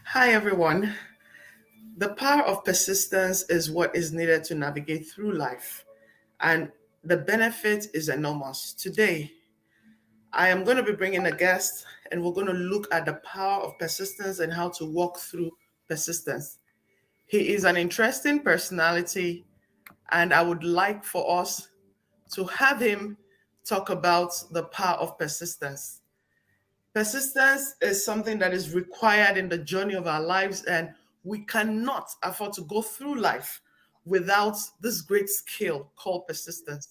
Hi, everyone. The power of persistence is what is needed to navigate through life, and the benefit is enormous. Today, I am going to be bringing a guest, and we're going to look at the power of persistence and how to walk through persistence. He is an interesting personality, and I would like for us to have him talk about the power of persistence. Persistence is something that is required in the journey of our lives, and we cannot afford to go through life without this great skill called persistence.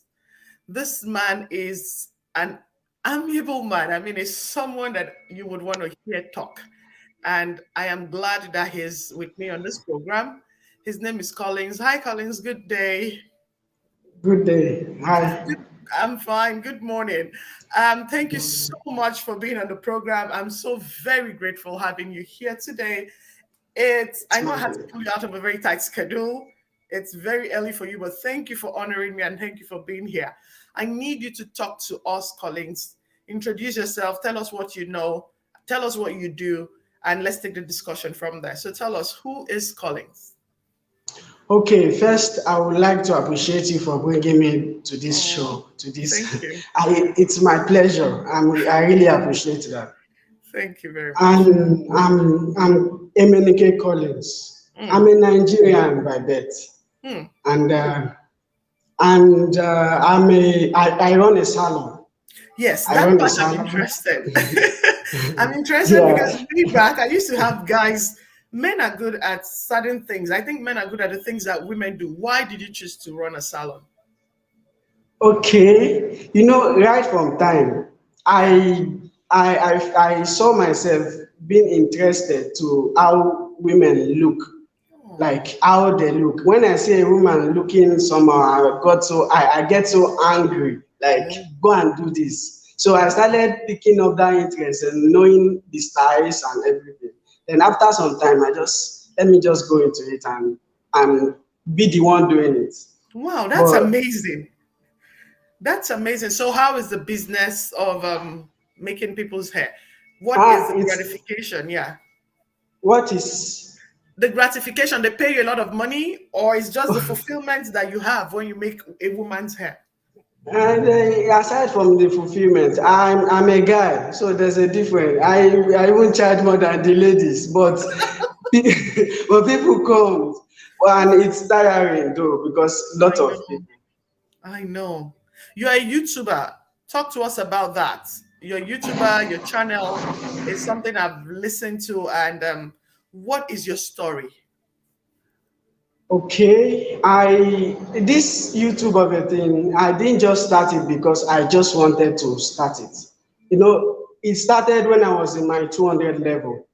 This man is an amiable man. I mean, he's someone that you would want to hear talk. And I am glad that he's with me on this program. His name is Collins. Hi, Collins. Good day. Good day. Good. Hi. I'm fine. Good morning. Thank you so much for being on the program. I'm so very grateful having you here today. I It's know I my had to day. pull you out of a very tight schedule. It's very early for you, but thank you for honoring me and thank you for being here. I need you to talk to us, Collins. Introduce yourself. Tell us what you know. Tell us what you do, and let's take the discussion from there. So tell us, who is Collins? Okay, first, I would like to appreciate you for bringing me to this Oh, show. To this, thank you. it's my pleasure. I really appreciate that. Thank you very much. I'm Emenike Collins. I'm Mm, a Nigerian by birth, mm. and I run a salon. Yes, I that run a part I'm salon. interested. I'm interested because Yeah. way back I used to have guys. Men are good at certain things. I think men are good at the things that women do. Why did you choose to run a salon? Okay, right from time, Yeah. I saw myself being interested to how women look, Oh, like how they look. When I see a woman looking somehow, I get so angry, like yeah. go and do this. So I started picking up that interest and knowing the styles and everything. Then after some time, I just let me just go into it and be the one doing it. Wow, that's But amazing. That's amazing. So how is the business of making people's hair? What is the it's gratification? Yeah. what is The gratification, they pay you a lot of money, or it's just the fulfillment that you have when you make a woman's hair? and aside from the fulfillment, I'm a guy, so there's a difference. I won't charge more than the ladies, but but people come, and it's tiring though because lot I of know. people. I know. You're a YouTuber. Talk to us about that. Your YouTuber, your channel is something I've listened to. And what is your story? Okay, I this YouTube of a thing, I didn't just start it because I just wanted to start it. It started when I was in my 200 level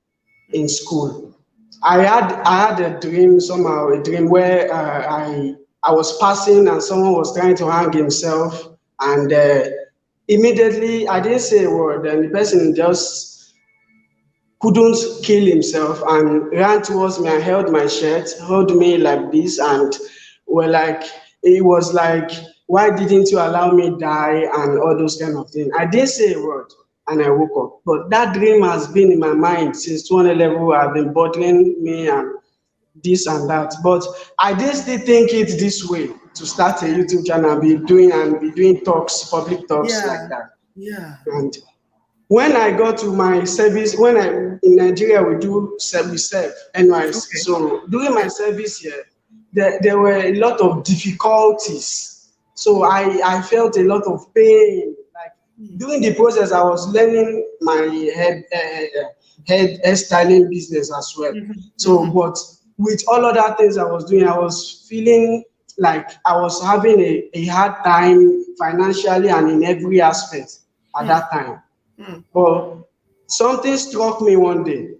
in school. I had a dream somehow, a dream where I was passing and someone was trying to hang himself, and immediately I didn't say a word, and the person just couldn't kill himself and ran towards me and held my shirt, held me like this, and were like, it was like, why didn't you allow me die and all those kind of things. I didn't say a word and I woke up. But that dream has been in my mind since 200 level, have been bothering me and this and that. But I didn't still think it this way to start a Yeah. YouTube channel and be doing talks, public talks like Yeah. that. Yeah. And when I got to my service, when I in Nigeria we do service serve NYC. Okay. So during my Okay. service here, there were a lot of difficulties. So Mm, I felt a lot of pain. Like mm, during the process, I was learning my head hairstyling business as well. mhm, So, mhm, but with all other things I was doing, I was feeling like I was having a hard time financially and in every aspect at mm, that time. mm, But something struck me one day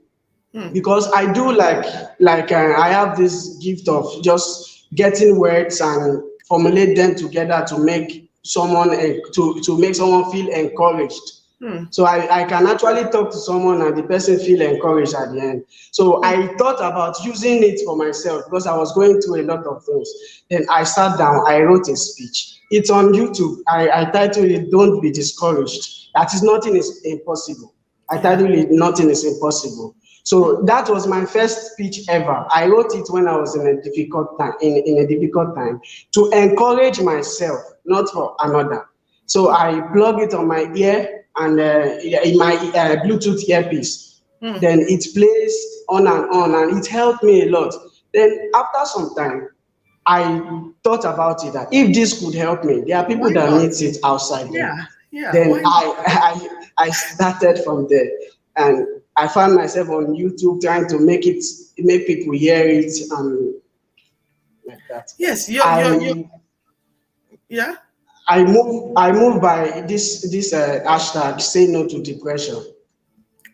mm, because I do I have this gift of just getting words and formulate them together to make to make someone feel encouraged. mm, So I can actually talk to someone and the person feel encouraged at the end. So mm. I thought about using it for myself because I was going through a lot of things. Then I sat down, I wrote a speech. It's on YouTube. I titled it Don't Be Discouraged. That is nothing is impossible. I Yeah. titled it Nothing is Impossible. So that was my first speech ever. I wrote it when I was in a difficult time, in a difficult time, to encourage myself, not for another. So I plug it on my ear and in my Bluetooth earpiece. Hmm. Then it plays on, and it helped me a lot. Then after some time, I thought about it that if this could help me, there are people Why that not? needs it outside there. Yeah, yeah, Then why not? I started from there, and I found myself on YouTube trying to make people hear it and like that. Yes, you're I yeah. I move by this hashtag, say no to depression.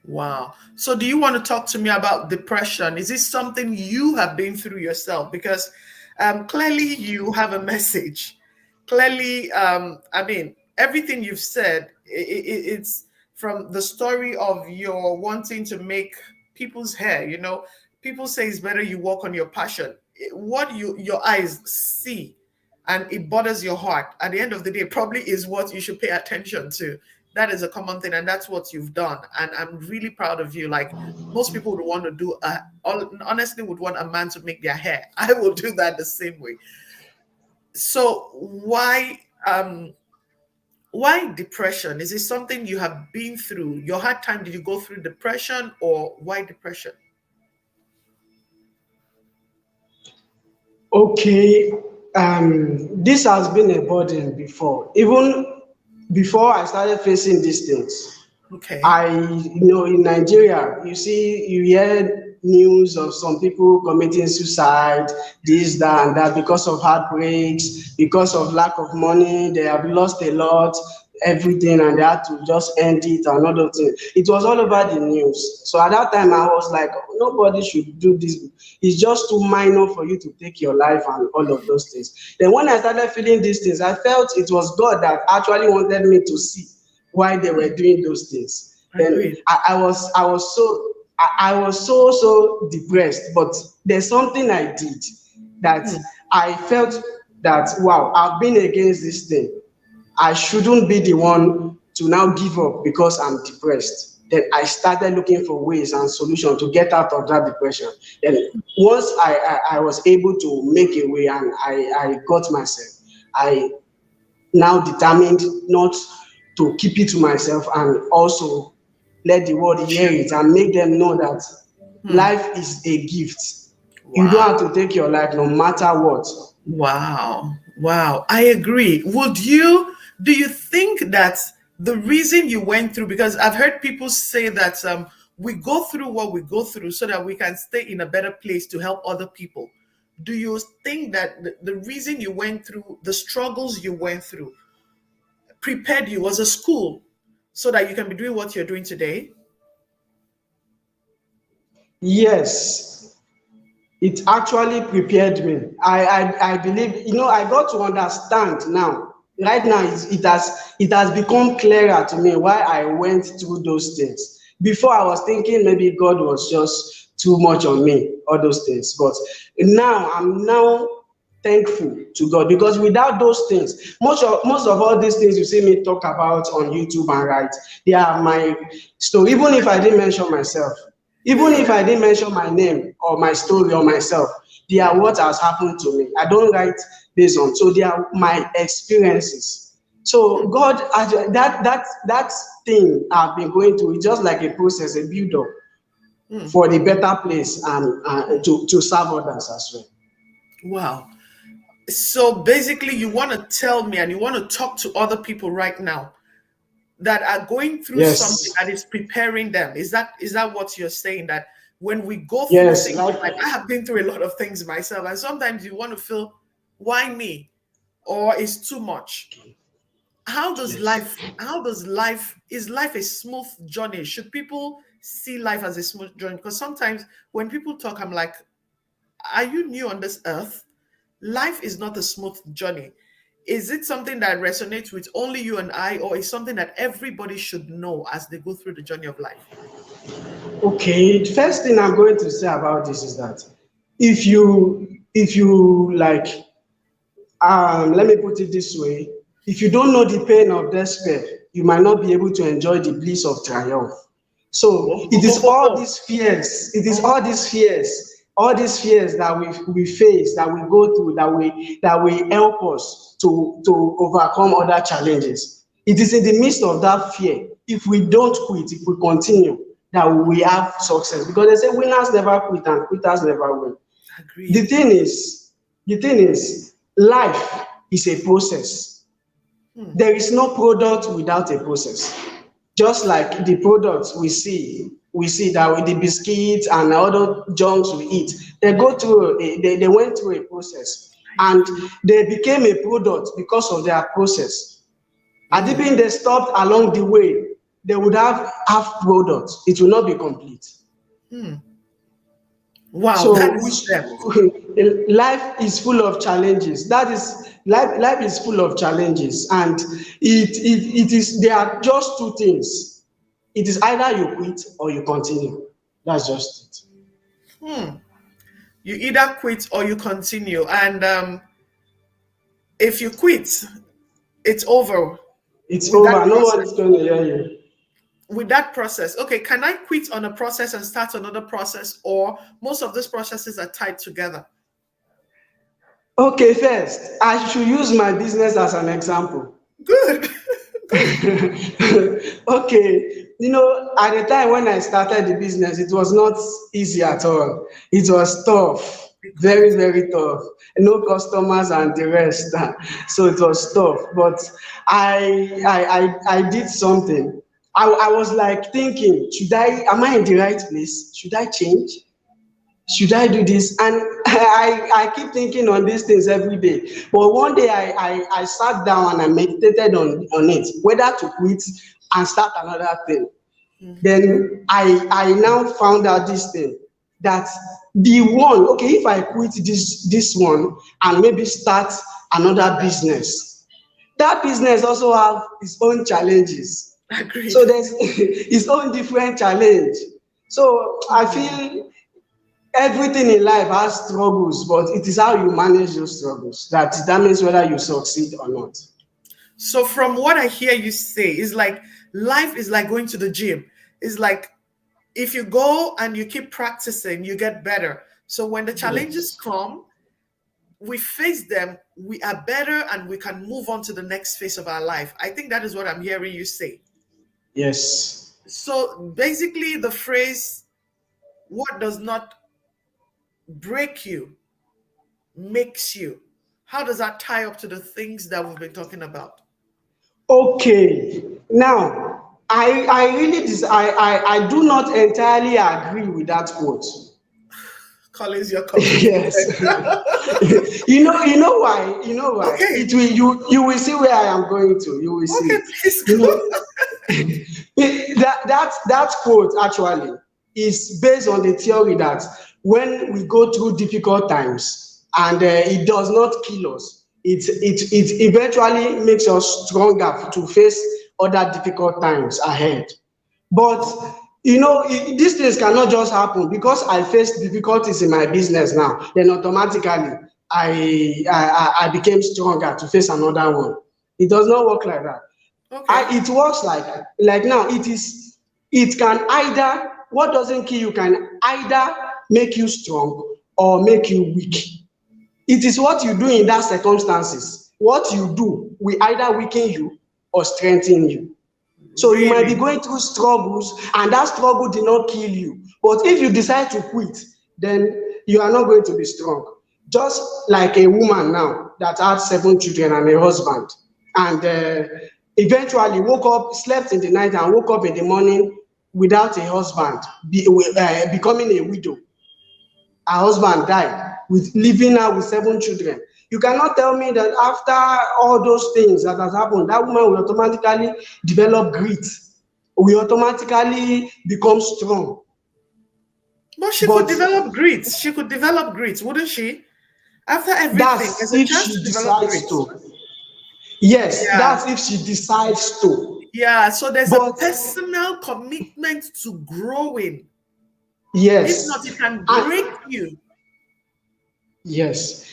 Wow. So, do you want to talk to me about depression? Is this something you have been through yourself? Because clearly you have a message. Clearly, I mean, everything you've said, it's from the story of your wanting to make people's hair. People say it's better you walk on your passion. What your eyes see and it bothers your heart at the end of the day probably is what you should pay attention to. That is a common thing, and that's what you've done, and I'm really proud of you. Like, most people would want to do honestly would want a man to make their hair. I will do that the same way. So why depression? Is it something you have been through? Your hard time, did you go through depression, or why depression? Okay, this has been a burden before. Even before I started facing these things, Okay. in Nigeria, you hear news of some people committing suicide, this, that, and that, because of heartbreaks, because of lack of money, they have lost a lot, everything, and they had to just end it and other things. It was all over the news. So at that time, I was like, nobody should do this. It's just too minor for you to take your life and all of those things. Then when I started feeling these things, I felt it was God that actually wanted me to see why they were doing those things. Then Agreed. I was so depressed. But there's something I did that Hmm. I felt that, wow, I've been against this thing. I shouldn't be the one to now give up because I'm depressed. Then I started looking for ways and solutions to get out of that depression. Then once I was able to make a way and I got myself, I now determined not to keep it to myself and also let the world hear Share. it and make them know that Hmm. life is a gift. You Wow. don't have to take your life no matter what. Wow. Wow. I agree. Do you think that the reason you went through, because I've heard people say that we go through what we go through so that we can stay in a better place to help other people. Do you think that the reason you went through the struggles you went through prepared you as a school so that you can be doing what you're doing today? Yes, it actually prepared me. I believe, I got to understand now. Right now, it has become clearer to me why I went through those things. Before, I was thinking maybe God was just too much on me, all those things. But now, I'm now thankful to God, because without those things, most of all these things you see me talk about on YouTube and write, they are my story. Even if I didn't mention myself, even if I didn't mention my name or my story or myself, they are what has happened to me. I don't write based on, so they are my experiences. So God, that thing I've been going through is just like a process, a build up Hmm. for the better place and to serve others as well. Wow. So basically, you want to tell me and you want to talk to other people right now that are going through something that Yes, is preparing them. Is that what you're saying? That when we go through yes, things, like like I have been through a lot of things myself, and sometimes you want to feel, why me? Or it's too much. yes. Is life a smooth journey? Should people see life as a smooth journey? Because sometimes when people talk, I'm like, are you new on this earth? Life is not a smooth journey. Is it something that resonates with only you and I, or is something that everybody should know as they go through the journey of life? Okay, the first thing I'm going to say about this is that if you like, let me put it this way, if you don't know the pain of despair, you might not be able to enjoy the bliss of triumph. So Oh, it oh, is oh, all oh, these fears, it is oh. all these fears that we face, that we go through, that will help us to overcome other challenges. It is in the midst of that fear, if we don't quit, if we continue, that we have success. Because they say winners never quit and quitters never win. The Agreed. thing is, the thing is, life is a process. Hmm. There is no product without a process. Just like the products we see that with the biscuits and other junks we eat, they went through a process I and agree. they became a product because of their process. Had it Mm. been they stopped along the way, they would have half products. It will not be complete. Hmm. Wow, that So is depth. life is full of challenges. That is life is full of challenges, and it is there are just two things. It is either you quit or you continue. That's just it. Hmm. You either quit or you continue. And if you quit, it's over It's with that over. No one process. is going to hear you. With that process. Okay, can I quit on a process and start another process? Or most of these processes are tied together? Okay, first, I should use my business as an example. Good. Good. Okay, at the time when I started the business, it was not easy at all. It was tough, Because very, very tough. No customers and the rest. So it was tough. But I did something. I was like thinking, am I in the right place? Should I change? Should I do this? And I keep thinking on these things every day. But one day I sat down and I meditated on it, whether to quit and start another thing. Mhm. Then I now found out this thing, that the one, okay, if I quit this one and maybe start another Another. business, that business also have its own challenges. So Agreed. there's its own different challenge. So I Hmm. feel everything in life has struggles, but it is how you manage those struggles that determines whether you succeed or not. So from what I hear you say, is like life is like going to the gym. It's like if you go and you keep practicing, you get better. So when the challenges Yes. come, we face them, we are better and we can move on to the next phase of our life. I think that is what I'm hearing you say. Yes. So basically, the phrase, what does not break you makes you. How does that tie up to the things that we've been talking about? Okay. Now, I really I do not entirely agree with that quote. Collins, you're Yes. complicated. You know why? You know why? Okay. It will you will see where I am going to. You will see Okay, it. please You go. know, that quote actually is based on the theory that when we go through difficult times and it does not kill us, it eventually makes us stronger to face other difficult times ahead. But these things cannot just happen because I faced difficulties in my business now. Then automatically I became stronger to face another one. It does not work like that. Okay. It works like now. It can either, what doesn't kill you can either make you strong or make you weak. It is what you do in that circumstances. What you do will either weaken you or strengthen you. So you might be Really? going through struggles and that struggle did not kill you. But if you decide to quit, then you are not going to be strong. Just like a woman now that had 7 children and a husband, and eventually woke up, slept in the night and woke up in the morning without a husband, becoming a widow. Her husband died, with leaving her with 7 children. You cannot tell me that after all those things that has happened, that woman will automatically develop grit, will automatically become strong. But she could But develop grit. She could develop grit, wouldn't she? After everything, that's there's a if chance she to develop decides grit. to. Yes, Yeah. that's if she decides to. Yeah. So there's a But personal commitment to growing. If not, yes, it can and break you. yes.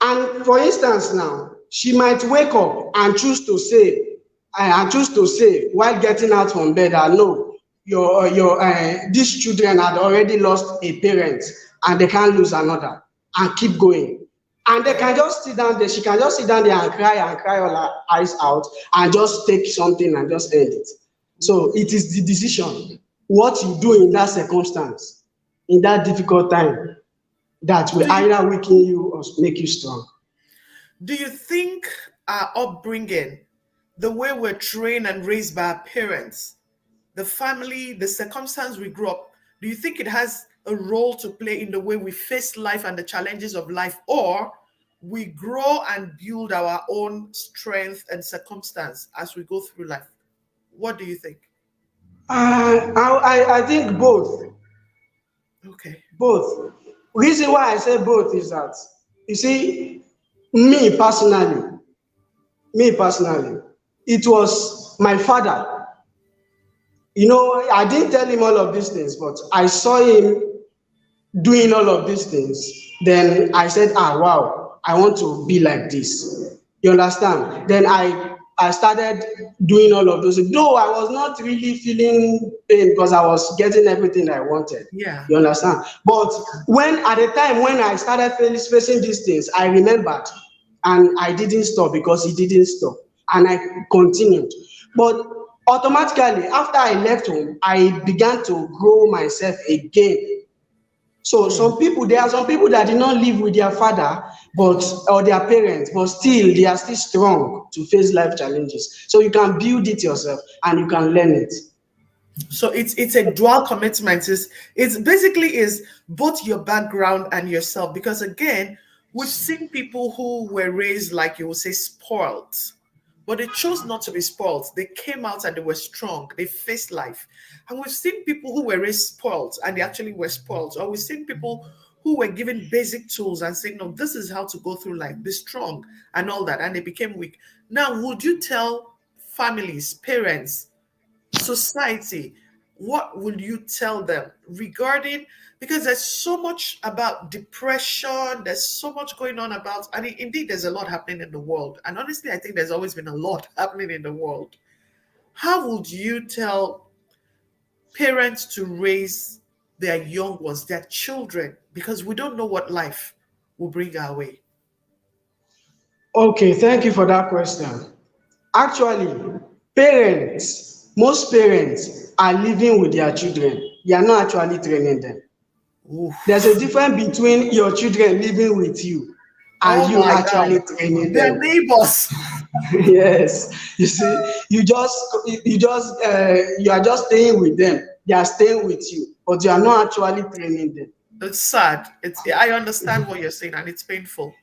And for instance now, she might wake up and choose to say while getting out from bed, no, these children had already lost a parent and they can't lose another and keep going. And they can just sit down there, she can just sit down there and cry all her eyes out and just take something and just end it. So it is the decision, what you do in that circumstance, in that difficult time, that will Do you either weaken you or make you strong. do you think our upbringing, the way we're trained and raised by our parents, the family, the circumstance we grew up, do you think it has a role to play in the way we face life and the challenges of life, or we grow and build our own strength and circumstance as we go through life? What do you think? I think both. Okay. Both. Reason why I say both is that, you see, me personally, me personally, it was my father. I didn't tell him all of these things, but I saw him doing all of these things. Then I said, wow, I want to be like this. You understand? Then I started doing all of those, though I was not really feeling pain because I was getting everything I wanted. Yeah. You understand? But when at the time when I started facing these things, I remembered and I didn't stop because he didn't stop. And I continued. But automatically, after I left home, I began to grow myself again. So there are some people that did not live with their father, but or their parents, but still they are still strong to face life challenges. So you can build it yourself and you can learn it. So it's a dual commitment. It's basically is both your background and yourself. Because again, we've seen people who were raised, like you would say, spoiled, but they chose not to be spoiled. They came out and they were strong. They faced life. And we've seen people who were raised spoiled and they actually were spoiled. Or we've seen people who were given basic tools and saying, no, this is how to go through life, be strong and all that. And they became weak. Now, would you tell families, parents, society, what would you tell them regarding, because there's so much about depression, there's so much going on about, and indeed there's a lot happening in the world, and honestly I think there's always been a lot happening in the world. How would you tell parents to raise their young ones, their children, because we don't know what life will bring our way? Okay, thank you for that question. Actually, most parents are living with their children. They are not actually training them. There's Oof. a difference between your children living with you and Oh you my actually god, training they're them. neighbors. Yes, you see, you are just staying with them. They are staying with you, but you are not actually training them. It's sad. I understand what you're saying and it's painful.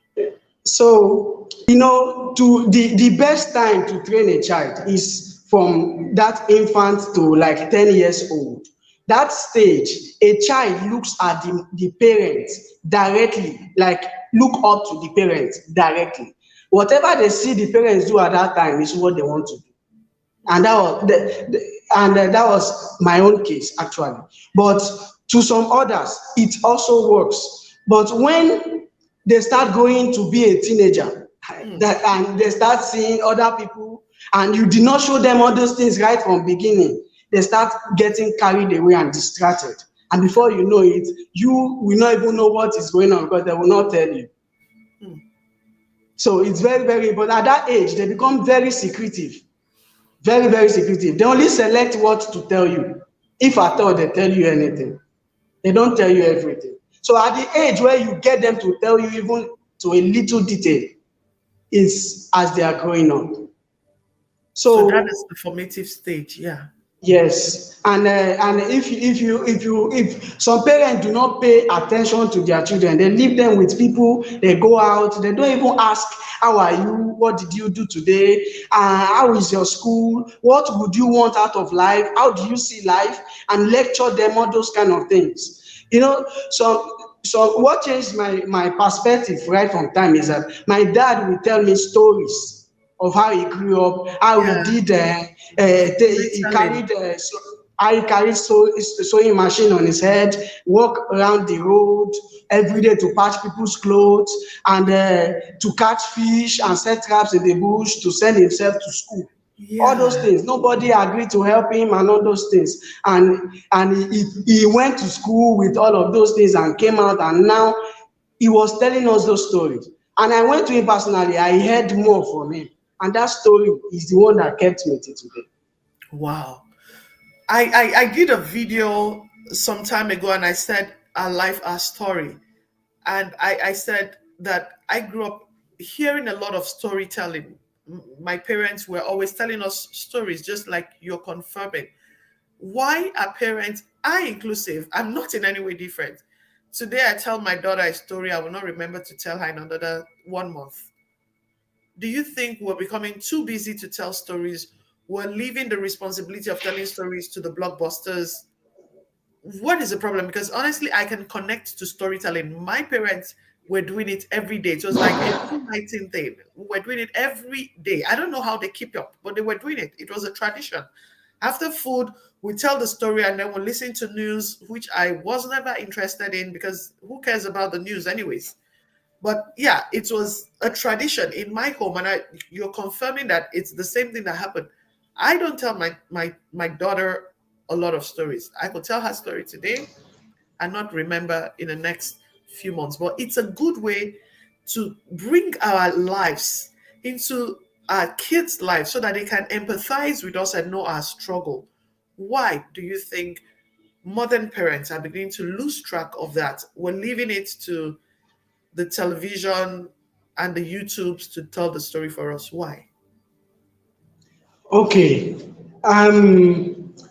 So, to the best time to train a child is from that infant to like 10 years old. That stage, a child looks at the parents directly, like look up to the parents directly. Whatever they see the parents do at that time is what they want to do. And that was my own case actually. But to some others, it also works. But when they start going to be a teenager, and they start seeing other people, and you did not show them all those things right from beginning, they start getting carried away and distracted. And before you know it, you will not even know what is going on because they will not tell you. So it's very, very important. At that age, they become very secretive. Very, very secretive. They only select what to tell you. If at all they tell you anything, they don't tell you everything. So at the age where you get them to tell you even to a little detail, is as they are growing up. So that So is the formative stage, yeah. yes, and if some parents do not pay attention to their children, they leave them with people, they go out, they don't even ask, how are you? What did you do today? How is your school? What would you want out of life? How do you see life? And lecture them all those kind of things. So what changed my perspective right from time is that my dad will tell me stories of how he grew up, how he Yeah, did, he storytelling. carried, how he carried sewing machine on his head, walk around the road every day to patch people's clothes, and to catch fish and set traps in the bush to send himself to school. All those Yeah. things, nobody agreed to help him and all those things. And he went to school with all of those things and came out, and now he was telling us those stories. And I went to him personally, I heard more from him, and that story is the one that kept me till today. Wow. I did a video some time ago and I said our life, our story. And I said that I grew up hearing a lot of storytelling. My parents were always telling us stories, just like you're confirming. Why are parents, I inclusive, I'm not in any way different. Today I tell my daughter a story I will not remember to tell her in another 1 month. Do you think we're becoming too busy to tell stories? We're leaving the responsibility of telling stories to the blockbusters. What is the problem? Because honestly, I can connect to storytelling. My parents were doing it every day. It was like a moonlighting thing. We're doing it every day. I don't know how they keep up, but they were doing it. It was a tradition. After food, we tell the story and then we listen to news, which I was never interested in because who cares about the news, anyways? But yeah, it was a tradition in my home, and you're confirming that it's the same thing that happened. I don't tell my daughter a lot of stories. I could tell her story today and not remember in the next few months. But it's a good way to bring our lives into our kids' lives so that they can empathize with us and know our struggle. Why do you think modern parents are beginning to lose track of that? We're leaving it to the television and the YouTubes to tell the story for us. Why? Okay.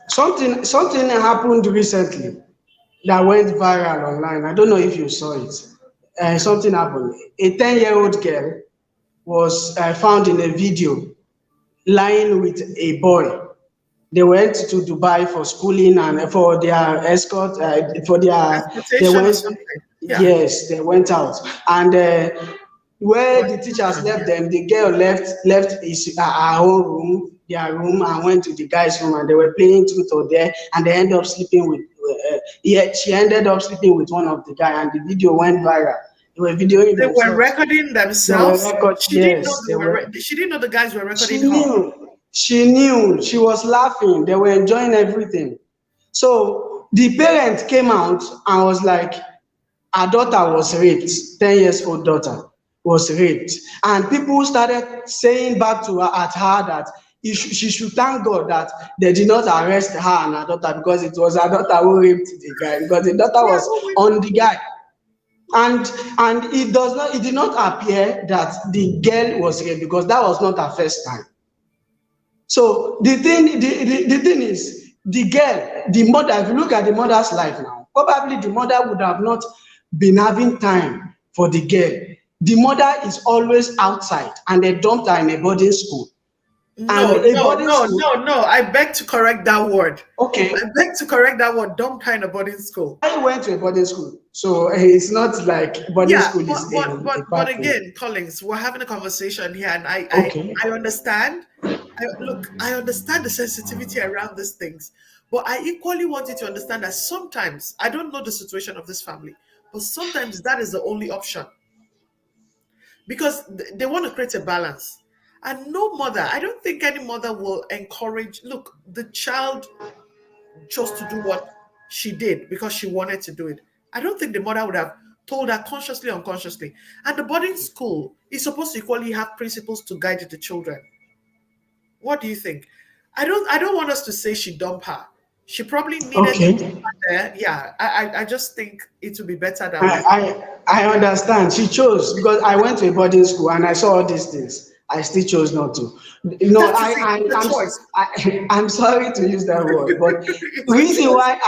Something happened recently that went viral online. I don't know if you saw it. Okay. Something happened. A 10-year-old girl was found in a video lying with a boy. They went to Dubai for schooling and for their escort, for they Transportation or went, something. Yeah. yes, they went out. And where For the teachers education. left Yeah. them, the girl left her own room, their room, and went to the guy's room, and they were playing truth or dare, and they ended up sleeping with, yeah, she ended up sleeping with one of the guy, and the video went viral. They were videoing They were themselves. recording They were themselves. record, She didn't know yes, they they were. were. She didn't know the guys were She recording her. knew. She knew. She was laughing. They were enjoying everything. So the parent came out and was like, her daughter was raped, 10 years old daughter was raped. And people started saying back to her at her that she should thank God that they did not arrest her and her daughter, because it was her daughter who raped the guy, because the daughter Yeah. was on the guy. And it did not appear that the girl was raped, because that was not her first time. So the thing is, the girl, the mother, if you look at the mother's life now, probably the mother would have not been having time for the girl. The mother is always outside, and they dumped her in a boarding school. And No, a no, boarding no, school, no, no. I beg to correct that word. okay, I beg to correct that word. Don't kind of boarding school. I went to a boarding school, so it's not like boarding Yeah, school is a but bad thing. again, Collins, we're having a conversation here, and Okay, I understand. Look, I understand the sensitivity around these things, but I equally want you to understand that sometimes I don't know the situation of this family, but sometimes that is the only option because they want to create a balance. And no mother, I don't think any mother will encourage. Look, the child chose to do what she did because she wanted to do it. I don't think the mother would have told her consciously or unconsciously. And the boarding school is supposed to equally have principles to guide the children. What do you think? I don't want us to say she dumped her. She probably needed to keep okay. her there. Yeah. I just think it would be better that way. I understand. She chose, because I went to a boarding school and I saw all these things. I still chose not to. You know, That is it. It's a choice. I'm sorry to use that word, but It's a reason choice. why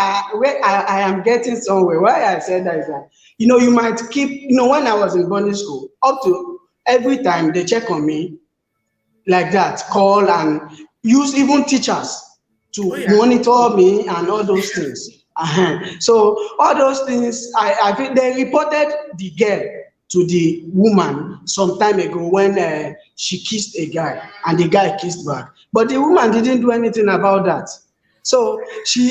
I am getting somewhere, why I said that is that, you know, you might keep, you know, when I was in boarding school, up to every time they check on me, like that, call and use even teachers Oh to yeah. monitor me and all those things. So all those things, I think they reported the girl to the woman some time ago when she kissed a guy and the guy kissed back. But the woman didn't do anything about that. So she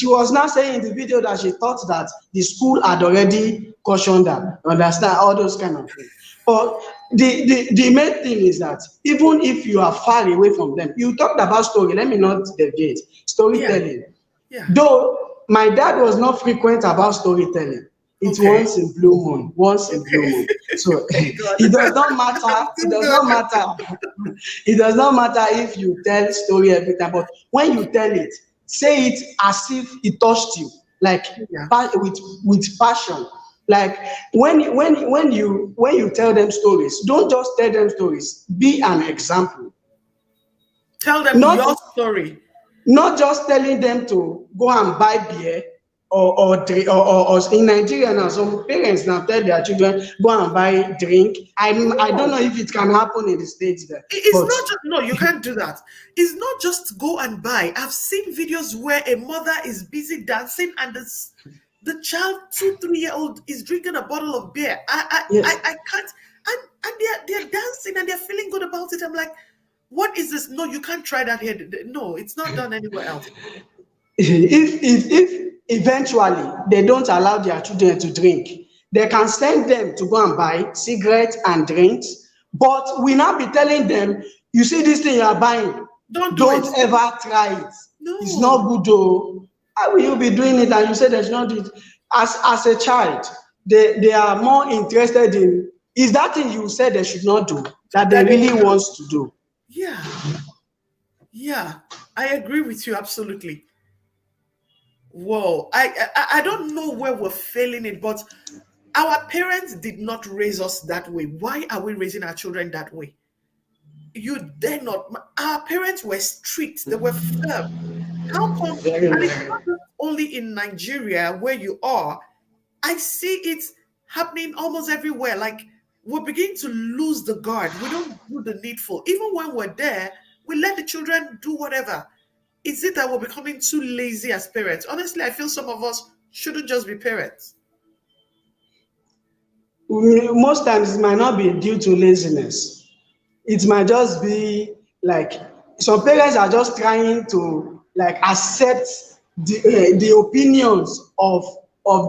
was now saying in the video that she thought that the school had already cautioned her. Understand all those kind of things. But the main thing is that even if you are far away from them, you talked about story. Let me not deviate. Yeah. Storytelling. Yeah. Though my dad was not frequent about storytelling, it's Okay. once in blue moon, once in blue Okay. moon. So Thank God. it does not matter. It Too does not good. matter. It does not matter if you tell story every time, but when you tell it, say it as if it touched you, like Yeah. with passion. Like when you tell them stories, don't just tell them stories. Be an example. Tell them Not your story. not just telling them to go and buy beer or in Nigeria now, some parents now tell their children go and buy drink. I don't know No. if it can happen in the States there, It's but not just, no, you can't do that. It's not just go and buy. I've seen videos where a mother is busy dancing and the child, 2, 3 year old, is drinking a bottle of beer. yes. I can't, and they're dancing and they're feeling good about it. I'm like, what is this? No, you can't try that here. No, it's not done anywhere else. If eventually they don't allow their children to drink, they can send them to go and buy cigarettes and drinks, but we now be telling them, you see this thing you are buying, Don't do it. don't ever try it. It's not No. good oh. How will you be doing it and you say there's not it? As a child, they are more interested in, is that thing you said they should not do that they That they really will do. want to do. Yeah. Yeah. I agree with you absolutely. Whoa. I don't know where we're failing it, but our parents did not raise us that way. Why are we raising our children that way? You dare not. Our parents were strict, they were firm. How come? Very, And it's very. not just only in Nigeria where you are. I see it happening almost everywhere. Like, we're beginning to lose the guard. We don't do the needful. Even when we're there, we let the children do whatever. Is it that we're becoming too lazy as parents? Honestly, I feel some of us shouldn't just be parents. Most times it might not be due to laziness. It might just be like some parents are just trying to like accept the opinions of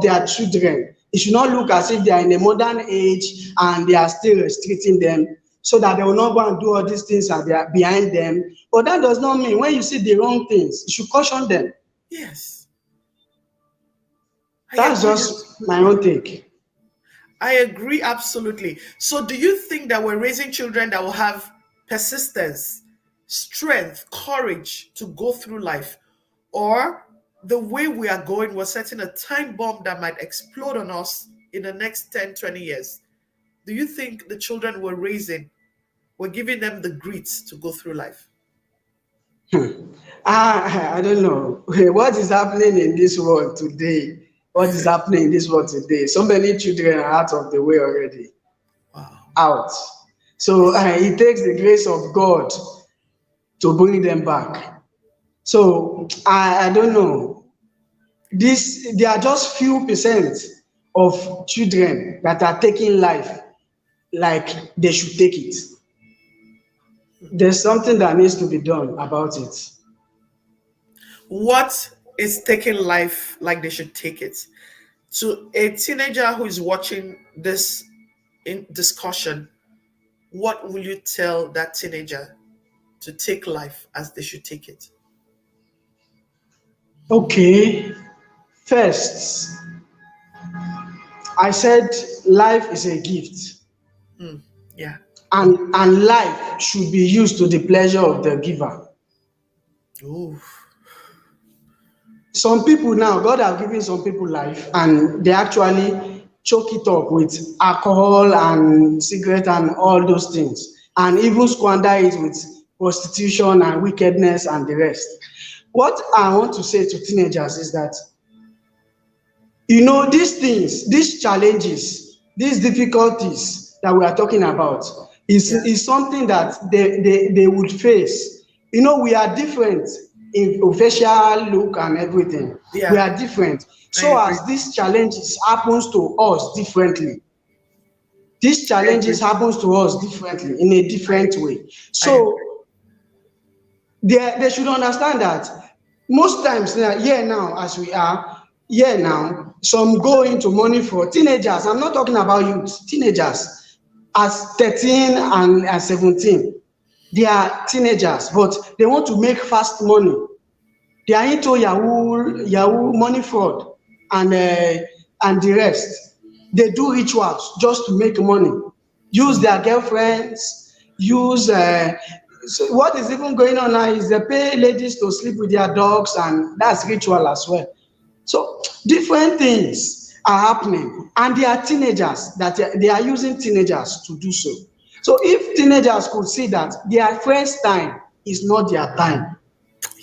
their children. It should not look as if they are in a modern age and they are still restricting them so that they will not go and do all these things that they are behind them. But that does not mean when you see the wrong things, you should caution them. Yes, I That's agree just my absolutely. own take. I agree absolutely. So, do you think that we're raising children that will have persistence, strength, courage to go through life? Or the way we are going, we're setting a time bomb that might explode on us in the next 10, 20 years? Do you think the children we're raising, we're giving them the grit to go through life? I don't know. What is happening in this world today? What is happening in this world today? So many children are out of the way already. Wow. Out. So It's it takes the grace of God to bring them back. So I don't know. This there are just few percent of children that are taking life like they should take it. There's something that needs to be done about it. what is taking life like they should take it. To a teenager who is watching this in discussion, what will you tell that teenager to take life as they should take it? Okay, first, I said life is a gift Yeah. and life should be used to the pleasure of the giver. Ooh. Some people now, God have given some people life and they actually choke it up with alcohol and cigarette and all those things and even squander it with prostitution and wickedness and the rest. What I want to say to teenagers is that these things, these challenges, these difficulties that we are talking about Yeah. is something that they would face. We are different in facial look and everything. We Yeah. are different. I So agree. as these challenges happens to us differently, these I agree. challenges happens to us differently in a I different agree. way. I agree. So they should understand that most times now, here now as we are, some go into money for teenagers. I'm not talking about youth, teenagers. as 13 and 17. They are teenagers, but they want to make fast money. They are into Yahoo money fraud and the rest. They do rituals just to make money. Use their girlfriends, use so what is even going on now is they pay ladies to sleep with their dogs, and that's ritual as well. So different things are happening, and they are teenagers that they are using teenagers to do so. So if teenagers could see that their friends' time is not their time,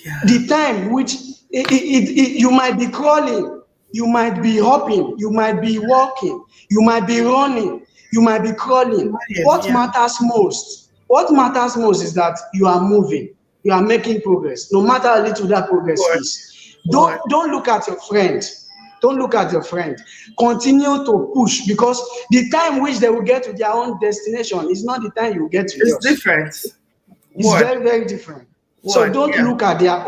Yeah. the time which you might be crawling, you might be hopping, you might be walking, you might be running, you might be crawling. Imagine, What yeah. matters most? What matters most is that you are moving, you are making progress, no matter how little that progress Word, is. word. Don't look at your friend. Don't look at your friend. Continue to push, because the time which they will get to their own destination is not the time you will get to It's yours. different. It's Word, very, very different. So word, don't yeah. look at their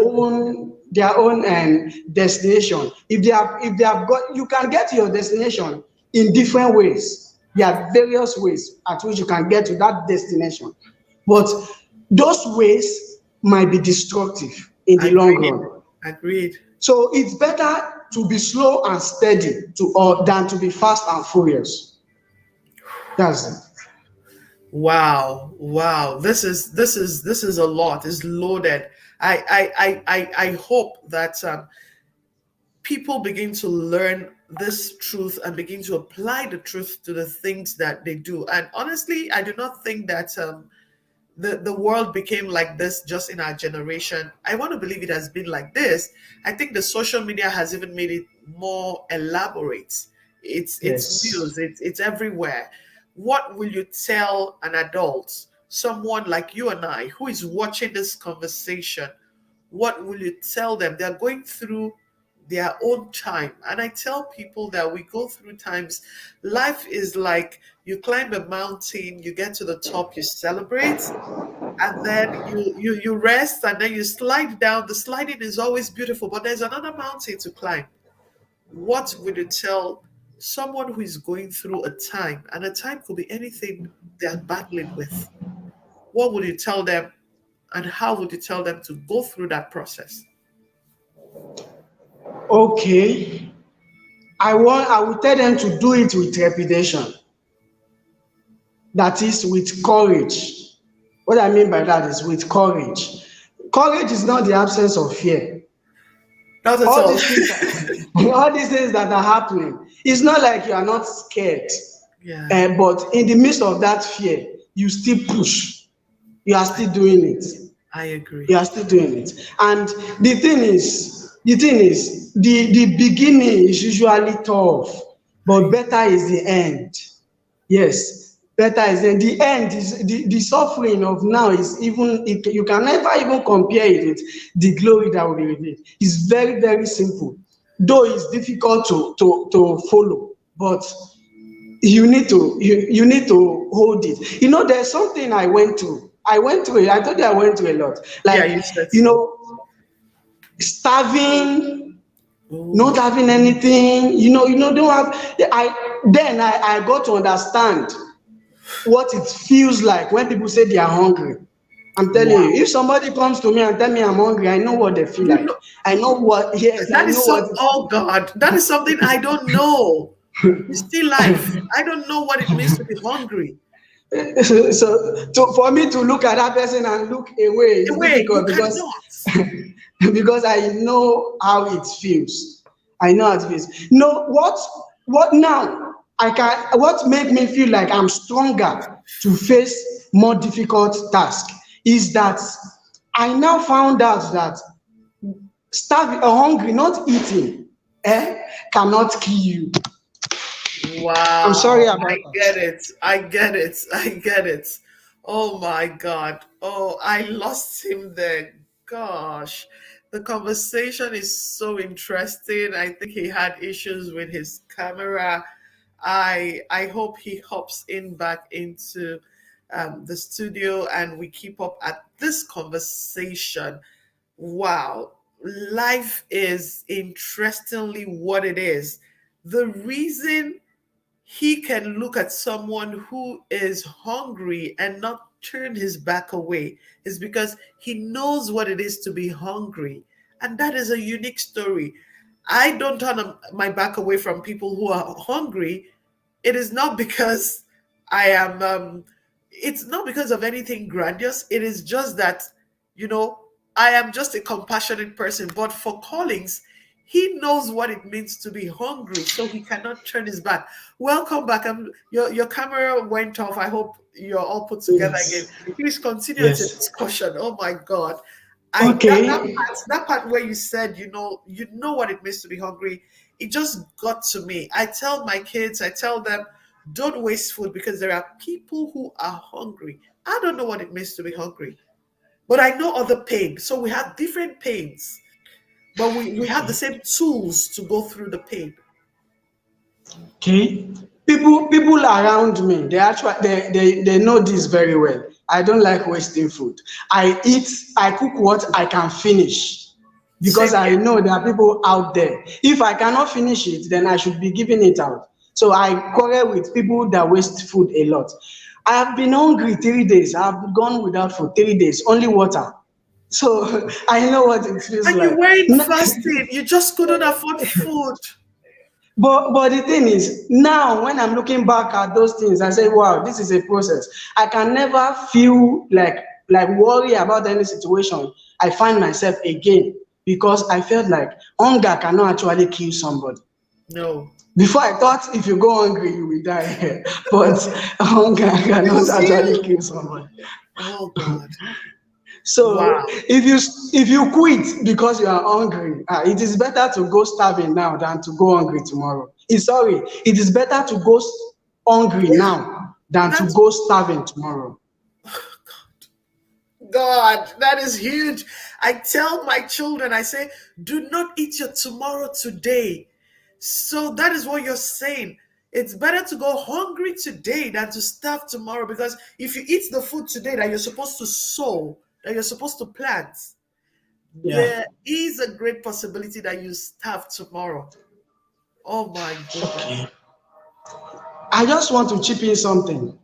own destination. If they have got, you can get to your destination in different ways. There are various ways at which you can get to that destination, but those ways might be destructive in the long Agreed. run. Agreed. So it's better to be slow and steady than to be fast and furious. That's it. Wow, wow. This is a lot. It's loaded. I hope that people begin to learn this truth and begin to apply the truth to the things that they do. And honestly, I do not think that the world became like this just in our generation. I want to believe it has been like this. I think the social media has even made it more elaborate. It's Yes. news, it's everywhere. What will you tell an adult, someone like you and I, who is watching this conversation? What will you tell them? They're going through their own time. And I tell people that we go through times. Life is like you climb a mountain, you get to the top, you celebrate, and then you rest, and then you slide down. The sliding is always beautiful, but there's another mountain to climb. What would you tell someone who is going through a time, and a time could be anything they're battling with? What would you tell them, and how would you tell them to go through that process? Okay. I will tell them to do it with trepidation. That is with courage. What I mean by that is with courage. Courage is not the absence of fear. Not at All all. these things that, all these things that are happening, it's not like you are not scared. Yeah, But in the midst of that fear, you still push. You are I, still doing it. I agree. You are still doing it. And the thing is, the beginning is usually tough, but Right. better is the end. Yes, better is the end is the suffering of now is even you can never even compare it with the glory that will be revealed. It's very, very simple. Though it's difficult to follow, but you need to hold it. There's something I went through. I told you I went through a lot. Yeah, Like, you said you so. know, starving, Oh, not having anything, don't have I got to understand what it feels like when people say they are hungry. I'm telling wow. you, if somebody comes to me and tell me I'm hungry, I know what they feel You like. know, I know what, yes, I that know is so, what it oh God, that is something I don't know. It's still life. I don't know what it means to be hungry. so for me to look at that person and look away is Wait, you difficult because cannot. because I know how it feels. I know how it feels. No, what now? What made me feel like I'm stronger to face more difficult tasks is that I now found out that starving or hungry, not eating, cannot kill you. I'm sorry Wow, I about get that. it. I get it. I get it. Oh my God. Oh, I lost him there. Gosh. The conversation is so interesting. I think he had issues with his camera. I hope he hops in back into the studio and we keep up at this conversation. Wow. Life is interestingly what it is. The reason he can look at someone who is hungry and not turn his back away is because he knows what it is to be hungry. And that is a unique story. I don't turn my back away from people who are hungry. It is not because I am, it's not because of anything grandiose. It is just that, you know, I am just a compassionate person. But for Collins, he knows what it means to be hungry, so he cannot turn his back. Welcome back. Your camera went off. I hope you're all put together again. Yes. Please continue with your Yes. discussion. Oh my God. Okay. That part where you said, you know what it means to be hungry, it just got to me. I tell my kids, I tell them, don't waste food because there are people who are hungry. I don't know what it means to be hungry, but I know other pain. So we have different pains, but we have the same tools to go through the pain. Okay. People around me, they actually they know this very well. I don't like wasting food. I cook what I can finish because Same I here. know there are people out there. If I cannot finish it, then I should be giving it out. So I quarrel with people that waste food a lot. I have been hungry 3 days. I have gone without food 3 days, only water. So I know what it feels And you like. weren't fasting. You just couldn't afford food. But the thing is, now when I'm looking back at those things, I say, wow, this is a process. I can never feel like worry about any situation I find myself again because I felt like hunger cannot actually kill somebody. No. Before I thought if you go hungry you will die, but hunger cannot Kills actually you. kill somebody. Oh God. So Wow. if you quit because you are hungry, it is better to go starving now than to go hungry tomorrow. Sorry, it is better to go hungry now than to That's go starving tomorrow. God, that is huge. I tell my children, I say, do not eat your tomorrow today. So that is what you're saying. It's better to go hungry today than to starve tomorrow because if you eat the food today that you're supposed to sow, that you're supposed to plant, Yeah. there is a great possibility that you starve tomorrow. Oh my goodness. Okay. I just want to chip in something.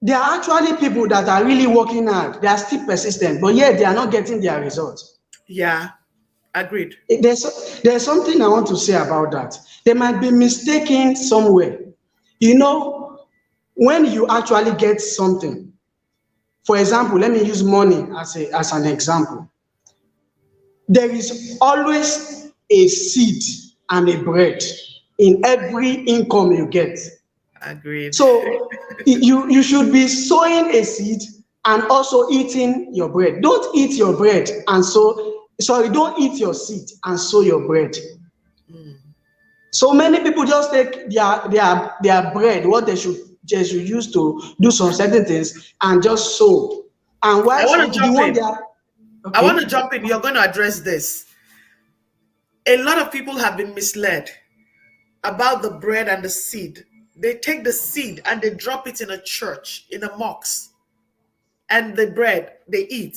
There are actually people that are really working hard. They are still persistent, but yet they are not getting their results. Yeah, agreed. There's something I want to say about that. They might be mistaken somewhere. You know, when you actually get something, for example, let me use money as an example. There is always a seed and a bread in every income you get. Agreed. So you should be sowing a seed and also eating your bread. Don't eat your bread and sow, sorry, don't eat your seed and sow your bread. Mm. So many people just take their bread, what they should use to do some certain things, and just sow. And I why want to some the jump one in. they are I want to okay. jump in. You're going to address this. A lot of people have been misled about the bread and the seed. They take the seed and they drop it in a church, in a mosque, and the bread they eat.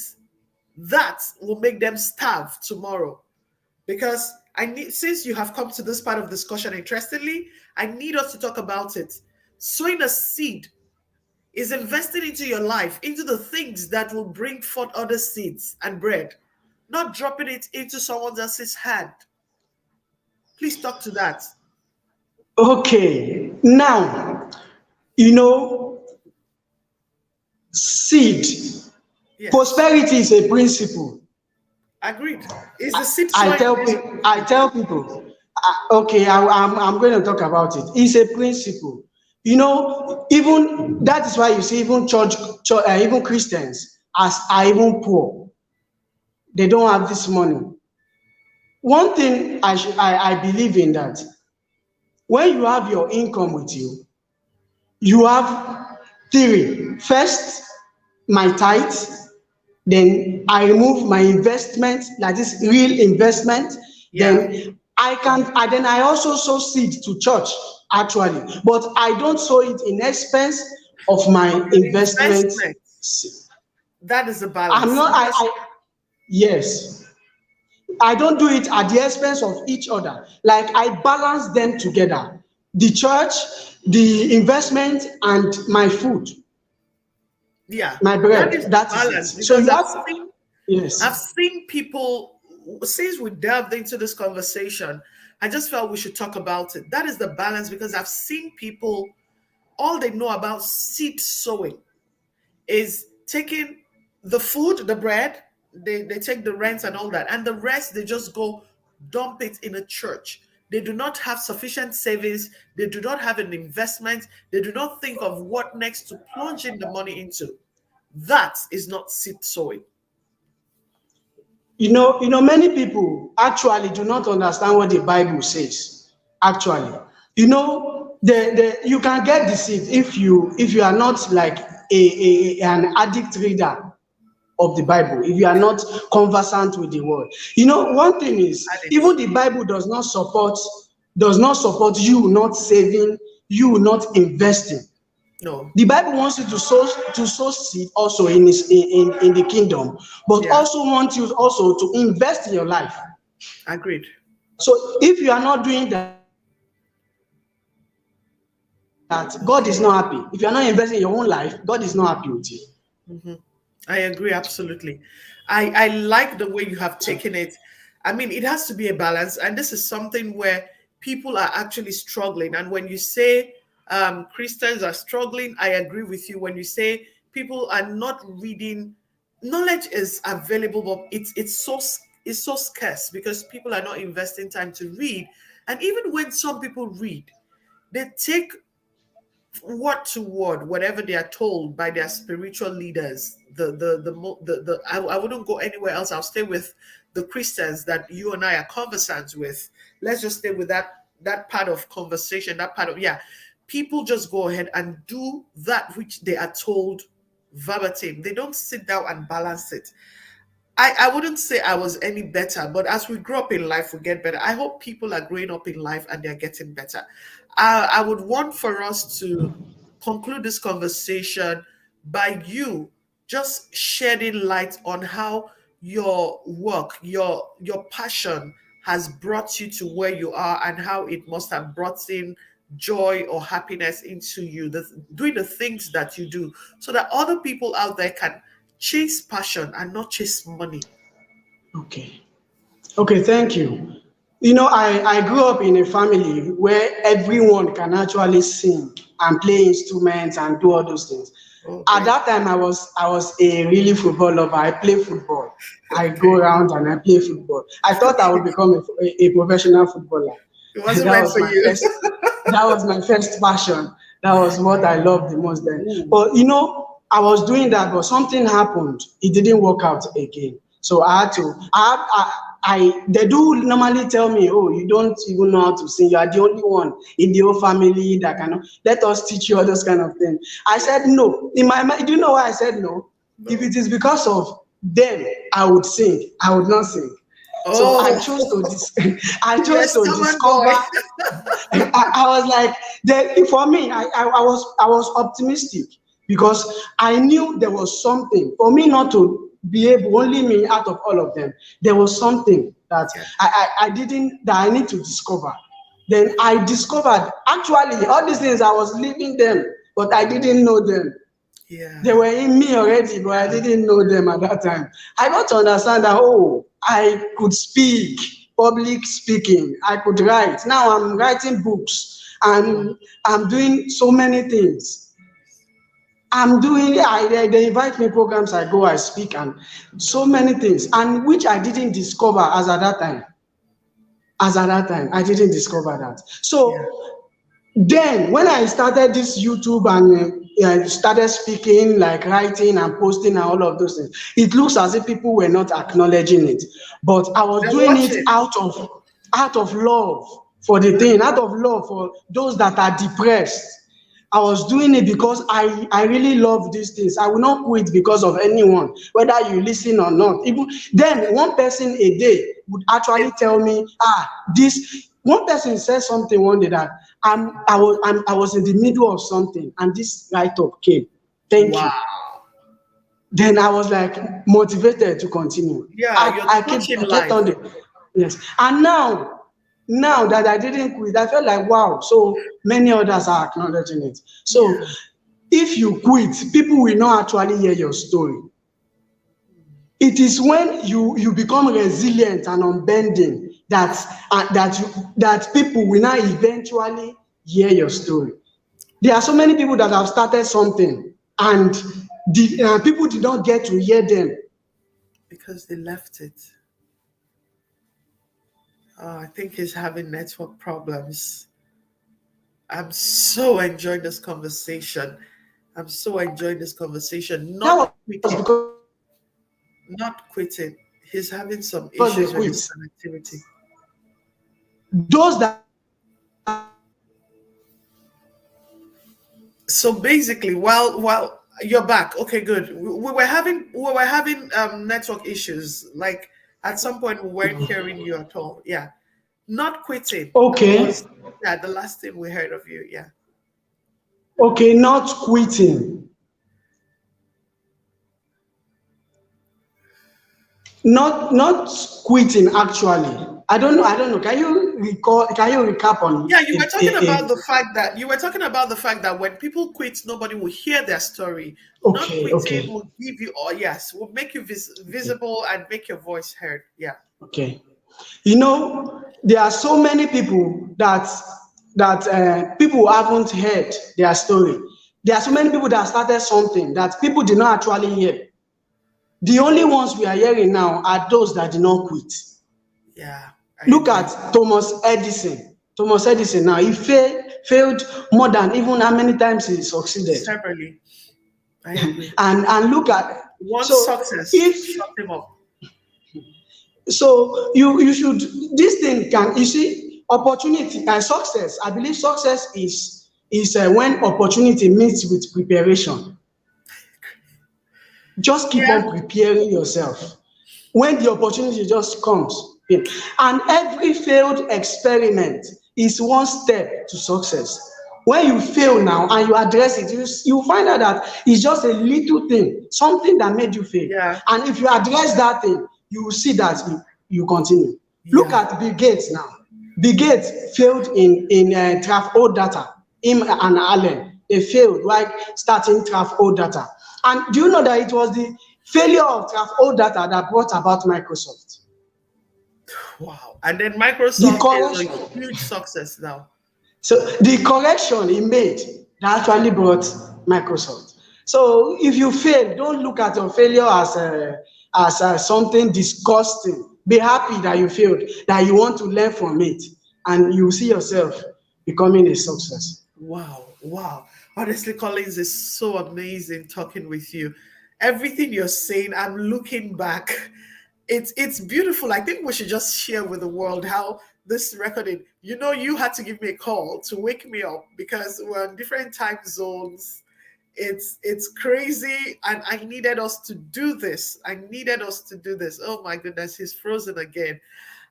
That will make them starve tomorrow. Because I need, since you have come to this part of discussion, interestingly, I need us to talk about it. Sowing a seed is investing into your life, into the things that will bring forth other seeds and bread, not dropping it into someone else's hand. Please talk to that. Okay, now you know seed. Yes, Prosperity is a principle. agreed. Is the seed I sowing tell principle? people, okay, I'm going to talk about it. It's a principle. Even that is why you see even even Christians as are even poor. They don't have this money. One thing I believe in that when you have your income with you, you have three. First, my tithe. Then I remove my investment, that is real investment. Yeah, Then I also sow seed to church actually, but I don't sow it in expense of my the investment. investment. That is the I'm balance not. because Yes. I don't do it at the expense of each other. Like I balance them together. The church, the investment, and my food, Yeah, my that bread. is the That is it. balance So because you have, I've yes. seen people, since we delved into this conversation, I just felt we should talk about it. That is the balance because I've seen people, all they know about seed sowing is taking the food, the bread, they take the rent and all that, and the rest they just go dump it in a church. They do not have sufficient savings, they do not have an investment, they do not think of what next to plunge in the money into. That is not seed sowing. Many people actually do not understand what the Bible says. Actually, you can get deceived if you are not like an addict reader of the Bible, if you are not conversant with the word. One thing is, Addict. even the Bible does not support you not saving, you not investing. No. The Bible wants you to sow seed also in the kingdom, but Yeah, also wants you also to invest in your life. agreed. So if you are not doing that, God is not happy. If you are not investing in your own life, God is not happy with you. Mhm. I agree absolutely. I like the way you have taken it. I mean, it has to be a balance, and this is something where people are actually struggling. And when you say Christians are struggling, I agree with you. When you say people are not reading, knowledge is available, but it's so scarce because people are not investing time to read. And even when some people read, they take word to word whatever they are told by their spiritual leaders. I wouldn't go anywhere else. I'll stay with the Christians that you and I are conversant with. Let's just stay with that part of conversation, that part of, yeah, people just go ahead and do that which they are told verbatim. They don't sit down and balance it. I wouldn't say I was any better, but as we grow up in life, we get better. I hope people are growing up in life and they're getting better. I would want for us to conclude this conversation by you just shedding light on how your work, your passion has brought you to where you are and how it must have brought in joy or happiness into you, doing the things that you do, so that other people out there can chase passion and not chase money. Okay. Okay, thank you. I grew up in a family where everyone can actually sing and play instruments and do all those things. Oh, At great. that time, I was a really football lover. I play football. I go Okay. around and I play football. I thought I would become a professional footballer. It wasn't That meant was for my you. first. That was my first passion. That was what I loved the most then. Ooh. But I was doing that, but something happened. It didn't work out again. So I had to. They do normally tell me, "Oh, you don't even know how to sing. You are the only one in the whole family that can. Let us teach you all those kind of things." I said no. In my mind, do you know why I said no? If No. it is because of them, I would sing. I would not sing. So I chose to Oh, I you're a chose to stubborn boy. discover. I was like, for me, I was optimistic because I knew there was something for me not to be able, only me out of all of them. There was something that Yeah. I didn't, that I need to discover. Then I discovered actually all these things I was leaving them, but I didn't know them. Yeah. They were in me already, but I didn't know them at that time. I got to understand that, oh, I could speak, public speaking, I could write. Now I'm writing books Wow. and I'm doing so many things. They invite me programs, I go, I speak, and so many things, and which I didn't discover as at that time. I didn't discover that. Yeah. So then, when I started this YouTube and started speaking, like writing and posting and all of those things, it looks as if people were not acknowledging it. But I was They're doing it watching. out of love for the thing, out of love for those that are depressed. I was doing it because I really love these things. I will not quit because of anyone, whether you listen or not. Even then, one person a day would actually tell me, this. One person said something one day that I was in the middle of something and this write up came. Thank you. Wow. Then I was like motivated to continue. Yeah, you're I touching kept life. on. Yes. And now that I didn't quit, I felt like wow, so many others are acknowledging it. So Yeah. if you quit, people will not actually hear your story. It is when you become resilient and unbending that people will now eventually hear your story. There are so many people that have started something and people did not get to hear them. Because they left it. Oh, I think he's having network problems. I'm so enjoying this conversation. I'm so enjoying this conversation. That Not was quitting, because not quitting. He's having some they issues with quit. his connectivity. Those that So basically, while you're back, okay, good. We were having network issues. Like at some point, we weren't hearing you at all. Yeah, not quitting okay, was, yeah, the last thing we heard of you. Yeah. okay, not quitting. Not quitting actually. I don't know. Can you recap on Yeah, you were it? talking about the fact that when people quit, nobody will hear their story. Not Okay, quitting okay, will give you, or yes, will make you okay, visible and make your voice heard. Yeah, okay. There are so many people that people haven't heard their story. There are so many people that started something that people did not actually hear. The only ones we are hearing now are those that did not quit. yeah, I Look agree. at Thomas Edison. Thomas Edison now, he failed more than even how many times he succeeded. Separately, I agree. And look at One so success if shut him up. so you should this thing can you see opportunity and success. I believe success is when opportunity meets with preparation. Just keep Yeah, on preparing yourself. When the opportunity just comes in. And every failed experiment is one step to success. When you fail now and you address it, you find out that it's just a little thing, something that made you fail. yeah, And if you address that thing, you will see that you continue. Look yeah, at Bill Gates now. Bill Gates failed in Traf data. Him and Allen, they failed while starting Traf data. And do you know that it was the failure of Traf data that brought about Microsoft? wow. And then The Microsoft is a correction. huge success now. So the correction he made that actually brought Microsoft. So if you fail, don't look at your failure as something disgusting. Be happy that you failed, that you want to learn from it, and you see yourself becoming a success. Wow, wow. Honestly, Collins, is so amazing talking with you. Everything you're saying, I'm looking back. It's beautiful. I think we should just share with the world how this recording, you had to give me a call to wake me up because we're on different time zones. It's crazy, and I needed us to do this. I needed us to do this. Oh my goodness, he's frozen again.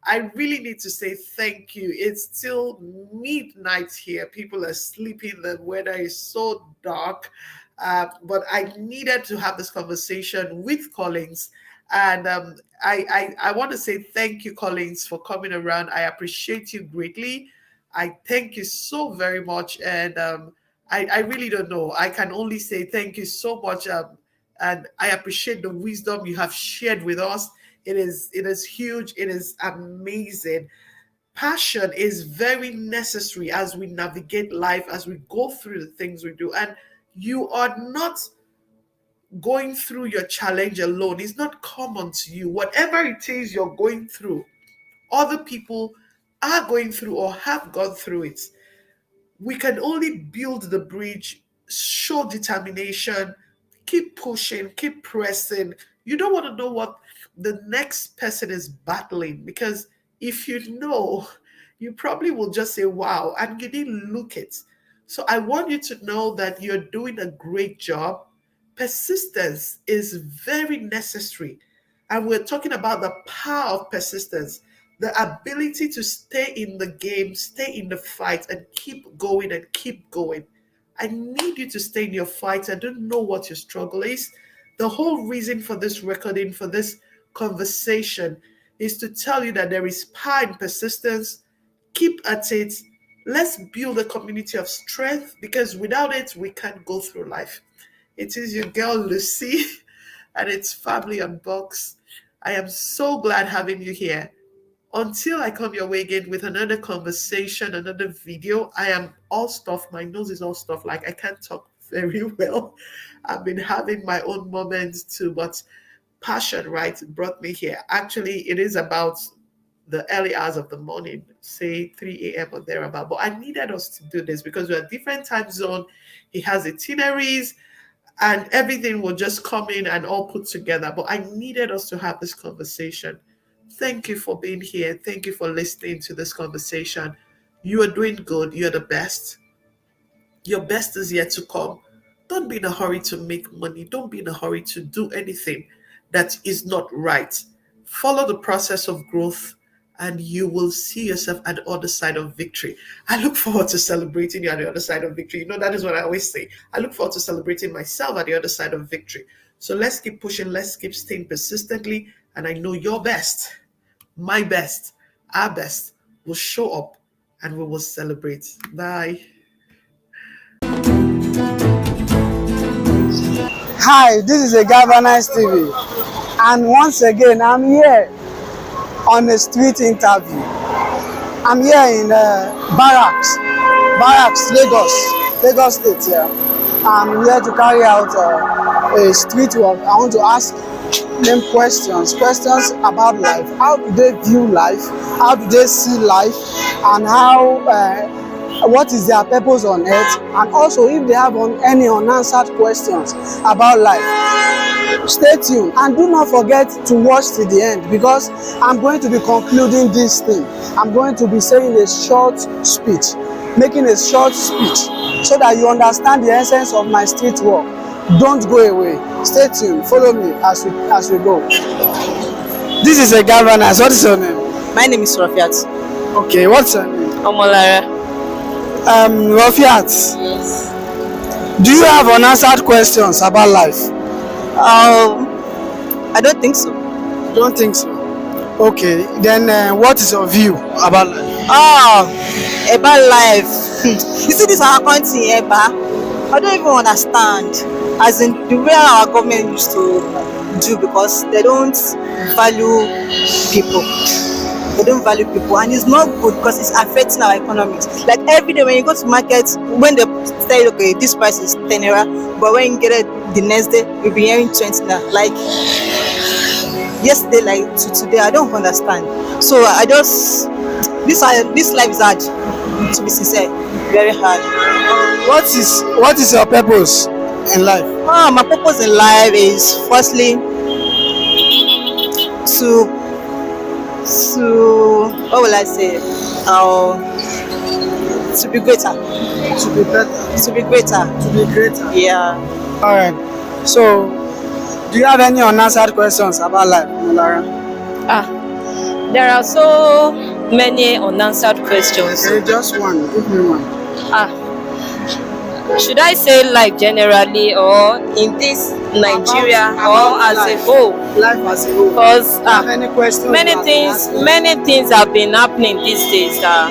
I really need to say thank you. It's still midnight here. People are sleeping. The weather is so dark. But I needed to have this conversation with Collins. And I want to say thank you, Collins, for coming around. I appreciate you greatly. I thank you so very much. And I really don't know. I can only say thank you so much. And I appreciate the wisdom you have shared with us. It is huge. It is amazing. Passion is very necessary as we navigate life, as we go through the things we do. And you are not going through your challenge alone. It's not common to you. Whatever it is you're going through, other people are going through or have gone through it. We can only build the bridge, show determination, keep pushing, keep pressing. You don't want to know what the next person is battling, because if you know, you probably will just say, wow, and you didn't look it. So I want you to know that you're doing a great job. Persistence is very necessary. And we're talking about the power of persistence, the ability to stay in the game, stay in the fight, and keep going and keep going. I need you to stay in your fight. I don't know what your struggle is. The whole reason for this recording, for this conversation, is to tell you that there is power in persistence. Keep at it. Let's build a community of strength because without it, we can't go through life. It is your girl Lucy, and it's Family Unbox. I am so glad having you here. Until I come your way again with another conversation, another video, I am all stuffed. My nose is all stuffed. Like I can't talk very well. I've been having my own moments too, but passion, right, brought me here. Actually, it is about the early hours of the morning, say 3 a.m. or thereabout. But I needed us to do this because we're a different time zone. He has itineraries and everything will just come in and all put together. But I needed us to have this conversation. Thank you for being here. Thank you for listening to this conversation. You are doing good. You're the best. Your best is yet to come. Don't be in a hurry to make money. Don't be in a hurry to do anything that is not right. Follow the process of growth and you will see yourself at the other side of victory. I look forward to celebrating you at the other side of victory. You know, that is what I always say. I look forward to celebrating myself at the other side of victory. So let's keep pushing. Let's keep staying persistently. And I know your best, my best, our best will show up and we will celebrate. Bye. Hi, this is a Galvanize TV, and once again, I'm here on a street interview. I'm here in Barracks, Lagos State. Yeah, I'm here to carry out a street walk. I want to ask them questions about life. How do they view life? How do they see life? And what is their purpose on earth? And also, if they have any unanswered questions about life, stay tuned and do not forget to watch till the end because I'm going to be concluding this thing. I'm going to be saying a short speech, making a short speech so that you understand the essence of my street walk. Don't go away. Stay tuned. Follow me as we go. This is a Galvanize. What is your name? My name is Rafiat. Okay, what's your name? Omolara. Rafiat. Yes. Do you have unanswered questions about life? I don't think so. Don't think so. Okay, then what is your view about life? About life. You see this our country, Eba? I don't even understand. As in the way our government used to do because they don't value people. They don't value people, and it's not good because it's affecting our economics. Like every day when you go to market, when they say okay, this price is 10 naira, but when you get it the next day, you'll be hearing 20 naira. Like yesterday, like to today, I don't understand. So I just this life is hard. To be sincere, very hard. What is your purpose in life? My purpose in life is firstly to what will I say? To be greater. To be better. To be greater. To be greater. Yeah. All right. So, do you have any unanswered questions about life, Molara? There are so many unanswered questions. Okay, just one. Give me one. Should I say life generally or in this Nigeria or as a whole? Life as a whole. Because any questions? many things have been happening these days that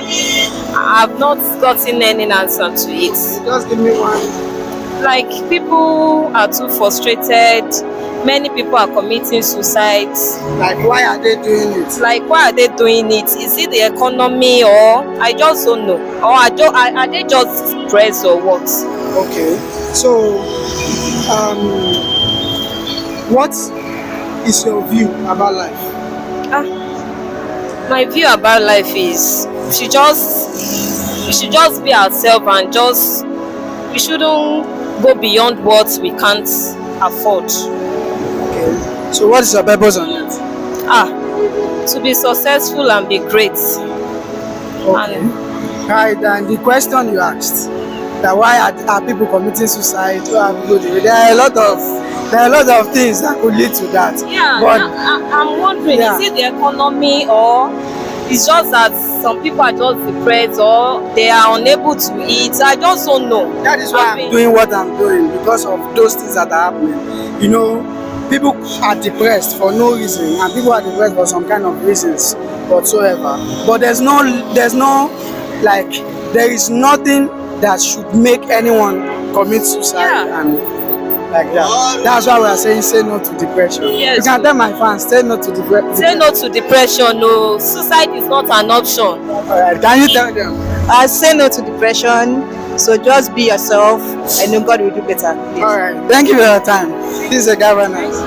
I've not gotten any answer to it. Just give me one. Like people are too frustrated. Many people are committing suicide. Like why are they doing it? Like why are they doing it? Is it the economy or I just don't know? Or are they just stressed or what? Okay. So what is your view about life? My view about life is we should just be ourselves and we shouldn't go beyond what we can't afford. Okay. So what is your purpose on it? To be successful and be great. Okay. Right, and the question you asked, that why are people committing suicide? There are a lot of things that could lead to that. Yeah, but I'm wondering, is it the economy or it's just that some people are just depressed or they are unable to eat? I just don't know. That is why I'm doing what I'm doing because of those things that are happening. You know, people are depressed for no reason, and people are depressed for some kind of reasons whatsoever. But there's no like there is nothing that should make anyone commit suicide Yeah. and like that. That's why we are saying say no to depression. Yes. You can tell my fans say no to depression. Say no to depression. No, suicide is not an option. Alright, can you tell them? I say no to depression. So just be yourself, and know God will do better. Please. Alright, thank you for your time. This is a governance.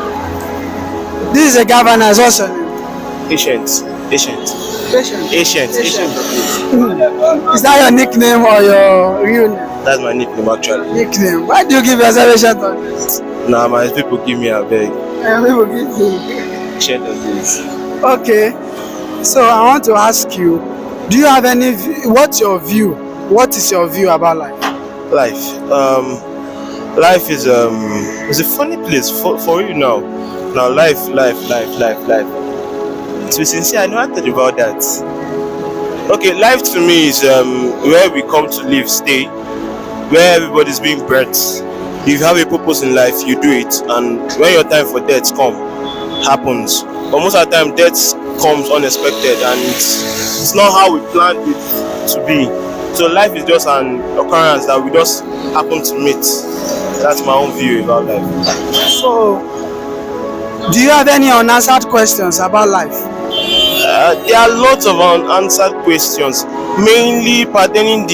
This is a governance. What's your name? Patient. Patient. Patient. Is that your nickname or your real name? That's my nickname actually. Nickname. Why do you give yourself a shout on this? Nah, my people give me a beg. People give you. Patient of this. Okay. So I want to ask you, do you have any what's your view? What is your view about life? Life. Life is it's a funny place for you now. Now life. To be sincere, I never thought about that. Okay, life to me is where we come to live, stay, where everybody's being birthed. If you have a purpose in life, you do it, and when your time for death happens. But most of the time, death comes unexpected, and it's not how we planned it to be. So life is just an occurrence that we just happen to meet. That's my own view about life. So, do you have any unanswered questions about life? There are lots of unanswered questions, mainly pertaining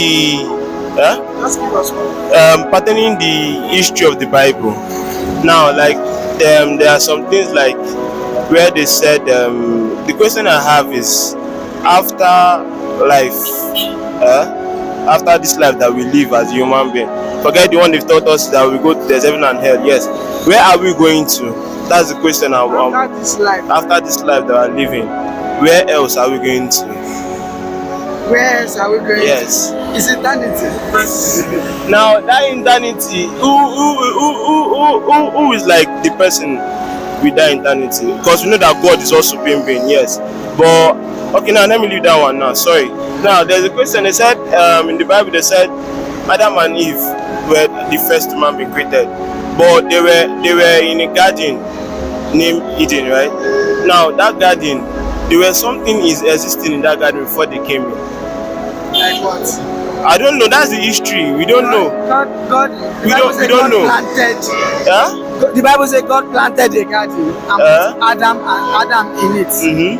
pertaining the history of the Bible. Now, like there are some things like where they said the question I have is after life, after this life that we live as a human being. Forget the one they've taught us that we go to there's heaven and hell. Yes, where are we going to? That's the question. After this life. After this life that we're living, where else are we going to? Where else are we going? Yes. To? Is eternity. Now that eternity, who is like the person with that eternity? Because we know that God is also being, yes. But okay, now let me leave that one now. Sorry. Now there's a question. They said in the Bible they said Adam and Eve were the first human being created, but they were in a garden named Eden, right? Now that garden, there was something is existing in that garden before they came in. Like what? I don't know. That's the history. We don't know. God. We don't know. Planted. Yeah? The Bible says God planted a garden and put Adam in it. Mm-hmm.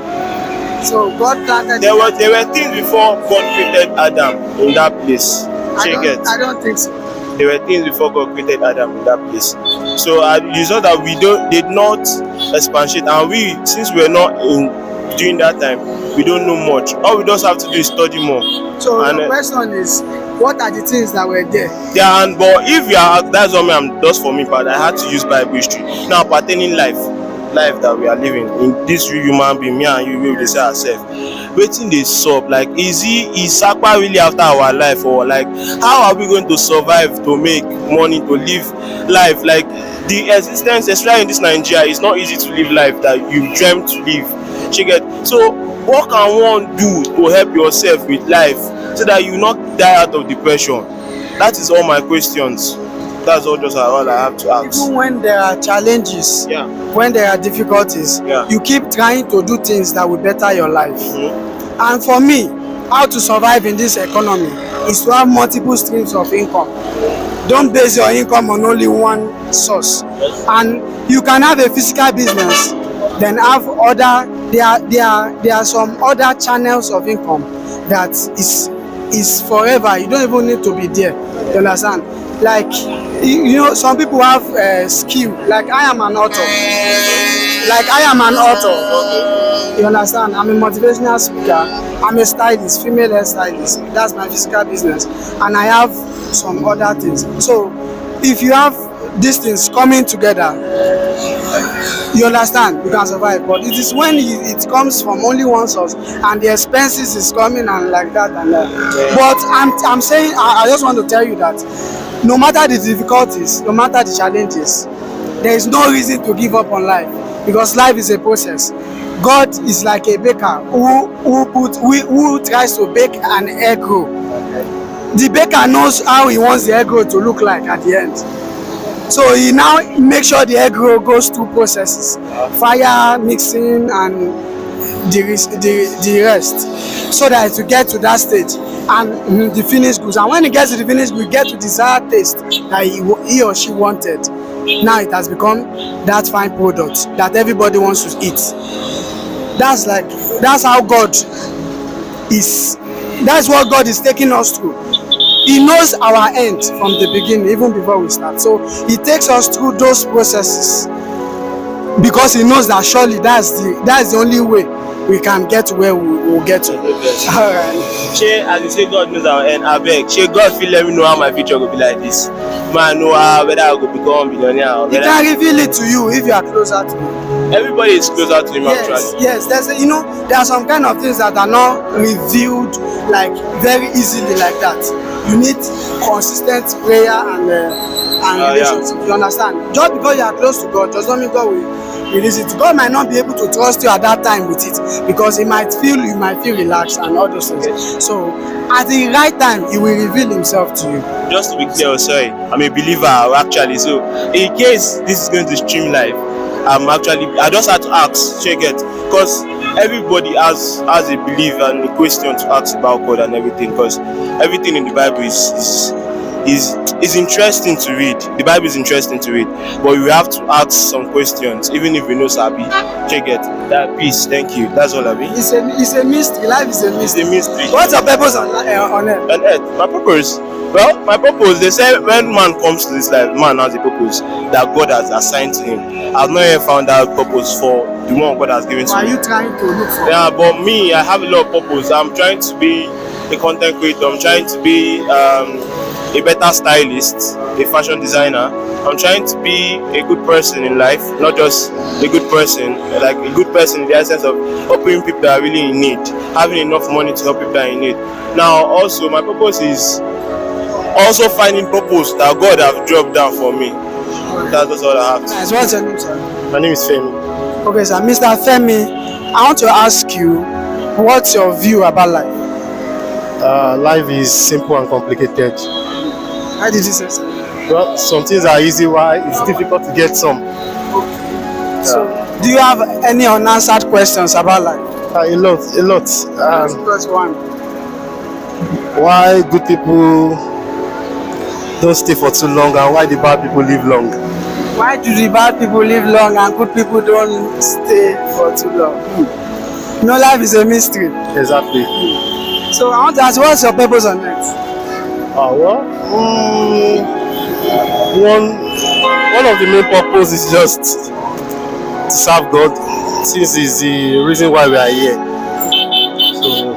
So God planted. There were things before God created Adam in that place. I don't think so. There were things before God created Adam in that place. So you saw that we did not expatiate, and we, since we're not in during that time, we don't know much. All we just have to do is study more. So the question is, what are the things that were there? Yeah, but if you are, that's what I'm just for me, but I had to use Bible history. Now pertaining life that we are living in this real human being, me and you will say ourselves. Waiting they sub, like is Sakpa really after our life, or like how are we going to survive to make money to live life? Like the existence, especially in this Nigeria, is not easy to live life that you dreamt to live. So what can one do to help yourself with life so that you not die out of depression? That is all my questions. That's all I have to ask. Even when there are challenges, when there are difficulties, you keep trying to do things that will better your life. Mm-hmm. And for me, how to survive in this economy is to have multiple streams of income. Don't base your income on only one source. And you can have a physical business, then have there are some other channels of income that is forever. You don't even need to be there. You understand? Like you know, some people have skill. Like I am an author. You understand? I'm a motivational speaker. I'm a stylist, female hairstylist. That's my physical business, and I have some other things. So if you have these things coming together, you understand, you can survive. But it is when it comes from only one source and the expenses is coming and like that and that. But I'm saying, I just want to tell you that no matter the difficulties, no matter the challenges, there is no reason to give up on life, because life is a process. God is like a baker who tries to bake an egg roll. The baker knows how he wants the egg roll to look like at the end. So he now make sure the egg roll goes through processes, fire, mixing, and the rest, so that it will get to that stage and the finished goods. And when it gets to the finished goods, get to desired taste that he or she wanted. Now it has become that fine product that everybody wants to eat. That's how God is. That's what God is taking us through. He knows our end from the beginning, even before we start. So he takes us through those processes because he knows that surely that's the only way we can get to where we will get to. Alright. Shey, as you say God knows our end, abeg, shey God fit let me know how my future go be like this? Man, know how whether I go become billionaire or He whether can reveal it to you if you are closer to him. everybody is closer to him actually. Yes, there are some kind of things that are not revealed like very easily like that. You need consistent prayer and relationship. Yeah. You understand? Just because you are close to God does not mean God will release it. God might not be able to trust you at that time with it because you might feel relaxed and all those things. So at the right time, He will reveal Himself to you. Just to be clear, sorry, I'm a believer actually. So in case this is going to stream live, I just had to ask, check it, because everybody has a belief and a question to ask about God and everything, because everything in the Bible is interesting to read. The Bible is interesting to read, but we have to ask some questions, even if we know Sabi. Check it. That peace, thank you. That's all I mean. It's a mystery. Life is a mystery. It's a mystery. What's your purpose on earth? On earth, my purpose. Well, my purpose, they say when man comes to this life, man has a purpose that God has assigned to him. I've not yet found that purpose for the one God has given to me. Are you trying to look for? Yeah, but me, I have a lot of purpose. I'm trying to be a content creator. I'm trying to be a better stylist, a fashion designer. I'm trying to be a good person in life, not just a good person, like a good person in the essence of helping people that are really in need, having enough money to help people that are in need. Now, also, my purpose is also finding purpose that God have dropped down for me. That's all I have. Nice. What's your name, sir? My name is Femi. Okay, sir. Mr. Femi, I want to ask you, what's your view about life? Life is simple and complicated. How did you say so? Well, some things are easy, why it's difficult to get some. So, do you have any unanswered questions about life? A lot. First one. Why good people don't stay for too long, and why the bad people live long? Why do the bad people live long and good people don't stay for too long? No, life is a mystery. Exactly. So I want to ask, what's your purpose on earth? One of the main purposes is just to serve God, since it's the reason why we are here. So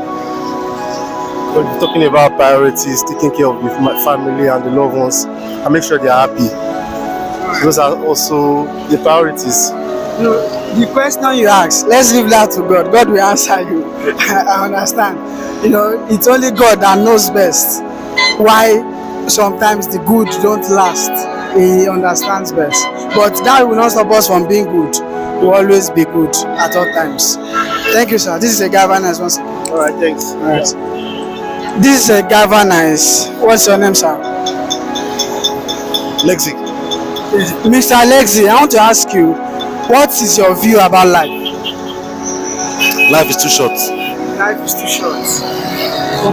when we're talking about priorities, taking care of my family and the loved ones, and make sure they are happy. So those are also the priorities. No, the question you ask, let's leave that to God. God will answer you. I understand. It's only God that knows best why sometimes the good don't last. He understands best. But that will not stop us from being good. We'll always be good at all times. Thank you, sir. This is a governance once again. All right, thanks. All right. This is a governance. What's your name, sir? Lexi. Mr. Alexi, I want to ask you, what is your view about life? Life is too short. Life is too short.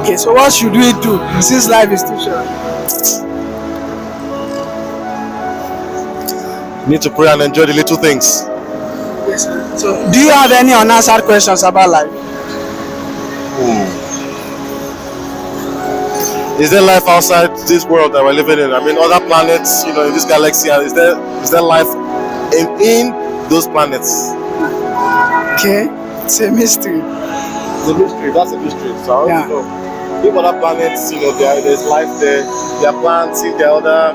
Okay, so what should we do since life is too short? You need to pray and enjoy the little things. Yes, sir. So, do you have any unanswered questions about life? Is there life outside this world that we're living in? I mean, other planets, in this galaxy, is there life in those planets? Okay, it's a mystery. It's a mystery. That's a mystery. So I don't know. If other planets, there's life there. There are plants. If there are other,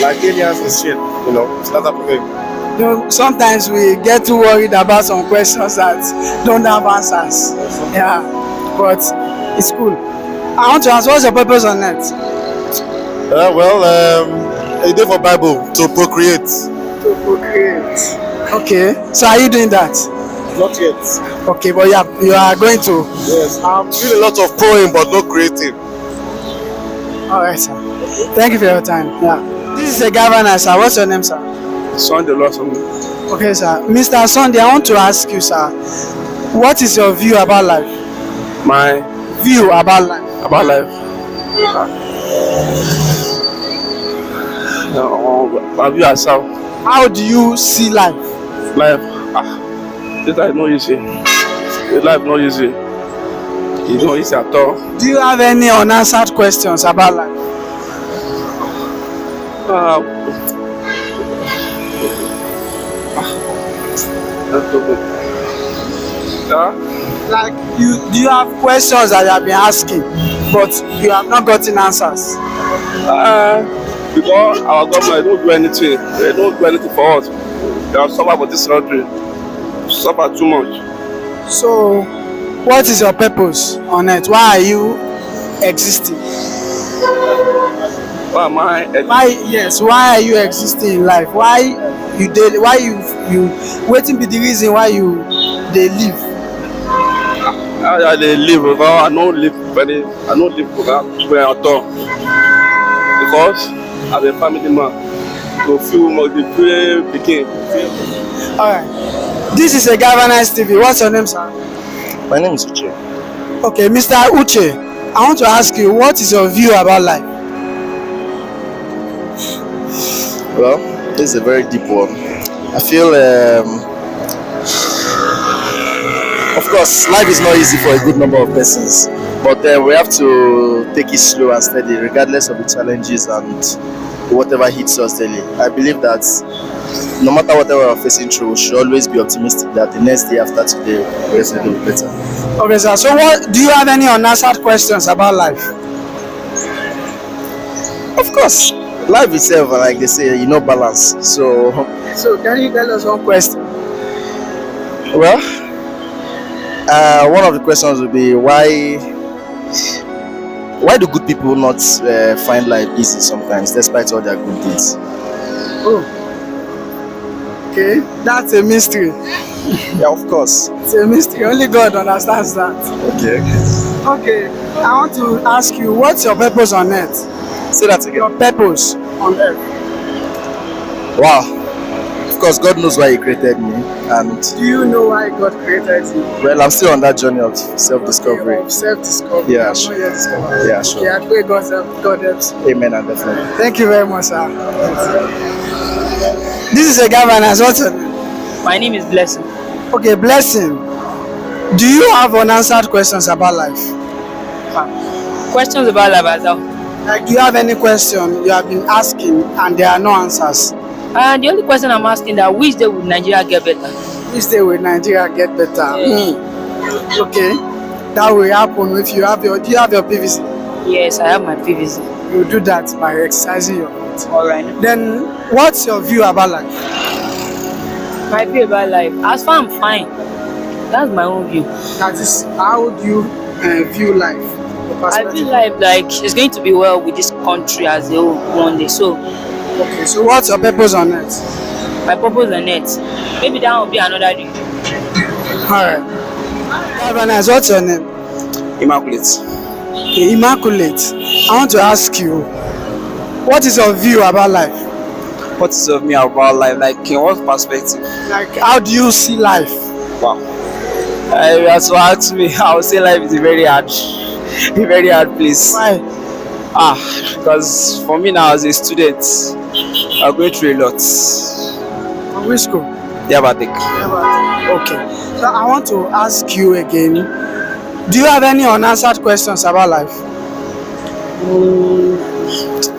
like aliens and shit, so that's a problem. Sometimes we get too worried about some questions that don't have answers. Yeah, but it's cool. I want to ask, what's your purpose on earth? A day for Bible to procreate. To procreate. Okay, so are you doing that? Not yet. Okay, but you are going to. Yes, I'm doing a lot of praying but not creating. All right, sir. Thank you for your time. Yeah. This is a governor, sir. What's your name, sir? Sunday lost something. Okay, sir. Mr. Sunday, I want to ask you, sir, what is your view about life? My View about life. about life. My view as how How do you see life? life. This life not easy. This life not easy. It's not easy at all. Do you have any unanswered questions about life? Uh, that's so good. Like, do you have questions that you have been asking, but you have not gotten answers? Because our government don't do anything. They don't do anything for us. They have suffered for this country. Suffer too much. So, what is your purpose on earth? Why are you existing? Why am I? Why are you existing in life? Why you waiting be the reason why you they live? I dey live without. I don't live without at all. Because I'm a family man. To feel must be pray pikin. Alright. This is a governance TV. What's your name, sir? My name is Uche. Okay, Mr. Uche, I want to ask you, what is your view about life? Well, this is a very deep one. I feel, of course, life is not easy for a good number of persons, but we have to take it slow and steady, regardless of the challenges and whatever hits us daily. I believe that no matter whatever we're facing through, we should always be optimistic that the next day after today will be better. Okay, sir. So, what do you have any unanswered questions about life? Of course, life itself, like they say, balance. So, Can you tell us one question? well, one of the questions would be why do good people not find life easy sometimes, despite all their good deeds? Oh, okay. That's a mystery. Yeah, of course. It's a mystery. Only God understands that. Okay. Okay. I want to ask you, what's your purpose on earth? Say that again. Your purpose on earth. Wow. Of course, God knows why He created me, and Do you know why God created you? well, I'm still on that journey of self-discovery. Of self-discovery. Yeah, I'm sure. not yet discovered. Yeah, sure. Okay, I pray God helps you. Amen and definitely. Thank you very much, sir. This is a governance. What's your name? My name is Blessing. Okay, Blessing. Do you have unanswered questions about life? Questions about life as well. Like, do you have any question you have been asking and there are no answers? The only question I'm asking that which day will Nigeria get better? Which day will Nigeria get better? Yeah. Okay, that will happen if you have do you have your PVC? Yes, I have my PVC. You do that by exercising your health. Alright. Then, what's your view about life? My view about life. As far I'm fine. That's my own view. That is, how do you view life? Your I perspective. feel like it's going to be well with this country as a whole one day. So Okay, so what's your purpose on earth? my purpose on it. Maybe that will be another day. Alright. Governance, what's your name? Immaculate. Okay, Immaculate. I want to ask you, what is your view about life? What is of me about life? Like in what perspective? Like, how do you see life? Wow. If you have to ask me, I would say life is a very hard place. Why? Because for me now as a student, I'm going through a lot. From which school? Diabetic. Okay. So I want to ask you again, do you have any unanswered questions about life?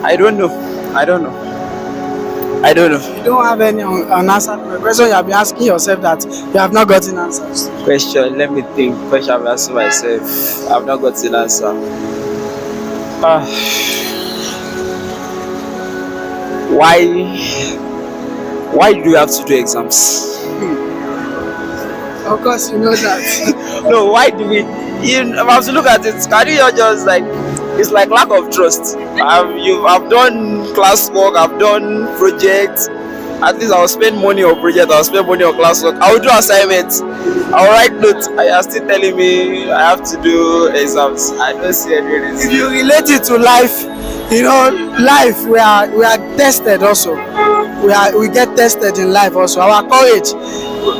I don't know. You don't have any unanswered questions you have been asking yourself that you have not gotten answers? Question, let me think. Question I've asked myself. I've not got an answer. Why do you have to do exams? Of course, you know that. No, why do we? I have to look at it. Can you not just like, it's like lack of trust. I've done classwork, I've done projects. At least I'll spend money on project, I'll spend money on classwork. I'll do assignments, I'll write notes. You are still telling me I have to do exams. I don't see any reason. If you relate it to life, You know, life we are tested also. We get tested in life also. Our courage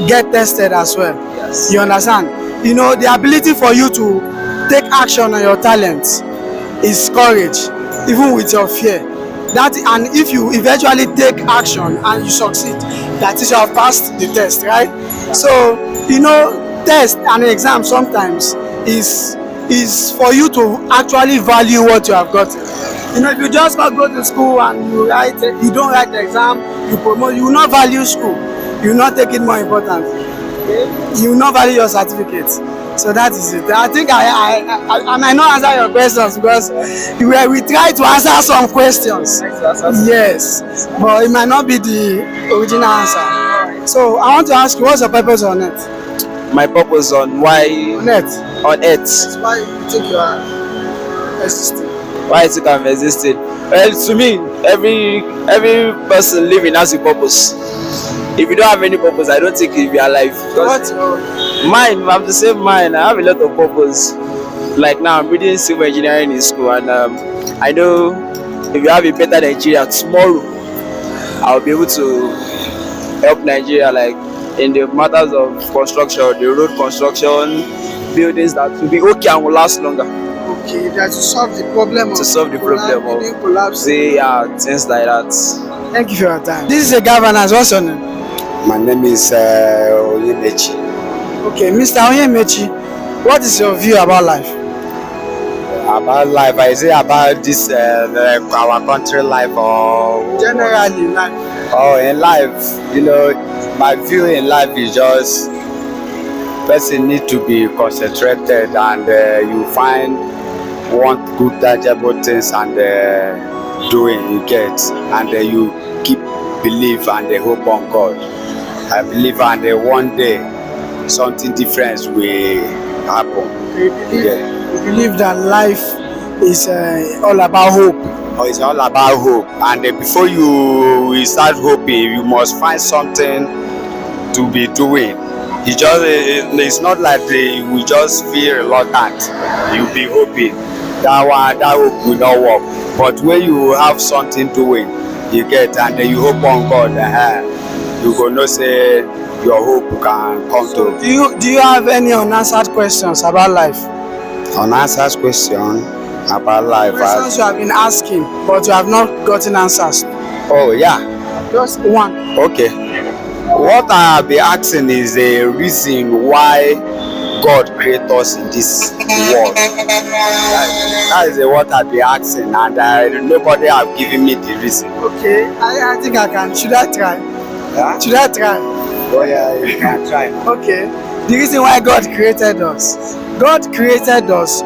get tested as well. Yes. You understand? You know, the ability for you to take action on your talents is courage, even with your fear. That, and if you eventually take action and you succeed, that is, you have passed the test, right? So you know, test and exam sometimes is for you to actually value what you have gotten. You know, if you just not go to school and you don't write the exam, you promote, you will not value school, you will not take it more important, you will not value your certificate. So that is it. I think I might not answer your questions because we try to answer some questions. Yes, but it might not be the original answer. So I want to ask you, what's your purpose on earth? My purpose on why On earth. on earth. Why you think you are existing? Why I think I'm existing? Well, to me, every person living has a purpose. If you don't have any purpose, I don't think you'll be alive. Because mine, I'm the same mind. I have a lot of purpose. Like now, I'm reading civil engineering in school, and I know if you have a better Nigeria tomorrow, I'll be able to help Nigeria, like in the matters of construction, the road construction, buildings that will be okay and will last longer. Okay, that to solve the problem. To solve the problem of say, things like that. Thank you for your time. This is a governance. What's your name? My name is Onyemechi. Okay, Mr. Onyemechi, what is your view about life? About life, I say about this our country life or Generally, life. Oh, in life, you know, my view in life is just person need to be concentrated and you find want good tangible things and doing you get and you keep believe and hope on God. I believe and one day something different will happen. You believe that life is all about hope. Oh, it's all about hope, and before you start hoping, you must find something to be doing. You just it's not like we just feel reluctant. You be hoping that hope will not work. But when you have something doing, you get and you hope on God. You gonna say your hope can come to. Do you have any unanswered questions about life? Unanswered question about life. Questions you have been asking, but you have not gotten answers. Oh yeah. Just one. Okay. What I have been asking is the reason why God created us in this world. That is what I've been asking, and nobody have given me the reason. Okay, I think I can. Should I try? Yeah? Should I try? Oh yeah, you can try. Okay. The reason why God created us. God created us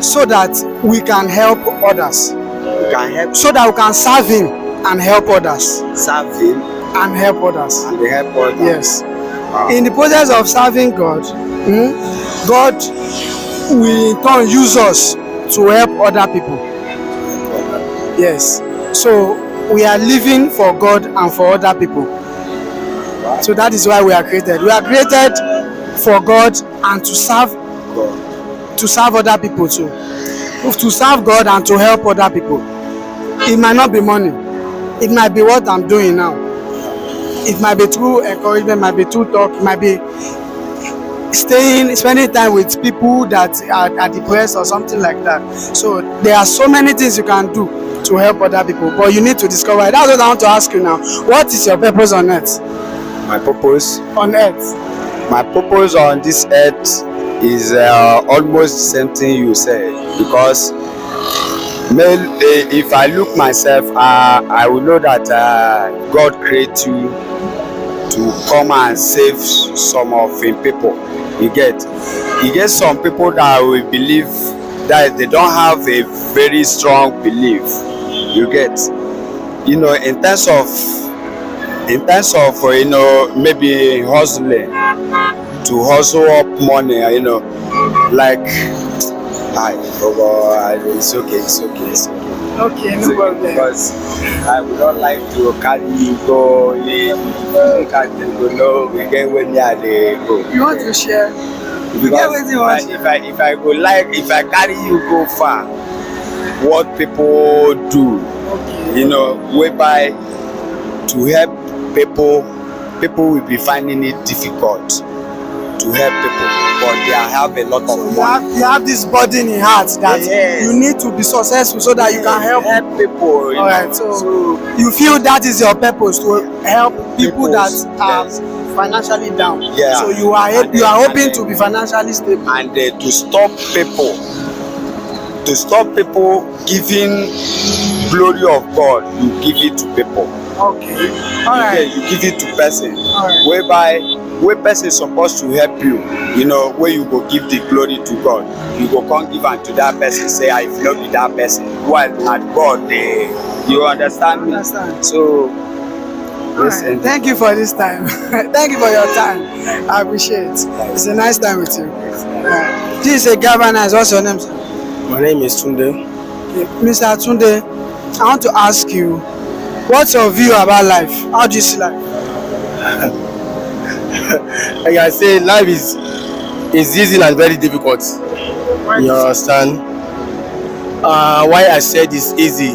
so that we can help others. You can help. So that we can serve Him and help others. Serve Him and help others. And help others. Yes. Wow. In the process of serving God, God will in turn use us to help other people. Yes. So we are living for God and for other people. Wow. So that is why we are created. We are created for God and to serve God. To serve other people too. To serve God and to help other people. It might not be money. It might be what I'm doing now. It might be through encouragement, might be through talk, might be spending time with people that are depressed or something like that. So there are so many things you can do to help other people, but you need to discover it. That's what I want to ask you now. What is your purpose on earth? My purpose? On earth. My purpose on this earth is almost the same thing you said, because if I look myself, I will know that God created you to come and save some of His people. You get some people that will believe that they don't have a very strong belief. You get, in terms of maybe hustling, to hustle up money, like it's okay. Okay, no problem. Because I would not like to carry you go. You can't go. No, we get when you are go. You want to share? Because if I go if I carry you go far, what people do, whereby to help people, people will be finding it difficult to help people, but they have a lot of money. You have this burden in heart that Yes. you need to be successful so that you can help people. All right, so you feel that is your purpose, to help people that are financially down. Yeah. So you are hoping to be financially stable. And to stop people giving glory of God, you give it to people. Okay. All right. You give it to person. All right. Where person is supposed to help you, where you go give the glory to God. You go come give unto that person, say I flow with that person. While at God, you understand me? Understand. So Right. Thank you for this time. Thank you for your time. I appreciate it. It's a nice time with you. This is a governor. What's your name, sir? My name is Tunde. Okay. Mr. Tunde, I want to ask you, what's your view about life? How do you see life? Like I say, life is easy and very difficult. You understand? Why I said it's easy,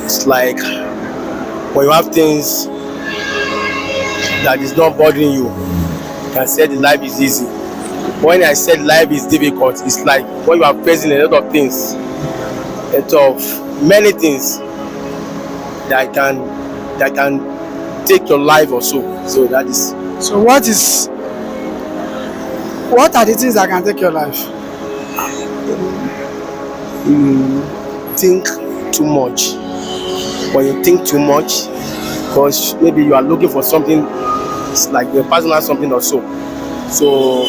it's like when you have things that is not bothering you, you can say the life is easy. When I said life is difficult, it's like when you are facing a lot of things, many things that can take your life or so. So that is. So what are the things that can take your life? You think too much. When you think too much, because maybe you are looking for something, it's like your personal something or so. So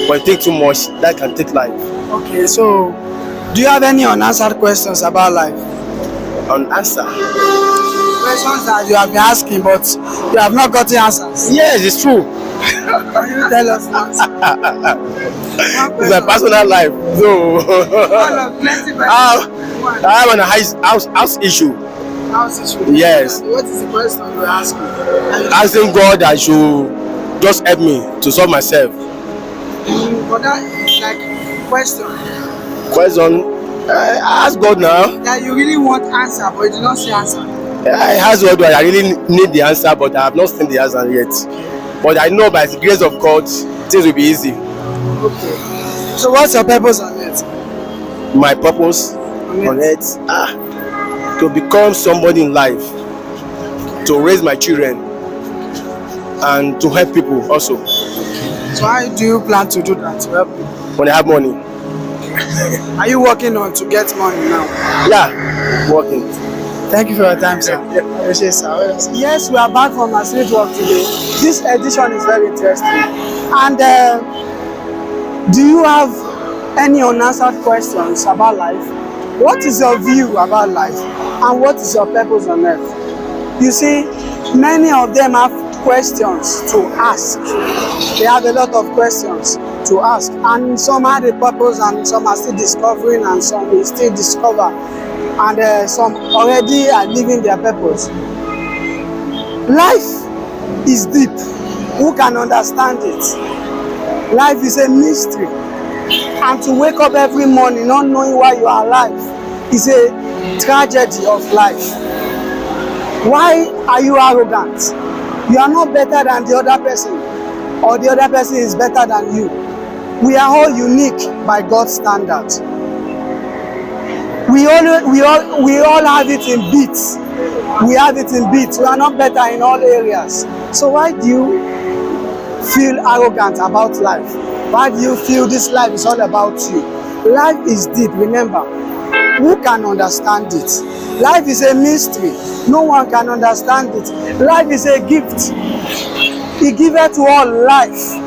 when you think too much, that can take life. Okay, so do you have any unanswered questions about life? Unanswered? Questions that you have been asking, but you have not gotten answers. Yes, it's true. Can you tell us once? It's my personal life. So I have a house issue. House issue? Yes. What is the question you're asking? Asking God that should just help me to solve myself. But that is like question. I ask God now. That you really want answer, but you do not see answer. I ask God, I really need the answer, but I have not seen the answer yet. But I know by the grace of God, things will be easy. Okay. So what's your purpose on earth? My purpose on earth? To become somebody in life, to raise my children, and to help people also. So how do you plan to do that, to help people? When I have money. Are you working on to get money now? Yeah, working. Thank you for your time, sir. Yes, we are back from our street walk today. This edition is very interesting. And do you have any unanswered questions about life? What is your view about life? And what is your purpose on earth? You see, many of them have questions to ask. They have a lot of questions to ask. And some had a purpose and some are still discovering and some will still discover. And some already are living their purpose. Life is deep. Who can understand it? Life is a mystery. And to wake up every morning not knowing why you are alive is a tragedy of life. Why are you arrogant? You are not better than the other person, or the other person is better than you. We are all unique by God's standards. We all have it in bits. We have it in bits. We are not better in all areas. So why do you feel arrogant about life? Why do you feel this life is all about you? Life is deep, remember. Who can understand it? Life is a mystery. No one can understand it. Life is a gift. He giveth to all life.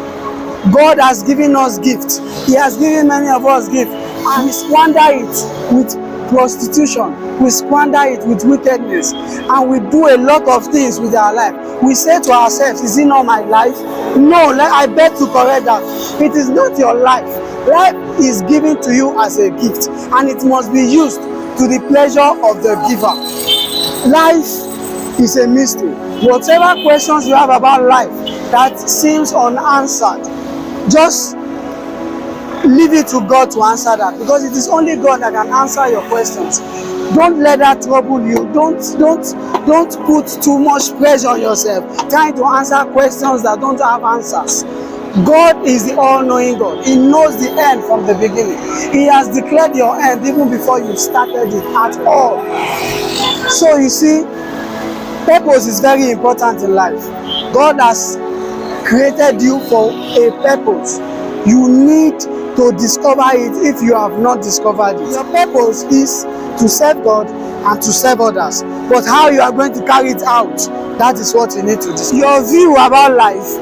God has given us gifts. He has given many of us gifts. And we squander it with prostitution. We squander it with wickedness. And we do a lot of things with our life. We say to ourselves, is it not my life? No, I beg to correct that. It is not your life. Life is given to you as a gift. And it must be used to the pleasure of the giver. Life is a mystery. Whatever questions you have about life that seems unanswered, just leave it to God to answer that, because it is only God that can answer your questions. Don't let that trouble you. Don't put too much pressure on yourself trying to answer questions that don't have answers. God is the all-knowing God. He knows the end from the beginning. He has declared your end even before you started it at all. So you see, purpose is very important in life. God has created you for a purpose. You need to discover it if you have not discovered it. Your purpose is to serve God and to serve others. But how you are going to carry it out, that is what you need to discover. Your view about life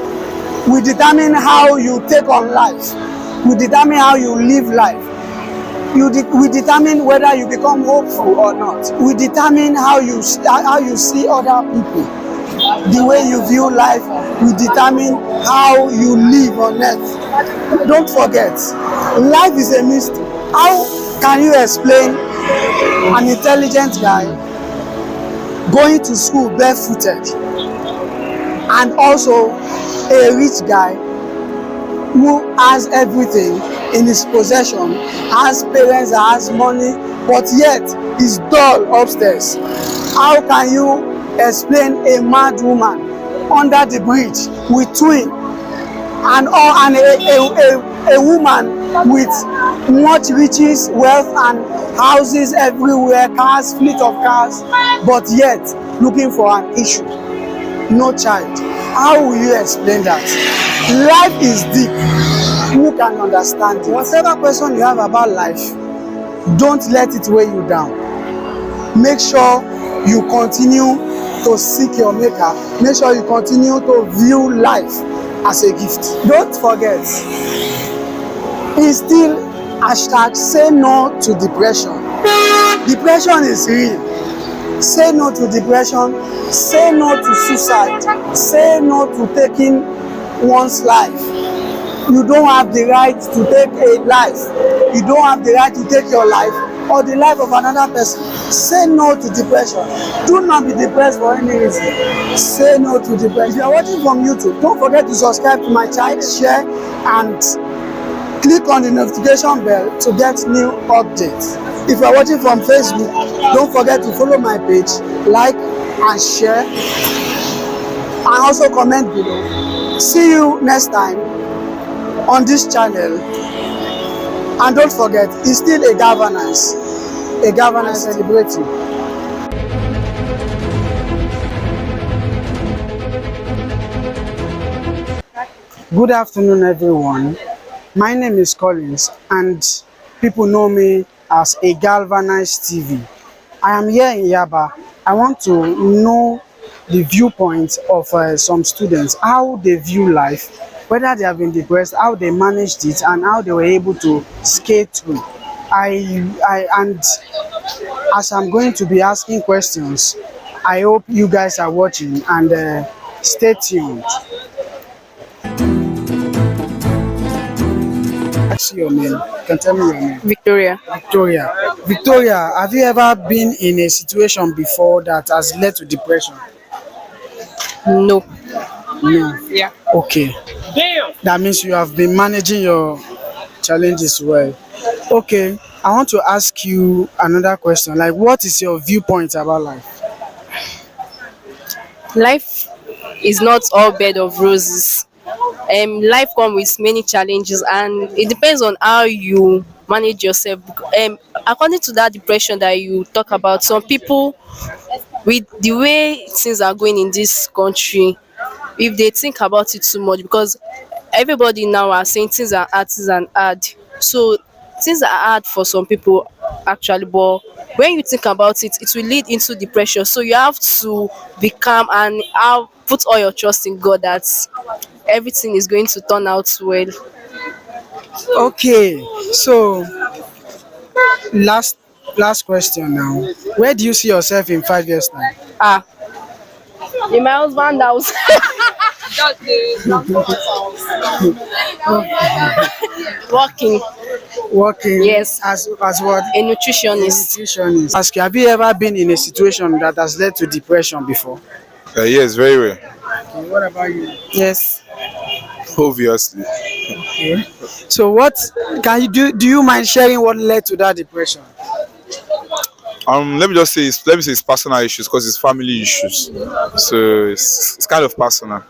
will determine how you take on life, will determine how you live life. Will determine whether you become hopeful or not. Will determine how you see other people. The way you view life will determine how you live on earth. Don't forget, life is a mystery. How can you explain an intelligent guy going to school barefooted and also a rich guy who has everything in his possession, has parents that has money, but yet is dull upstairs? How can you explain a mad woman under the bridge with twin and a woman with much riches, wealth and houses everywhere, cars, fleet of cars, but yet looking for an issue, no child? How will you explain that? Life is deep. Who can understand it? Whatever question you have about life, don't let it weigh you down. Make sure you continue to seek your maker. Make sure you continue to view life as a gift. Don't forget, instill hashtag say no to depression. Depression is real. Say no to depression. Say no to suicide. Say no to taking one's life. You don't have the right to take a life. You don't have the right to take your life or the life of another person. Say no to depression. Do not be depressed for any reason. Say no to depression. If you are watching from YouTube, don't forget to subscribe to my channel, share, and click on the notification bell to get new updates. If you are watching from Facebook, don't forget to follow my page, like and share, and also comment below. See you next time on this channel. And don't forget, it's still a governance celebrating. Good afternoon, everyone. My name is Collins, and people know me as a Galvanized TV. I am here in Yaba. I want to know the viewpoint of some students, how they view life, whether they have been depressed, how they managed it, and how they were able to skate through. And as I'm going to be asking questions, I hope you guys are watching and stay tuned. Ask your name. You can tell me your name. Victoria. Victoria, have you ever been in a situation before that has led to depression? No. No. Yeah. Okay. That means you have been managing your challenges well. Okay. I want to ask you another question. Like, what is your viewpoint about life? Life is not all bed of roses. Life comes with many challenges, and it depends on how you manage yourself. According to that depression that you talk about, some people, with the way things are going in this country, if they think about it too much, because everybody now are saying things are hard. So things are hard for some people actually, but when you think about it, it will lead into depression. So you have to be calm and put all your trust in God that everything is going to turn out well. Okay. So, last question now. Where do you see yourself in 5 years time? In my husband house. Working. Working. Yes. As what? A nutritionist. Ask you, have you ever been in a situation that has led to depression before? Yes, very well. Okay, what about you? Yes. Obviously. Okay. So what can you do? Do you mind sharing what led to that depression? Let me just say, let me say it's personal issues because it's family issues. So it's kind of personal.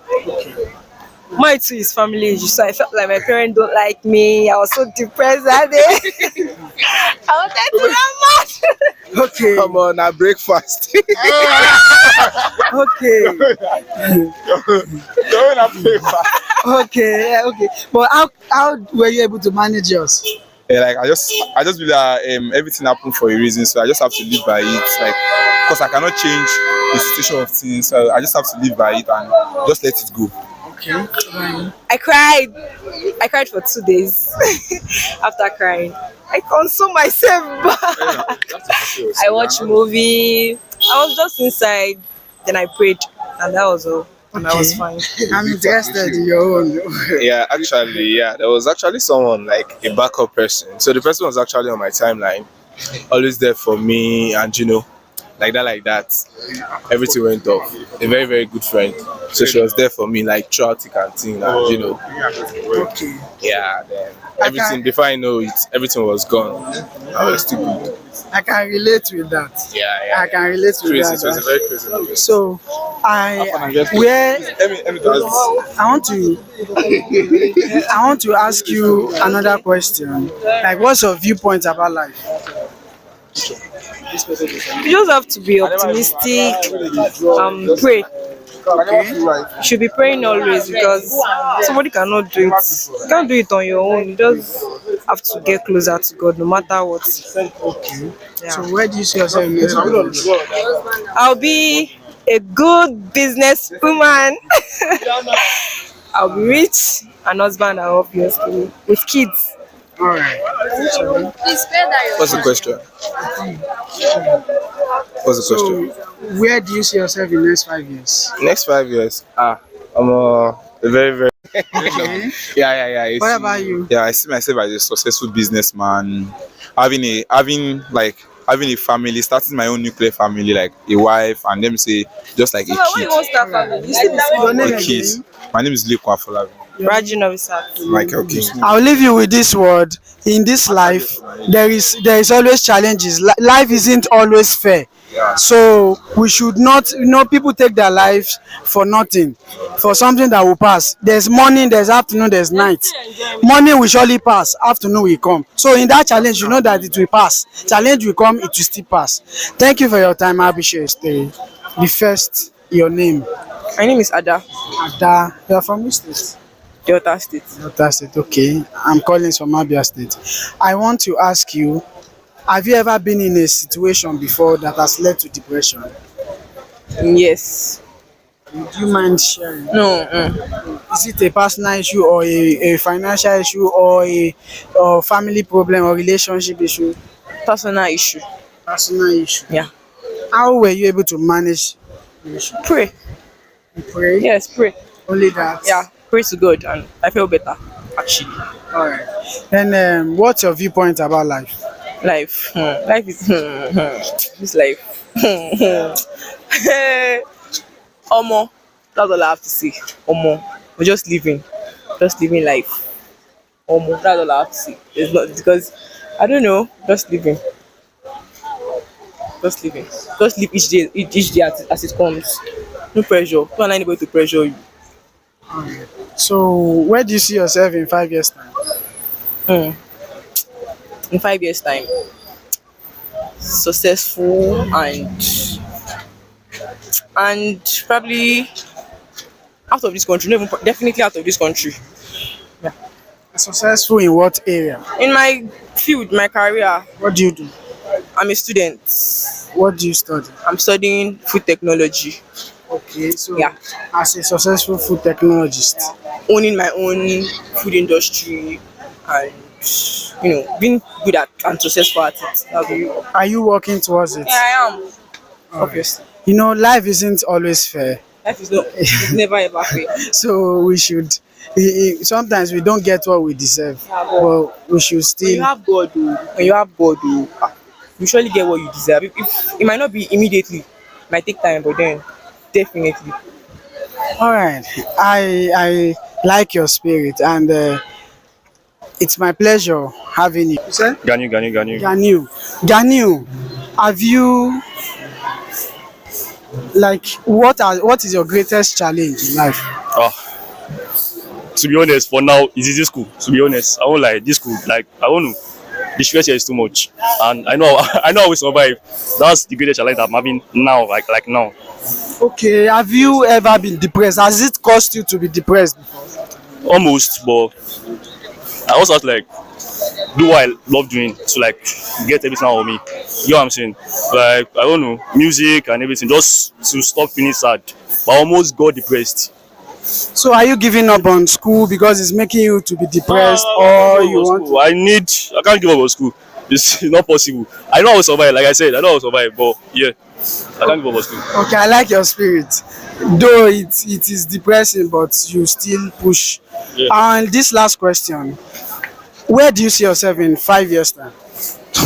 Mine too is family issue. So I felt like my parents don't like me. I was so depressed that day. I wanted to run mad. Okay. Come on, now breakfast. Okay. Don't have paper. Okay. Yeah, okay. But how were you able to manage yours? Yeah, like I just believe that everything happened for a reason, so I just have to live by it. Like, because I cannot change the situation of things, so I just have to live by it and just let it go. Okay. I cried. I cried for 2 days. After crying, I console myself back. I watched movie. I was just inside. Then I prayed, and that was all. And I was fine. I'm interested in your own. Yeah, actually, yeah, there was actually someone like a backup person. So the person was actually on my timeline, always there for me, and like that. Everything went off. A very, very good friend. So she was there for me, like throughout the canteen, and Okay. yeah. Then everything before I know it, everything was gone. I was still good. I can relate with that. Yeah. I can relate with Crazy. that. It was a very crazy moment. So where Let me do this. I want to ask you another question. Like, what's your viewpoint about life? You just have to be optimistic. Pray. You should be praying always because somebody cannot do it. You can't do it on your own. You just have to get closer to God no matter what. Okay. Yeah. So where do you see yourself in next 5 years? I'll be a good business woman. I'll be rich, an husband, and obviously with kids. All right. What's the question? What's the question? So where do you see yourself in next 5 years? Next 5 years, I'm a very, very Okay. yeah. What about you? Yeah, I see myself as a successful businessman, having a family, starting my own nuclear family, like a wife, and let me say just like a So why you kid. want start family? You see this Your one. name A kid. again? My name is Lekwa Afolabi. Rajin Novisat. Michael King. I'll leave you with this word. In this life, there is always challenges. Life isn't always fair. So we should not, people take their lives for nothing, for something that will pass. There's morning, there's afternoon, there's night. Morning will surely pass, afternoon will come. So in that challenge, you know that it will pass. Challenge will come, it will still pass. Thank you for your time. I appreciate the first, your name. My name is Ada, Ada, you're from which state? Delta State. Delta State, okay. I'm calling from Abia State. I want to ask you, have you ever been in a situation before that has led to depression? Yes. Do you mind sharing? No. Is it a personal issue or a financial issue or family problem or relationship issue? Personal issue. Personal issue. Yeah. How were you able to manage the issue? Pray. You pray? Yes, pray. Only that? Yeah. Pray to God and I feel better actually. All right. And what's your viewpoint about life? Life. Life is this life. Omo. That's all I have to say. Omo. We're just living. Just living life. Omo. That's all I have to say. It's not because I don't know. Just living. Just living. Just live each day as it comes. No pressure. Don't allow anybody to pressure you. So where do you see yourself in 5 years' time? In 5 years' time, successful and probably out of this country. No, even definitely out of this country. Successful in what area? In my field, my career, What do you do? I'm a student. What do you study? I'm studying food technology. Okay, so Yeah. as a successful food technologist, Owning my own food industry and being good at and successful at it. That'll be are you working towards it? Yeah, I am. Obviously. Life isn't always fair. Life is not it's never ever fair. So we should, sometimes we don't get what we deserve, Yeah, but we should When you still, have God, you surely get what you deserve. If it might not be immediately, it might take time, but then definitely. all right. I like your spirit, and It's my pleasure having you. You said? Ganyu. Ganiu. Ganiu, have you like what is your greatest challenge in life? Oh, to be honest, for now, it's easy school. To be honest, I won't lie. This school, like, I won't. The stress here is too much, and I know, I know I will survive. That's the greatest challenge I'm having now, like now. Okay, have you ever been depressed? Has it caused you to be depressed? Almost, but I also have to like do what I love doing to like get everything out of me. You know what I'm saying? Like, I don't know, music and everything, just to stop feeling sad. But I almost got depressed. So are you giving up on school because it's making you to be depressed, I can't or give you up on want school. I can't give up on school. It's not possible. I know I will survive, like I said, I know I will survive, but yeah, I can't give up on school. Okay, I like your spirit. Though it is depressing, but you still push. Yeah. And this last question, where do you see yourself in 5 years time?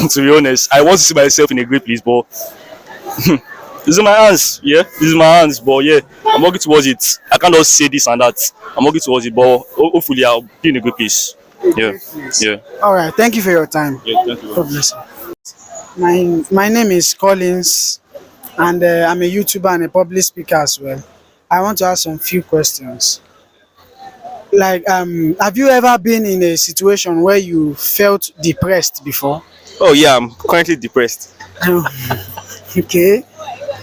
To be honest, I want to see myself in a great place, but this is my hands. Yeah, this is my hands. But yeah, I'm working towards it. I can't just say this and that. I'm working towards it, but hopefully I'll be in a good place. Yeah, yeah. All right, thank you for your time. Yeah, thank you. God bless you. My name is Collins, and I'm a YouTuber and a public speaker as well. I want to ask some few questions. Like, have you ever been in a situation where you felt depressed before? Oh yeah, I'm currently depressed. Okay,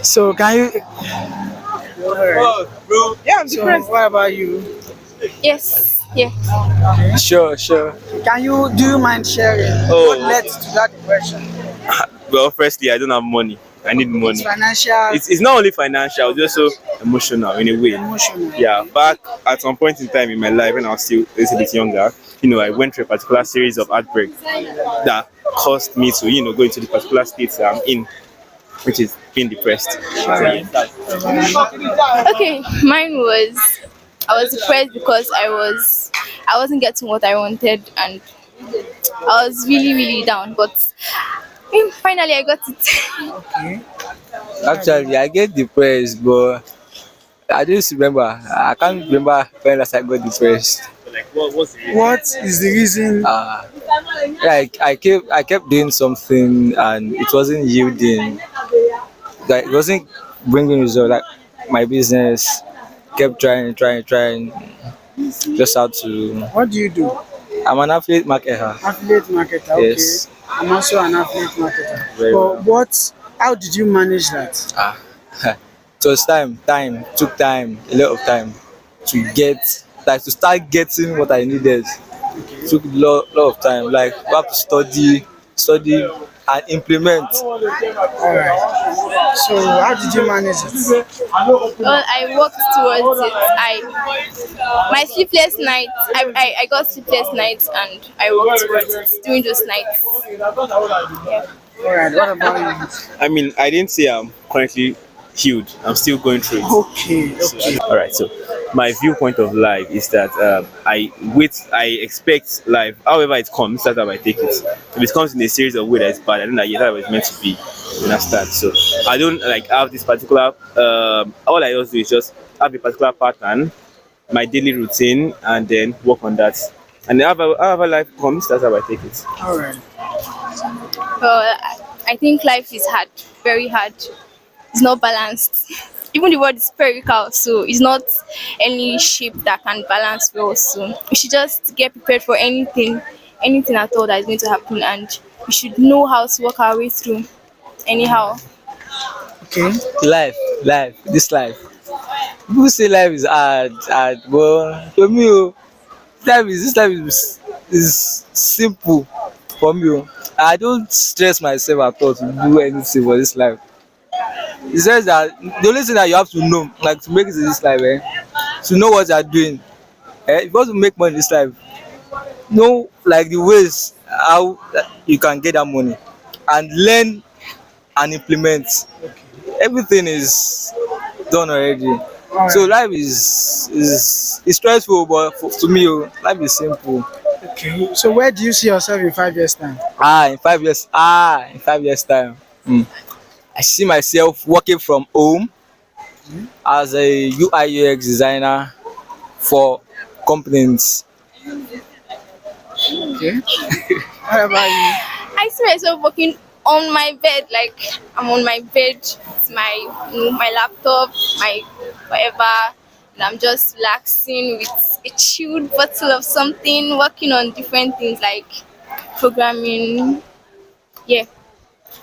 so can you? Yeah, I'm So depressed. what about you? Yes. Yeah. Sure. Do you mind sharing what Oh, led to that depression? well, firstly, I don't have money. I need It's money. financial, It's not only financial, it's also emotional in a way. emotional. Yeah, back at some point in time in my life when I was still a little bit younger, I went through a particular series of heartbreak that caused me to, go into the particular state I'm in, which is being depressed. So, yeah, Okay, mine was I was depressed because I wasn't getting what I wanted, and I was really really down. But finally I got it. actually, I get depressed, but I just remember, I can't remember when last I got depressed. Like, what's the reason? What is the reason? Like I kept doing something and it wasn't yielding. Like it wasn't bringing results. Like my business kept trying. Just how to. What do you do? I'm an affiliate marketer. Affiliate marketer. Okay. Yes. I'm also an affiliate marketer. Very But well. how did you manage that? It was took time, a lot of time to get, like to start getting what I needed. Took lot of time. Like you have to study and implement. All right. So how did you manage it? Well, I worked towards it. My sleepless nights. I got sleepless nights, and I worked towards it during those nights. Yeah. All right. What about you? I mean, I didn't say I'm currently healed. I'm still going through it. Okay. All right. So my viewpoint of life is that I expect life, however it comes, that's how I take it. If it comes in a series of ways that's bad, I don't know yet how it's meant to be. You understand? So I don't like have this particular. All I just do is just have a particular pattern, my daily routine, and then work on that. And however life comes, that's how I take it. All right. Well, I think life is hard, very hard. It's not balanced. Even the word is spherical, so it's not any shape that can balance well. So we should just get prepared for anything at all that is going to happen, and we should know how to work our way through. Anyhow, Okay. This life. People say life is hard, but for me, this life is simple for me. I don't stress myself at all to do anything for this life. It says that the only thing that you have to know, like to make it in this life, to know what you are doing. If you want to make money in this life, know like the ways how you can get that money, and learn and implement. Everything is done already. So life is stressful, but to me, life is simple. Okay. So where do you see yourself in 5 years time? In 5 years, in 5 years time, I see myself working from home as a UI UX designer for companies. Okay. What about you? I see myself working on my bed, like I'm on my bed with my my laptop, my whatever, and I'm just relaxing with a chilled bottle of something, working on different things like programming, yeah,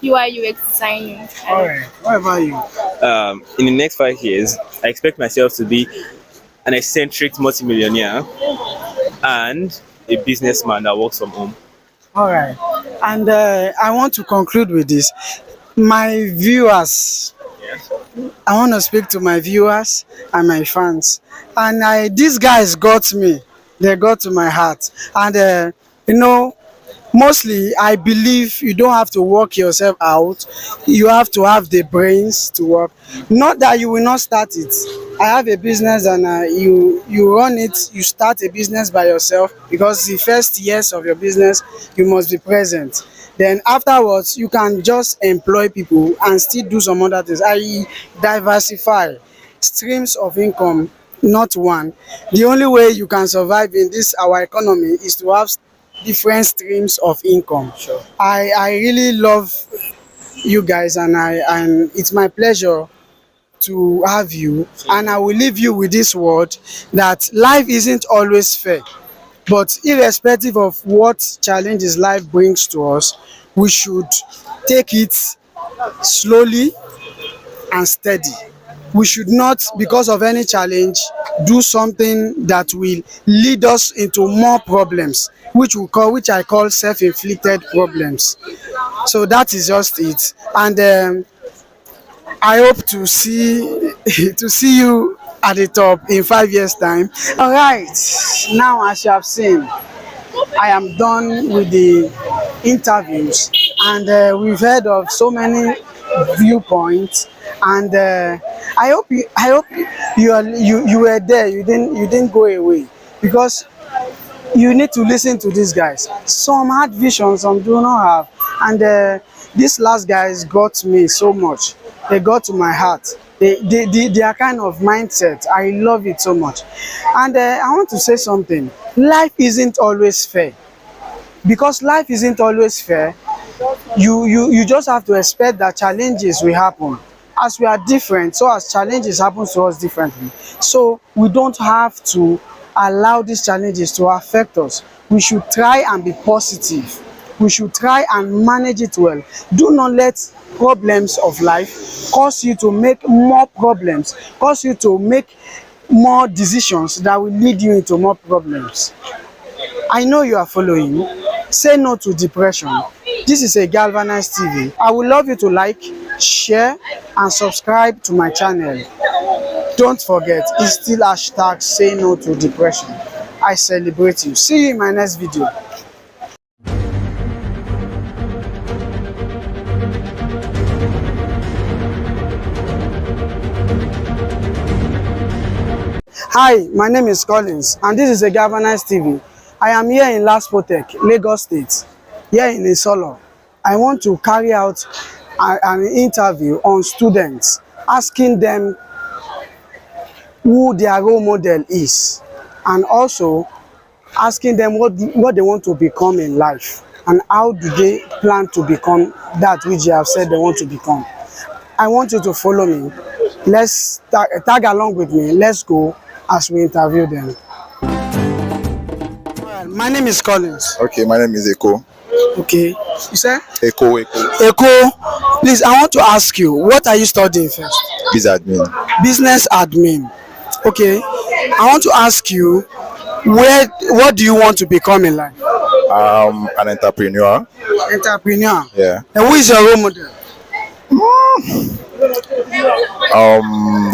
UI UX designing. I All don't. right. What about you? In the next 5 years, I expect myself to be an eccentric multimillionaire and a businessman that works from home. All right. And I want to conclude with this. My viewers, I want to speak to my viewers and my fans. And these guys got me. They got to my heart. And, you know, mostly I believe you don't have to work yourself out. You have to have the brains to work. Not that you will not start it. I have a business and you run it. You start a business by yourself because the first years of your business you must be present. Then afterwards you can just employ people and still do some other things. I diversify streams of income, not one. The only way you can survive in this our economy is to have different streams of income. Sure. I really love you guys and it's my pleasure to have you, and I will leave you with this word that life isn't always fair, but irrespective of what challenges life brings to us, we should take it slowly and steady. We should not, because of any challenge, do something that will lead us into more problems, which I call self-inflicted problems. So that is just it. And I hope to see to see you at the top in 5 years' time. All right. Now, as you have seen, I am done with the interviews, and we've heard of so many viewpoints. And I hope you were there. You didn't go away because you need to listen to these guys. Some had vision, some do not have. And these last guys got me so much. They got to my heart. Their kind of mindset, I love it so much. And I want to say something. Life isn't always fair. Because life isn't always fair, you just have to expect that challenges will happen. As we are different, so as challenges happen to us differently, so we don't have to allow these challenges to affect us. We should try and be positive. We should try and manage it well. Do not let problems of life cause you to make more problems, cause you to make more decisions that will lead you into more problems. I know you are following. Say no to depression. This is a Galvanized TV. I would love you to like, share, and subscribe to my channel. Don't forget, it's still hashtag say no to depression. I celebrate you. See you in my next video. Hi, my name is Collins, and this is a Galvanized TV. I am here in Laspotek, Lagos State, here in Isolo. I want to carry out an interview on students, asking them who their role model is, and also asking them what they want to become in life, and how do they plan to become that which they have said they want to become. I want you to follow me. Let's tag along with me. Let's go as we interview them. Well, my name is Collins. Okay, my name is Eko. Okay. You say? Eko. Eko, please, I want to ask you, what are you studying first? Business admin. Business admin. Okay. I want to ask you, what do you want to become in life? An entrepreneur. Entrepreneur. Yeah. And who is your role model?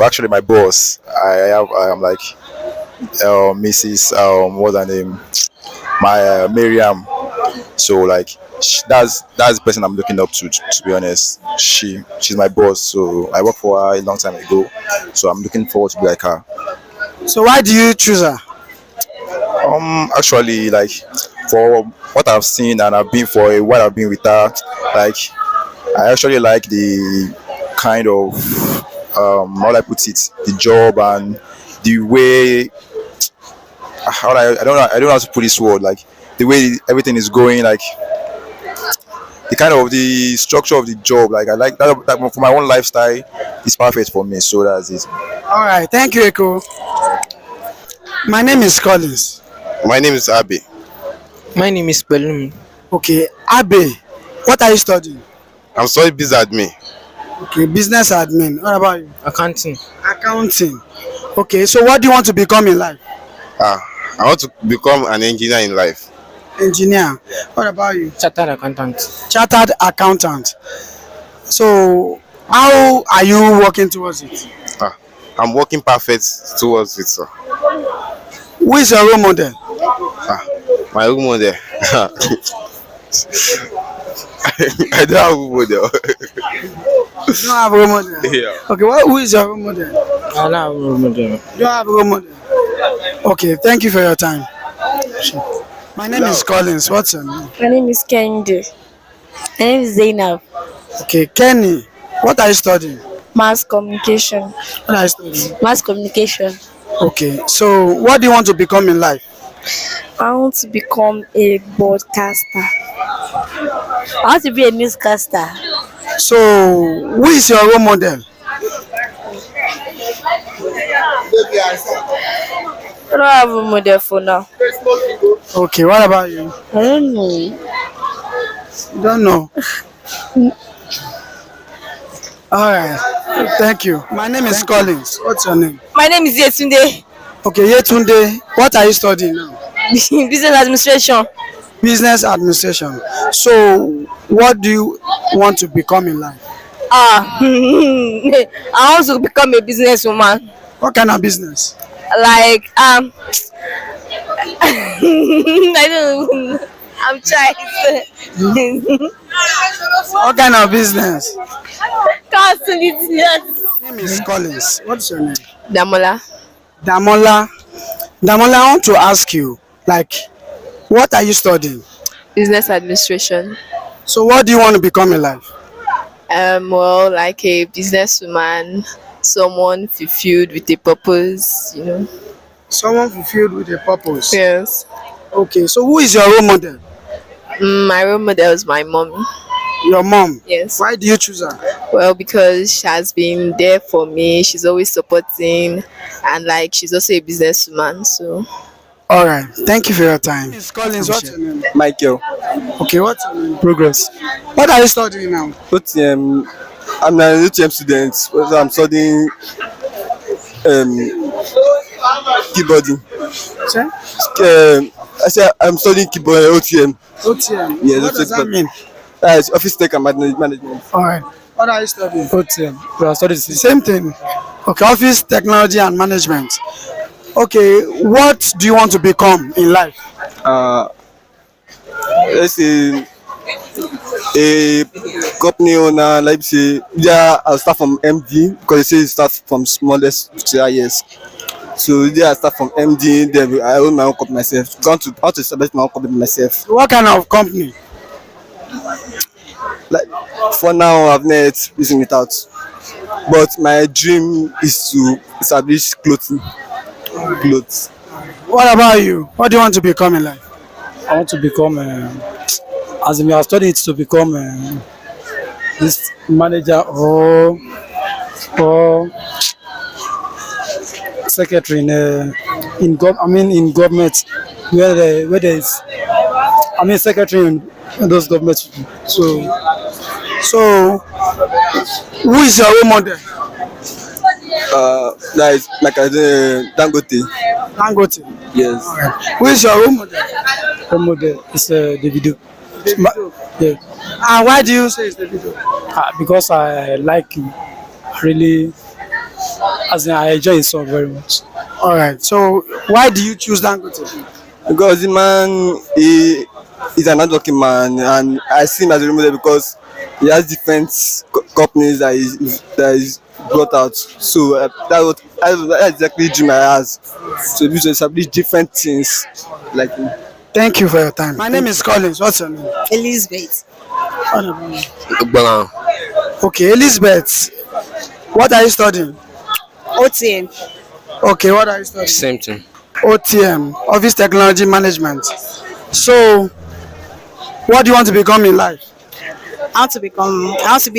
Actually, my boss. I am like Mrs. What's her name? My Miriam. So like that's the person I'm looking up to be honest. She's my boss. So I worked for her a long time ago. So I'm looking forward to be like her. So why do you choose her? Actually, like for what I've seen and I've been for a while, I've been with her. Like I actually like the kind of how do I put it, the job and the way I don't know how to put this word, like the way everything is going, like the kind of the structure of the job. Like I like that for my own lifestyle. It's perfect for me. So that's it. All right, thank you, Eko. My name is Collins. My name is Abe. My name is Balloon. Okay, Abe, what are you studying? I'm sorry, business admin. Okay, business admin. What about you? Accounting. Accounting. Okay, so what do you want to become in life? Ah, I want to become an engineer in life. Engineer. What about you? Chartered accountant. Chartered accountant. So, how are you working towards it? Ah, I'm working perfect towards it, sir. Who is your role model? Ah, my role model. I don't have a role model. You don't have a role model? Yeah. Okay, who is your role model? I don't have a role model. You don't have a role model? Okay, thank you for your time. My name is Collins. What's your name? My name is Kendi. My name is Zainab. Okay, Kenny, what are you studying? Mass communication. What are you studying? Mass communication. Okay, so what do you want to become in life? I want to become a broadcaster. I want to be a newscaster. So, who is your role model? I don't have a model for now. Okay, what about you? I don't know. You don't know? All right, thank you. My name is Collins. What's your name? My name is Yetunde. Okay, Yetunde, what are you studying now? Business administration. Business administration. So, what do you want to become in life? I want to become a businesswoman. What kind of business? Like I don't know. I'm trying. What kind of business? Can't see it yet. My name is Collins. What's your name? Damola. Damola. Damola, I want to ask you, like, what are you studying? Business administration. So, what do you want to become in life? Well, like a businesswoman, someone fulfilled with a purpose, you know. Someone fulfilled with a purpose. Yes. Okay, so who is your role model? My role model is my mom. Your mom? Yes. Why do you choose her? Well, because she has been there for me. She's always supporting, and like she's also a businesswoman. So. All right. Thank you for your time. Miss Collins, what's your name? Michael. Okay, what's your name? Progress. What are you studying now? OTM. I'm an OTM student. So I'm studying keyboarding. Sir? I said I'm studying keyboard OTM. OTM. Yes, What does that mean? It's office tech and management. All right. What are you studying? OTM. We are studying the same thing. Okay, office technology and management. Okay, what do you want to become in life? Let's say a company owner, like say, yeah, I'll start from MD because they say it starts from smallest to highest. So yeah, I start from MD, then I own my own company myself. How to establish my own company myself. What kind of company? Like for now, I've not using it out, but my dream is to establish clothing. Clothes. What about you? What do you want to become in life? I want to become, as in, I studied to become this manager or secretary in government where there is, secretary in those governments. So who is your role model? That is like Dangote. Dangote. Yes. Who is your role model? Role model is Davido. Yeah. And why do you say it's Davido? Because I like him really, as in I enjoy his song very much. All right. So why do you choose Dangote? Because the man is an hardworking man, and I see him as a role model because he has different companies that is brought out. So that's exactly the dream I has. So we should establish different things like him. Thank you for your time. My name is Collins. What's your name? Elizabeth. Okay, Elizabeth. What are you studying? OTM. Okay, what are you studying? Same thing. OTM, Office Technology Management. So, what do you want to become in life? I want to be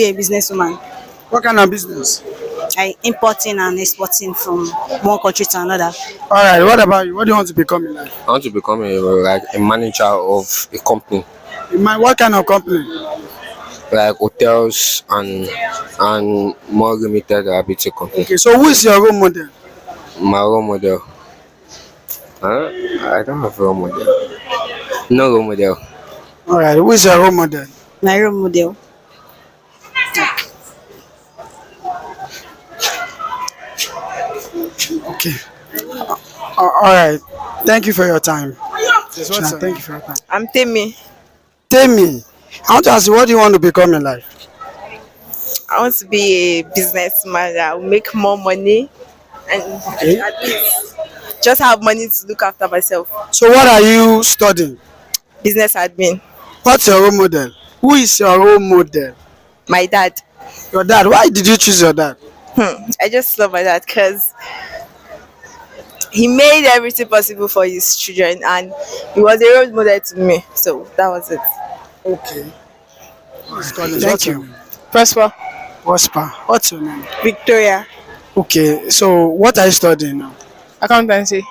a businesswoman. What kind of business? I importing and exporting from one country to another. All right. What about you? What do you want to become in life? I want to become a manager of a company, What kind of company? like hotels and more limited liability company. Okay. So, who is your role model? My role model. I don't have a role model. No role model. All right. Who is your role model? My role model. Okay. All right. Thank you for your time. Yes, thank you for your time. I'm Temi. Tell me, I want to ask you, what do you want to become in life? I want to be a businessman that will make more money and Okay. at least just have money to look after myself. So, what are you studying? Business admin. What's your role model? Who is your role model? My dad. Your dad. Why did you choose your dad? I just love my dad because he made everything possible for his children and he was a role model to me. So that was it. Okay. Thank you. Prosper. Prosper. What's your name? Victoria. Okay. So, what are you studying now? Accountancy.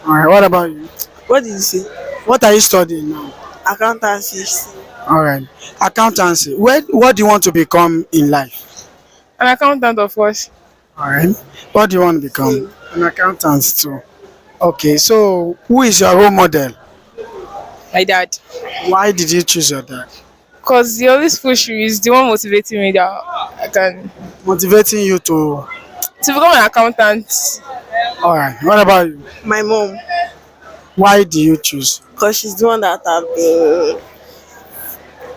All right. What about you? What did you say? What are you studying now? Accountancy. All right. Accountancy. What do you want to become in life? An accountant, of course. All right. What do you want to become? An accountant too. Okay. So, who is your role model? My dad. Why did you choose your dad? Because he always push you. He's the one motivating me that I can Motivating you to. become an accountant. All right. What about you? My mom. Why do you choose? Because she's the one that I've been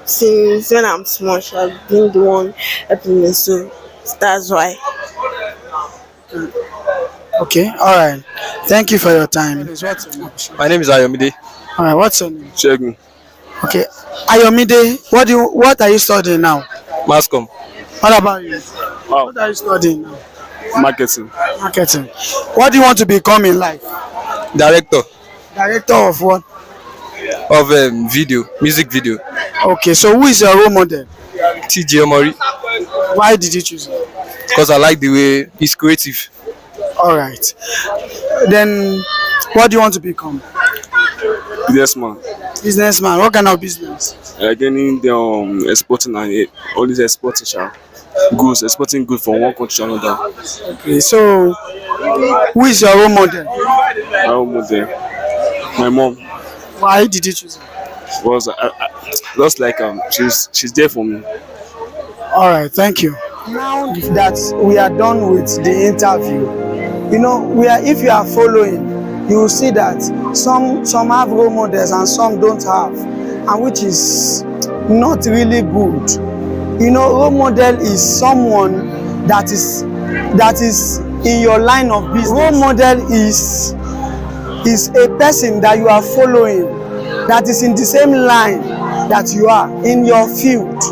since when I'm small. She has been the one helping me. So that's why. Okay. All right. Thank you for your time. My name is Ayomide. All right. What's your name? Shegun. Okay. Ayomide, what are you studying now? Mascom. What about you? Wow. What are you studying now? Marketing. Marketing. What do you want to become in life? Director Director of what? of music video. Okay. So, who is your role model? TJ Omori. Why did you choose him? Because I like the way he's creative. All right. Then, what do you want to become? Businessman. Businessman. What kind of business? Getting the exporting and all these exporting goods, exporting goods from one country to another. Okay. So, who is your role model? My role model, my mom, Why did you choose her? was just like she's there for me. All right, thank you. Now that we are done with the interview, if you are following, you will see that some have role models and some don't have, and which is not really good. Role model is someone that is in your line of business. Role model is a person that you are following that is in the same line that you are in your field,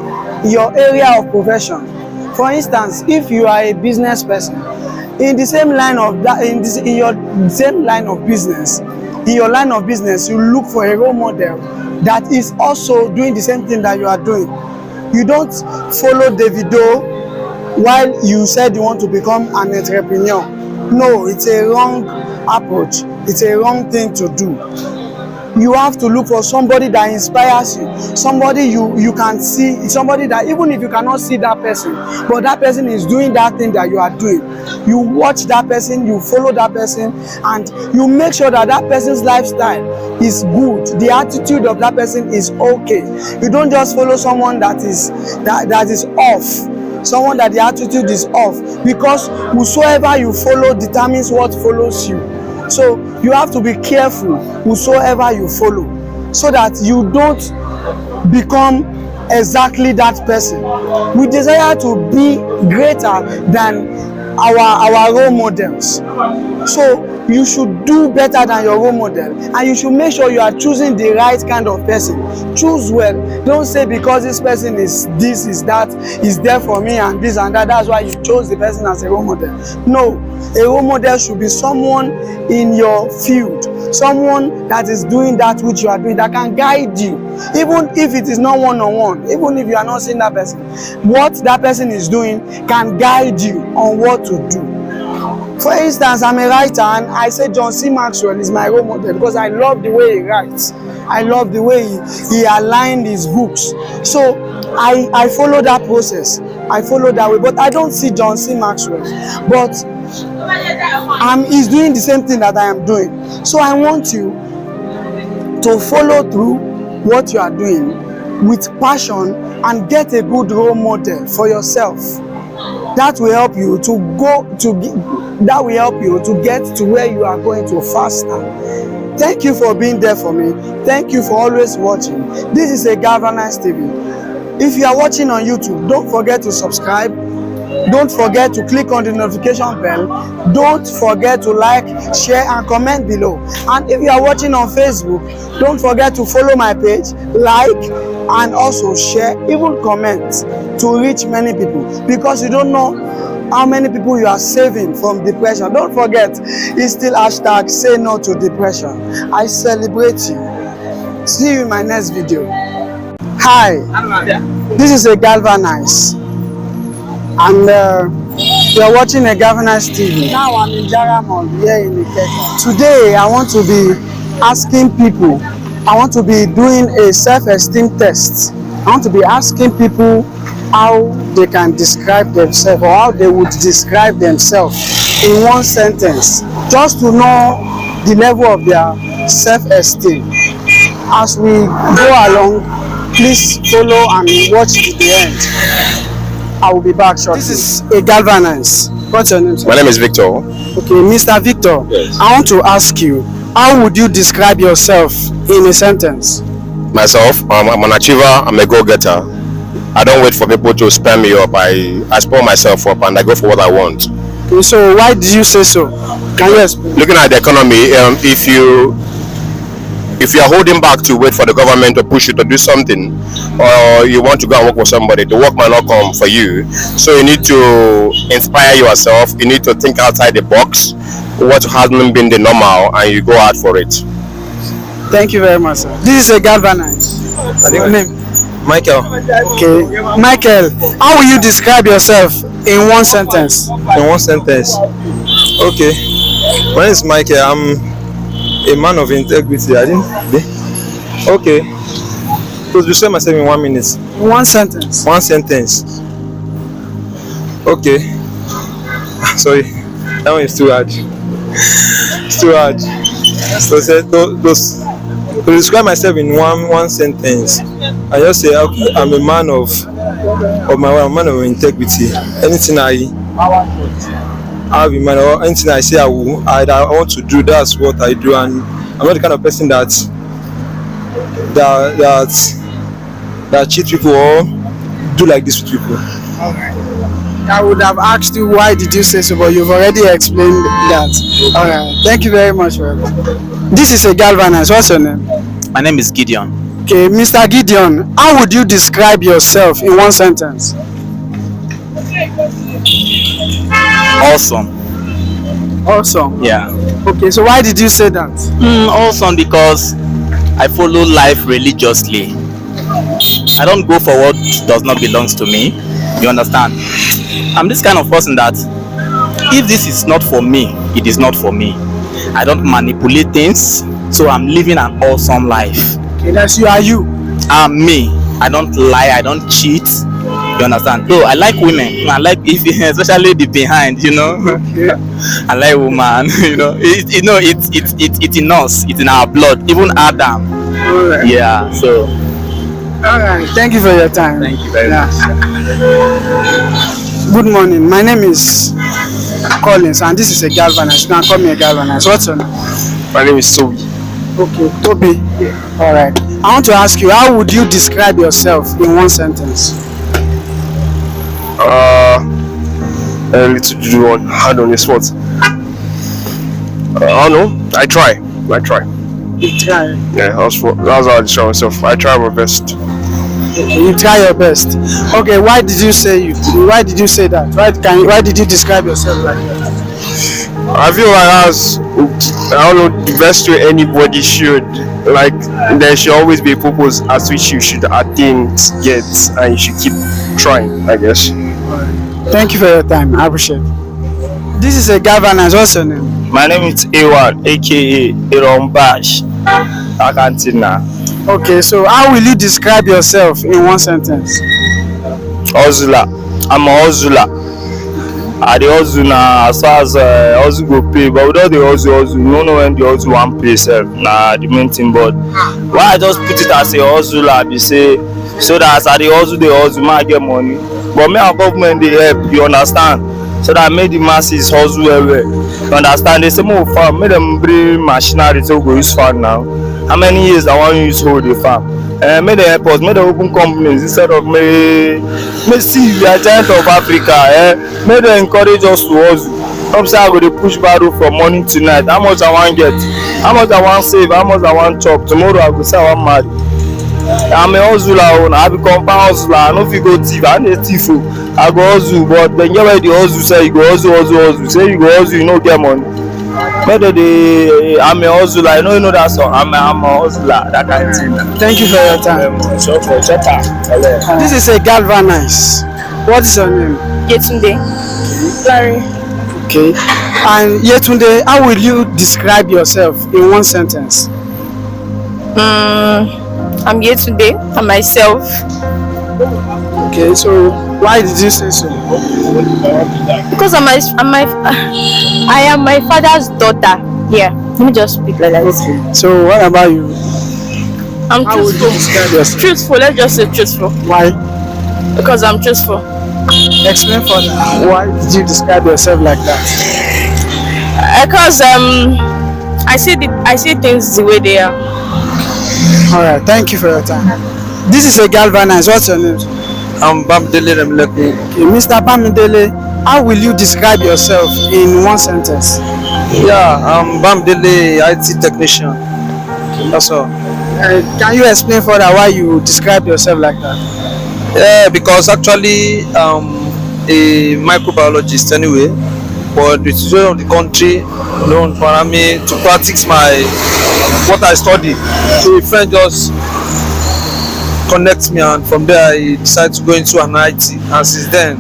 in your area of profession. For instance, if you are a business person, in the same line of that, in your same line of business, you look for a role model that is also doing the same thing that you are doing. You don't follow Davido while you said you want to become an entrepreneur. No, it's a wrong approach. It's a wrong thing to do. You have to look for somebody that inspires you, somebody you can see, somebody that even if you cannot see that person, but that person is doing that thing that you are doing, you watch that person, you follow that person, and you make sure that that person's lifestyle is good, the attitude of that person is okay. You don't just follow someone that is off, someone that the attitude is off, because whosoever you follow determines what follows you. So you have to be careful whosoever you follow, so that you don't become exactly that person. We desire to be greater than our role models. So you should do better than your role model, and you should make sure you are choosing the right kind of person. Choose well. Don't say because this person is this, is that, is there for me and this and that, that's why you chose the person as a role model. No, a role model should be someone in your field, someone that is doing that which you are doing, that can guide you, even if it is not one-on-one, even if you are not seeing that person. What that person is doing can guide you on what to do. For instance, I'm a writer, and I say John C. Maxwell is my role model because I love the way he writes. I love the way he aligned his books. So I follow that process. I follow that way, but I don't see John C. Maxwell. But he's doing the same thing that I am doing. So I want you to follow through what you are doing with passion and get a good role model for yourself. That will help you that will help you to get to where you are going to faster. Thank you for being there for me. Thank you for always watching. This is a Galvanized TV. If you are watching on YouTube, don't forget to subscribe. Don't forget to click on the notification bell. Don't forget to like, share and comment below. And if you are watching on Facebook, don't forget to follow my page, like and also share, even comment, to reach many people, because you don't know how many people you are saving from depression. Don't forget, it's still hashtag say no to depression. I celebrate you. See you in my next video. Hi, this is a Galvanize, and you're watching a Galvanize TV. Now I'm in Jaramon here in Ikeja. Today I want to be asking people, I want to be doing a self-esteem test. I want to be asking people how they can describe themselves, or how they would describe themselves in one sentence, just to know the level of their self-esteem. As we go along, please follow and watch to the end. I will be back shortly. This is a Galvanize. What's your name, sir? My name is Victor. Okay, Mr. Victor. Yes. I want to ask you, how would you describe yourself in a sentence? Myself, I'm an achiever. I'm a go-getter. I don't wait for people to spam me up. I spur myself up and I go for what I want. Okay, so why did you say so? Can you explain? Looking at the economy, if you are holding back to wait for the government to push you to do something, or you want to go and work for somebody, the work might not come for you. So you need to inspire yourself. You need to think outside the box, what hasn't been the normal, and you go out for it. Thank you very much, sir. This is a Galvanize. Your name? Michael. Okay, Michael, how will you describe yourself in one sentence? In one sentence. Okay. My name is Michael. I'm a man of integrity. Okay. To describe myself in 1 minute. One sentence. One sentence. Okay. Sorry. That one is too hard. It's too hard. To describe myself in one sentence, I just say, okay, I'm a man of my way, I'm a man of integrity. Anything I'll be man, or anything I say I want to do, that's what I do. And I'm not the kind of person that cheat people or do like this with people. I would have asked you why did you say so, but you've already explained that. Alright, thank you very much for it. This is a Galvanize. What's your name? My name is Gideon. Okay, Mr. Gideon, how would you describe yourself in one sentence? Awesome. Awesome. Yeah. Okay, so why did you say that? Awesome because I follow life religiously. I don't go for what does not belong to me. You understand? I'm this kind of person that if this is not for me, it is not for me. I don't manipulate things, so I'm living an awesome life. Okay, that's you. Are you? I'm me. I don't lie. I don't cheat. You understand? So I like women. I like, especially the behind. You know. Okay. I like woman. You know. It's in us. It's in our blood. Even Adam. Alright. Yeah. So. Alright. Thank you for your time. Thank you very much. Good morning. My name is Collins, and this is a Galvanize. You can call me a Galvanize. What's your name? My name is Toby. Okay, Toby. Alright. I want to ask you, how would you describe yourself in one sentence? little to do on hand on the spot. I don't know. I try. I try. You try. Yeah, that's how I describe myself. I try my best. You try your best. Okay, why did you say that? Why did you describe yourself like that? I feel like that's, I don't know, the best way anybody should. Like, there should always be a purpose at which you should attain, get, and you should keep trying, I guess. Thank you for your time. I appreciate it. This is a governance. What's your name? My name is A1, aka Iron Bash. I can't see now. Okay, so how will you describe yourself in one sentence? Hustler. I'm a hustler. I dey hustle na as far as hustle go pay, but without the hustle, you no know when the hustle wan pay sef. Na the main thing. But why I just put it as a hustler be say so that as I dey hustle, make I get money. But me and government dey help, you understand? So that make the masses hustle well. You understand? They say make we farm, make them bring machinery so we go use farm now. How many years I wan use hold the farm? Make them help us, make them open companies instead of me see we are giant of Africa. Make them encourage us to hustle. Some say I go dey push barrow from morning to night. How much I wan get? How much I wan save? How much I wan chop? Tomorrow I go say I wan marry. I'm a hustler, I be compound hustler. I no fit go thief. I no dey thief o. I go hustle, but then get where the hustle say you go hustle. Say you go hustle, you no get money. Maybe I'm a hustler. You know that song. I'm a hustler. That kind of thing. Thank you for your time. This is a galvanize. What is your name? Yetunde. Larry. Okay. And Yetunde, how will you describe yourself in one sentence? I'm Yetunde. I'm myself. Okay, so why did you say so? Because I am my father's daughter. Yeah, let me just speak like that. Okay. So what about you? I'm How would you describe truthful. yourself? Truthful. Let's just say truthful. Why? Because I'm truthful. Explain further. Why did you describe yourself like that? Because I see things the way they are. All right. Thank you for your time. This is a galvanize. What's your name? I'm Bamdele Remleku. Okay, Mr. Bamdele, how will you describe yourself in one sentence? Yeah, I'm Bamdele, IT technician. That's all. Can you explain further why you describe yourself like that? Yeah, because actually I'm a microbiologist anyway, but the situation of the country don't allow me to practice what I study. So a friend just connects me, and from there I decided to go into an IT, and since then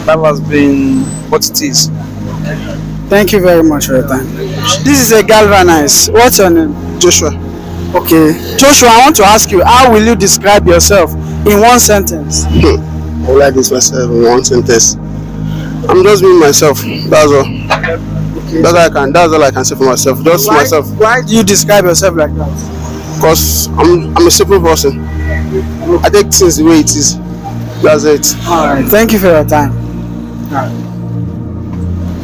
that has been what it is. Thank you very much for your time. This is a galvanize. What's your name? Joshua. Okay, Joshua, I want to ask you, how will you describe yourself in one sentence? I would like this myself in one sentence. I'm just being myself. That's all. Okay. That's all I can say for myself. Just myself. Why do you describe yourself like that? Because I'm a simple person. I take things the way it is. That's it. Alright, thank you for your time.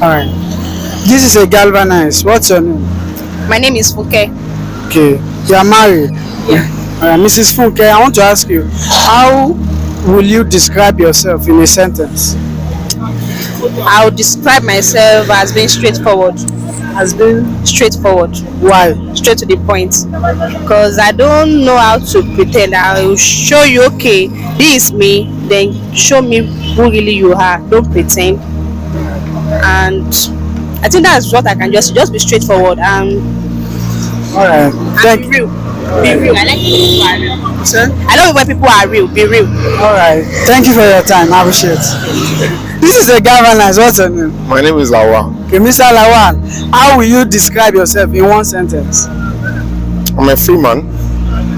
Alright. This is a galvanize. What's your name? My name is Funke. Okay. You are married? Yeah. Mrs. Funke, I want to ask you, how will you describe yourself in a sentence? I'll describe myself as being straightforward. As being straightforward. Why? Straight to the point. Because I don't know how to pretend. I will show you, okay, this is me, then show me who really you are. Don't pretend. And I think that's what I can just be straightforward and alright. Be real. Be real. I like when people are real. Sir? I love it when people are real. Be real. Alright. Thank you for your time. I appreciate it. This is a galvanize. What's your name? My name is Lawa. Okay, Mr. Lawan, how will you describe yourself in one sentence? I'm a free man.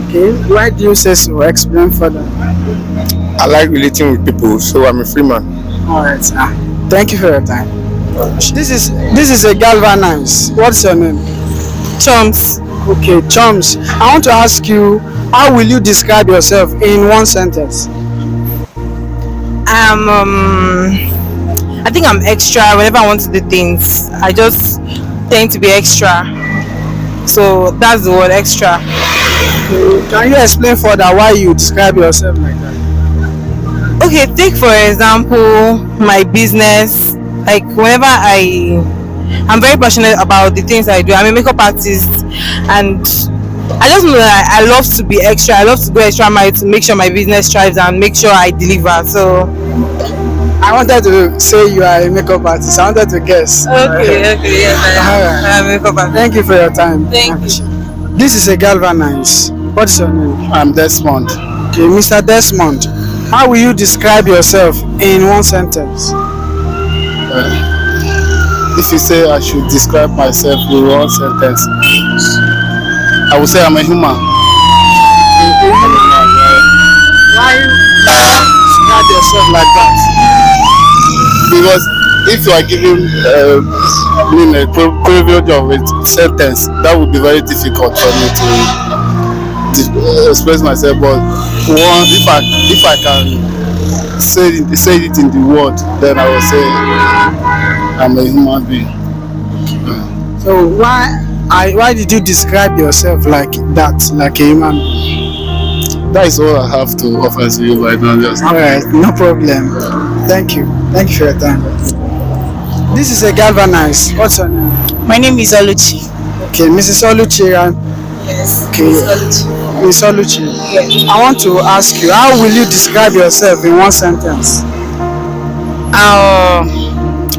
Okay, why do you say so? Explain further. I like relating with people, so I'm a free man. Alright, sir. Thank you for your time. This is a galvanize. What's your name? Chums. Okay, Chums. I want to ask you, how will you describe yourself in one sentence? I think I'm extra whenever I want to do things. I just tend to be extra. So that's the word, extra. Can you explain further why you describe yourself like that? Okay, take for example my business. Like whenever I'm very passionate about the things I do. I'm a makeup artist, and I just know that I love to be extra. I love to go extra mile to make sure my business thrives and make sure I deliver. So I wanted to say you are a makeup artist. I wanted to guess. okay, yes, Alright. I'm a makeup artist. Thank you for your time. Thank you. This is a galvanize. What's your name? I'm Desmond. Okay, Mr. Desmond. How will you describe yourself in one sentence? If you say I should describe myself in one sentence, I would say I'm a human. Why describe yourself like that? Because if you are given a privilege of a sentence, that would be very difficult for me to express myself. But if I can say it in the word, then I will say I'm a human being. So why did you describe yourself like that, like a human being? That is all I have to offer to you right now. Alright, no problem. Thank you. Thank you for your time. This is a galvanize. What's your name? My name is Oluchi. Okay, Mrs. Oluchi. Yes. Okay, Miss Oluchi. Yes. I want to ask you, how will you describe yourself in one sentence?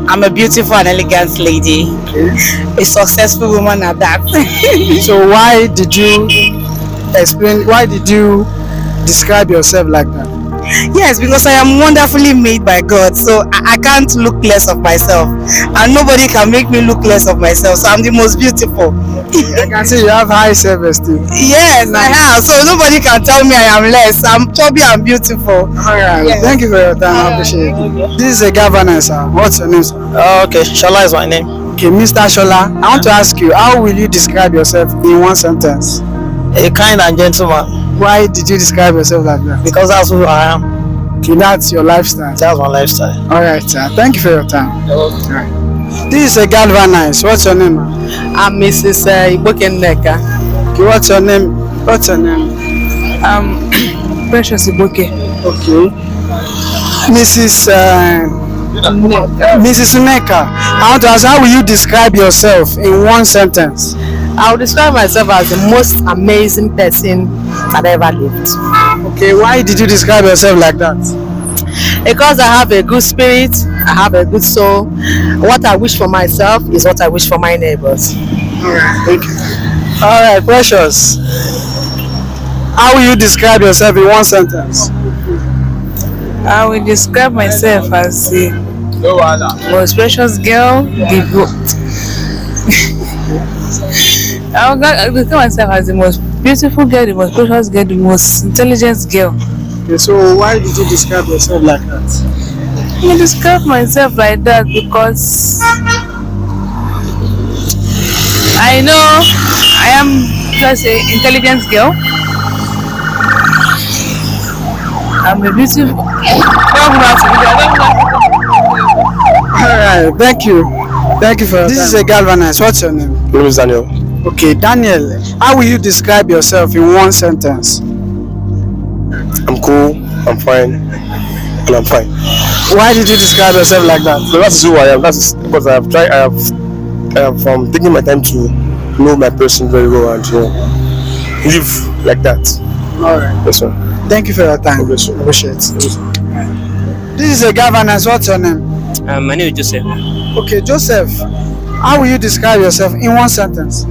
I'm a beautiful and elegant lady. A successful woman at that. So why did you describe yourself like that? Yes, because I am wonderfully made by God, so I can't look less of myself, and nobody can make me look less of myself. So I'm the most beautiful. I can see you have high self-esteem. Yes, I have. So nobody can tell me I am less. I'm chubby and beautiful. Alright, yes. Thank you for your time. I appreciate it. This is a governor, sir. What's your name, sir? Okay, Shola is my name. Okay, Mr. Shola, I want to ask you, how will you describe yourself in one sentence? A kind and gentleman. Why did you describe yourself like that? Because that's who I am. Okay, that's your lifestyle. That's my lifestyle. Alright, sir. Thank you for your time. Alright. This is a galvanize. What's your name? I'm Mrs. Ibokeneka. Okay, what's your name? What's your name? Precious Iboke. Okay. Mrs. Uneka. I want to ask, how will you describe yourself in one sentence? I would describe myself as the most amazing person that ever lived. Okay, why did you describe yourself like that? Because I have a good spirit, I have a good soul. What I wish for myself is what I wish for my neighbors. Alright, thank you. Alright, Precious. How will you describe yourself in one sentence? I will describe myself as the most precious girl, I will describe myself as the most beautiful girl, the most precious girl, the most intelligent girl. Okay, so why did you describe yourself like that? I describe myself like that because I know I am just an intelligent girl. I'm a beautiful. Alright, thank you. Thank you for your time. This is a galvanize. What's your name? My name is Daniel. Okay, Daniel, how will you describe yourself in one sentence? I'm cool, I'm fine, and I'm fine. Why did you describe yourself like that? So that's who I am. That's because I have taken my time to know my person very well and live like that. Alright. Yes, sir. Thank you for your time. Appreciate it. This is a governance. What's your name? My name is Joseph. Okay, Joseph. How will you describe yourself in one sentence?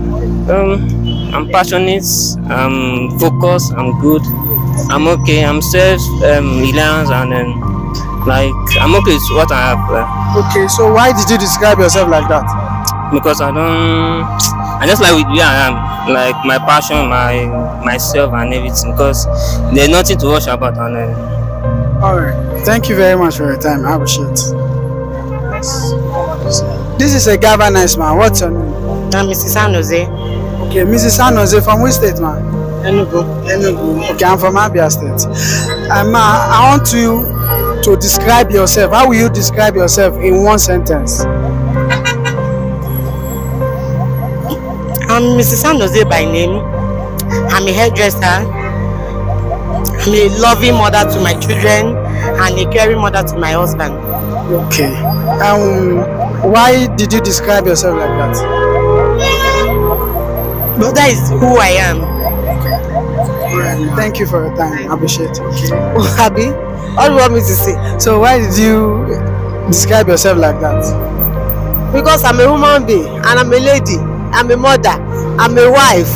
I'm passionate, I'm focused, I'm good, I'm okay, I'm self-reliant, and I'm okay with what I have. Okay, so why did you describe yourself like that? Because I just like with where I am, like my passion, myself and everything, because there's nothing to rush about. Alright, thank you very much for your time. I appreciate it. This is a governance, man. What's your name? I'm Mrs. San Jose. Okay, Mrs. San Jose, from which state, man? Enugu. Okay, I'm from Abia State. I want you to describe yourself. How will you describe yourself in one sentence? I'm Mrs. San Jose by name. I'm a hairdresser. I'm a loving mother to my children and a caring mother to my husband. Okay. Why did you describe yourself like that? But that is who I am. Alright, thank you for your time. I appreciate it. Happy? What do you want me to say? So why did you describe yourself like that? Because I'm a human being and I'm a lady. I'm a mother. I'm a wife.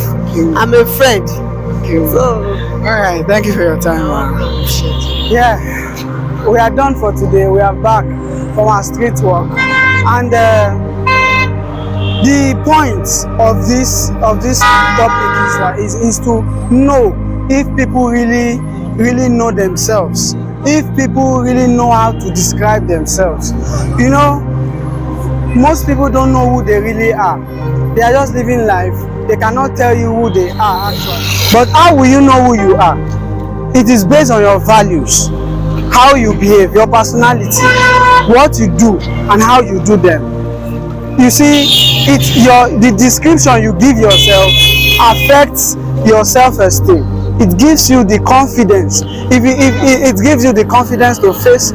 I'm a friend. So, alright, thank you for your time, man. Yeah, we are done for today. We are back from our street walk, and the point of this topic is to know if people really know themselves, if people really know how to describe themselves. You know, most people don't know who they really are. They are just living life. They cannot tell you who they are actually. But how will you know who you are? It is based on your values, how you behave, your personality, what you do and how you do them. You see, the description you give yourself affects your self-esteem. It gives you the confidence. If it gives you the confidence to face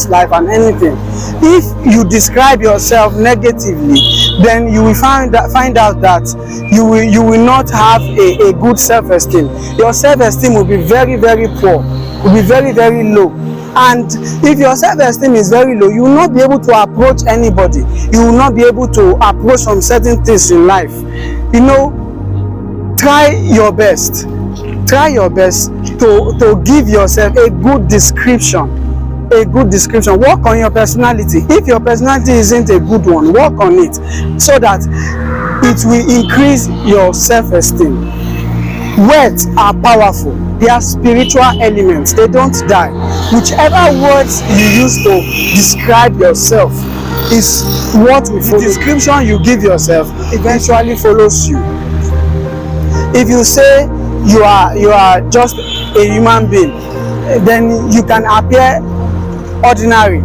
life and anything. If you describe yourself negatively, then you will find out that you will not have a good self-esteem. Your self-esteem will be very, very poor, will be very, very low. And if your self-esteem is very low, you will not be able to approach anybody. You will not be able to approach some certain things in life. You know, try your best. Try your best to give yourself a good description. A good description. Work on your personality. If your personality isn't a good one, work on it so that it will increase your self-esteem. Words are powerful. They are spiritual elements. They don't die. Whichever words you use to describe yourself is what will follow. The description you give yourself eventually follows you. If you say you are just a human being, then you can appear ordinary.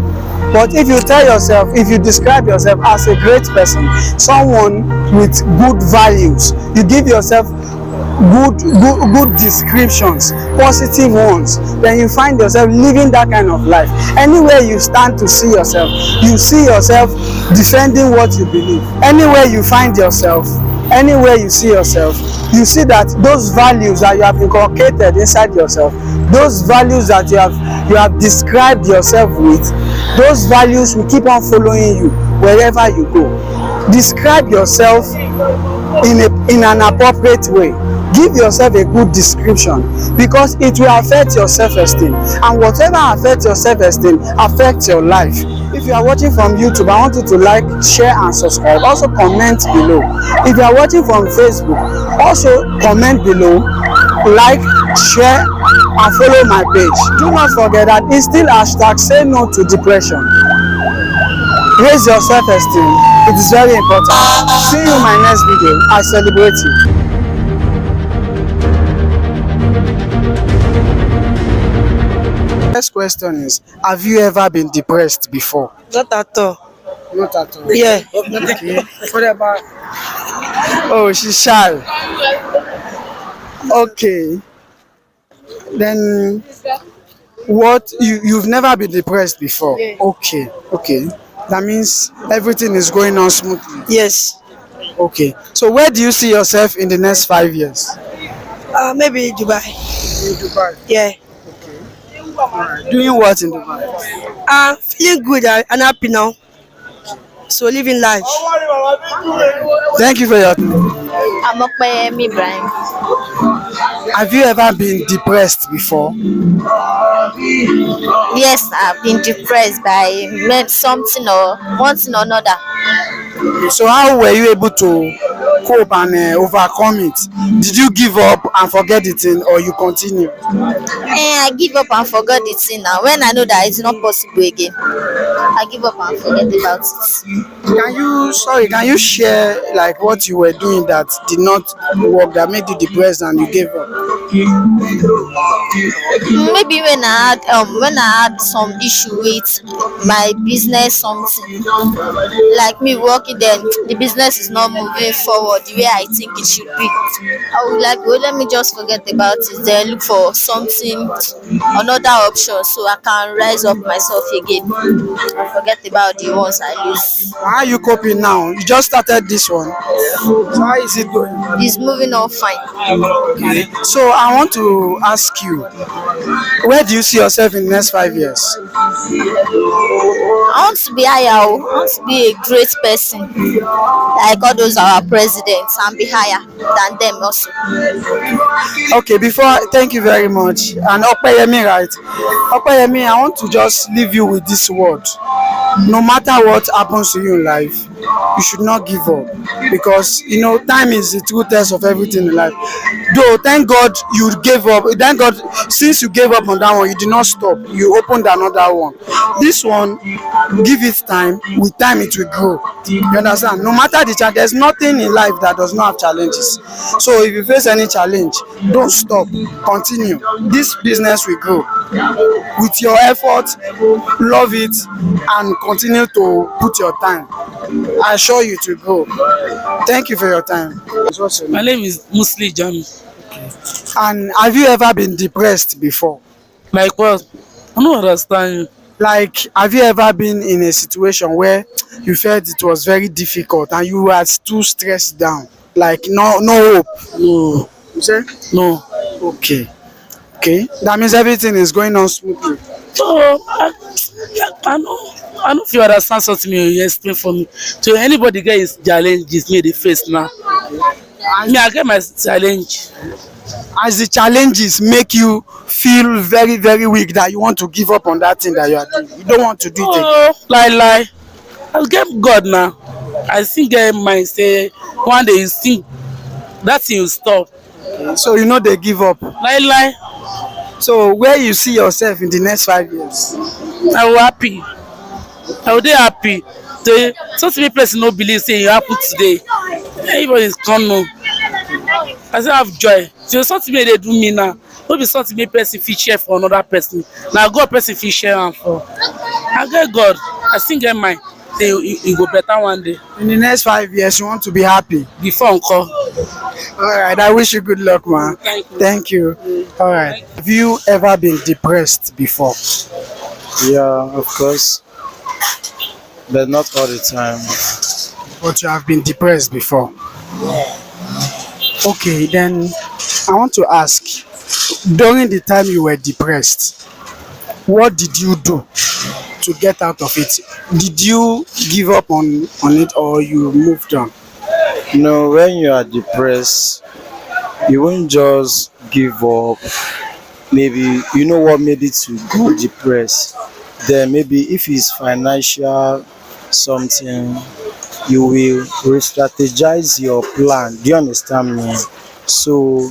But if you tell yourself, if you describe yourself as a great person, someone with good values, you give yourself good descriptions, positive ones, then you find yourself living that kind of life. Anywhere you stand to see yourself, you see yourself defending what you believe. Anywhere you find yourself, anywhere you see yourself, you see that those values that you have inculcated inside yourself, those values that you have described yourself with, those values will keep on following you wherever you go. Describe yourself in an appropriate way. Give yourself a good description, because it will affect your self-esteem, and whatever affects your self-esteem affects your life. If you are watching from YouTube, I want you to like, share and subscribe. Also comment below. If you are watching from Facebook, also comment below, like, share and follow my page. Do not forget that it's still hashtag say no to depression. Raise your self-esteem. It is very important. See you in my next video. I celebrate you. Next question is, have you ever been depressed before? not at all. Not at all. Yeah. Okay. What about? Oh, she's shy. Okay. Then what you've never been depressed before? Yeah. Okay. Okay. That means everything is going on smoothly. Yes. Okay. So where do you see yourself in the next 5 years? Maybe Dubai. In Dubai. Yeah. Doing what in Dubai? Feeling good and happy now. So living life. Thank you for your. I'm Okpeyemi Ibrahim. Have you ever been depressed before? Yes, I've been depressed by something or one thing or another. So how were you able to cope and overcome it? Did you give up and forget the thing, or you continue? I give up and forget the thing now. When I know that it's not possible again, I give up and forget about it. Can you share like what you were doing that did not work, that made you depressed and you gave up? Maybe when I had some issue with my business, something like me working, then the business is not moving forward. for the way I think it should be, I would like, well, let me just forget about it, then look for something, another option, so I can rise up myself again and forget about the ones I lose. How are you coping now? You just started this one. So how is it going? It's moving on fine. Okay. So I want to ask you, where do you see yourself in the next 5 years? I want to be higher. I want to be a great person, like all those our presidents, and be higher than them also. Okay, thank you very much. And Opeyemi, right? Opeyemi, I want to just leave you with this word. No matter what happens to you in life, you should not give up, because time is the true test of everything in life. Though, thank God you gave up. Thank God, since you gave up on that one, you did not stop. You opened another one. This one, give it time. With time, it will grow. You understand? No matter the challenge, there's nothing in life that does not have challenges. So if you face any challenge, don't stop. Continue. This business will grow. With your effort, love it, and continue to put your time. I assure you to grow. Thank you for your time. My name is Musli Jami. And have you ever been depressed before? Like what? I don't understand you. Like, have you ever been in a situation where you felt it was very difficult and you were too stressed down? Like, no hope? No. You say? No. Okay. That means everything is going on smoothly. So, I know if you understand something you explain for me. So anybody get his challenges me the face now. Me, I get my challenge. As the challenges make you feel very, very weak that you want to give up on that thing that you are doing. You don't want to do it again. Lie. I'll get God now. I still get mind say one day you think that thing will stop. So they give up. Lie. So where you see yourself in the next 5 years? I will happy. I will be happy. So many person no believe say it happen today. Everybody is come know. I still have joy. So something they do me now. No be something make person fit share for another person. Now God person fit share am for. I get God. I still get mine. Say it go better one day. In the next 5 years, you want to be happy. Before encore. All right. I wish you good luck, man. Thank you. All right. Have you ever been depressed before? Yeah, of course, but not all the time. But you have been depressed before. Okay, then I want to ask, during the time you were depressed, what did you do to get out of it? Did you give up on it, or you moved on? No, when you are depressed, you won't just give up. Maybe you know what made it to go depressed. Then maybe if it's financial something, you will re-strategize your plan. Do you understand me? So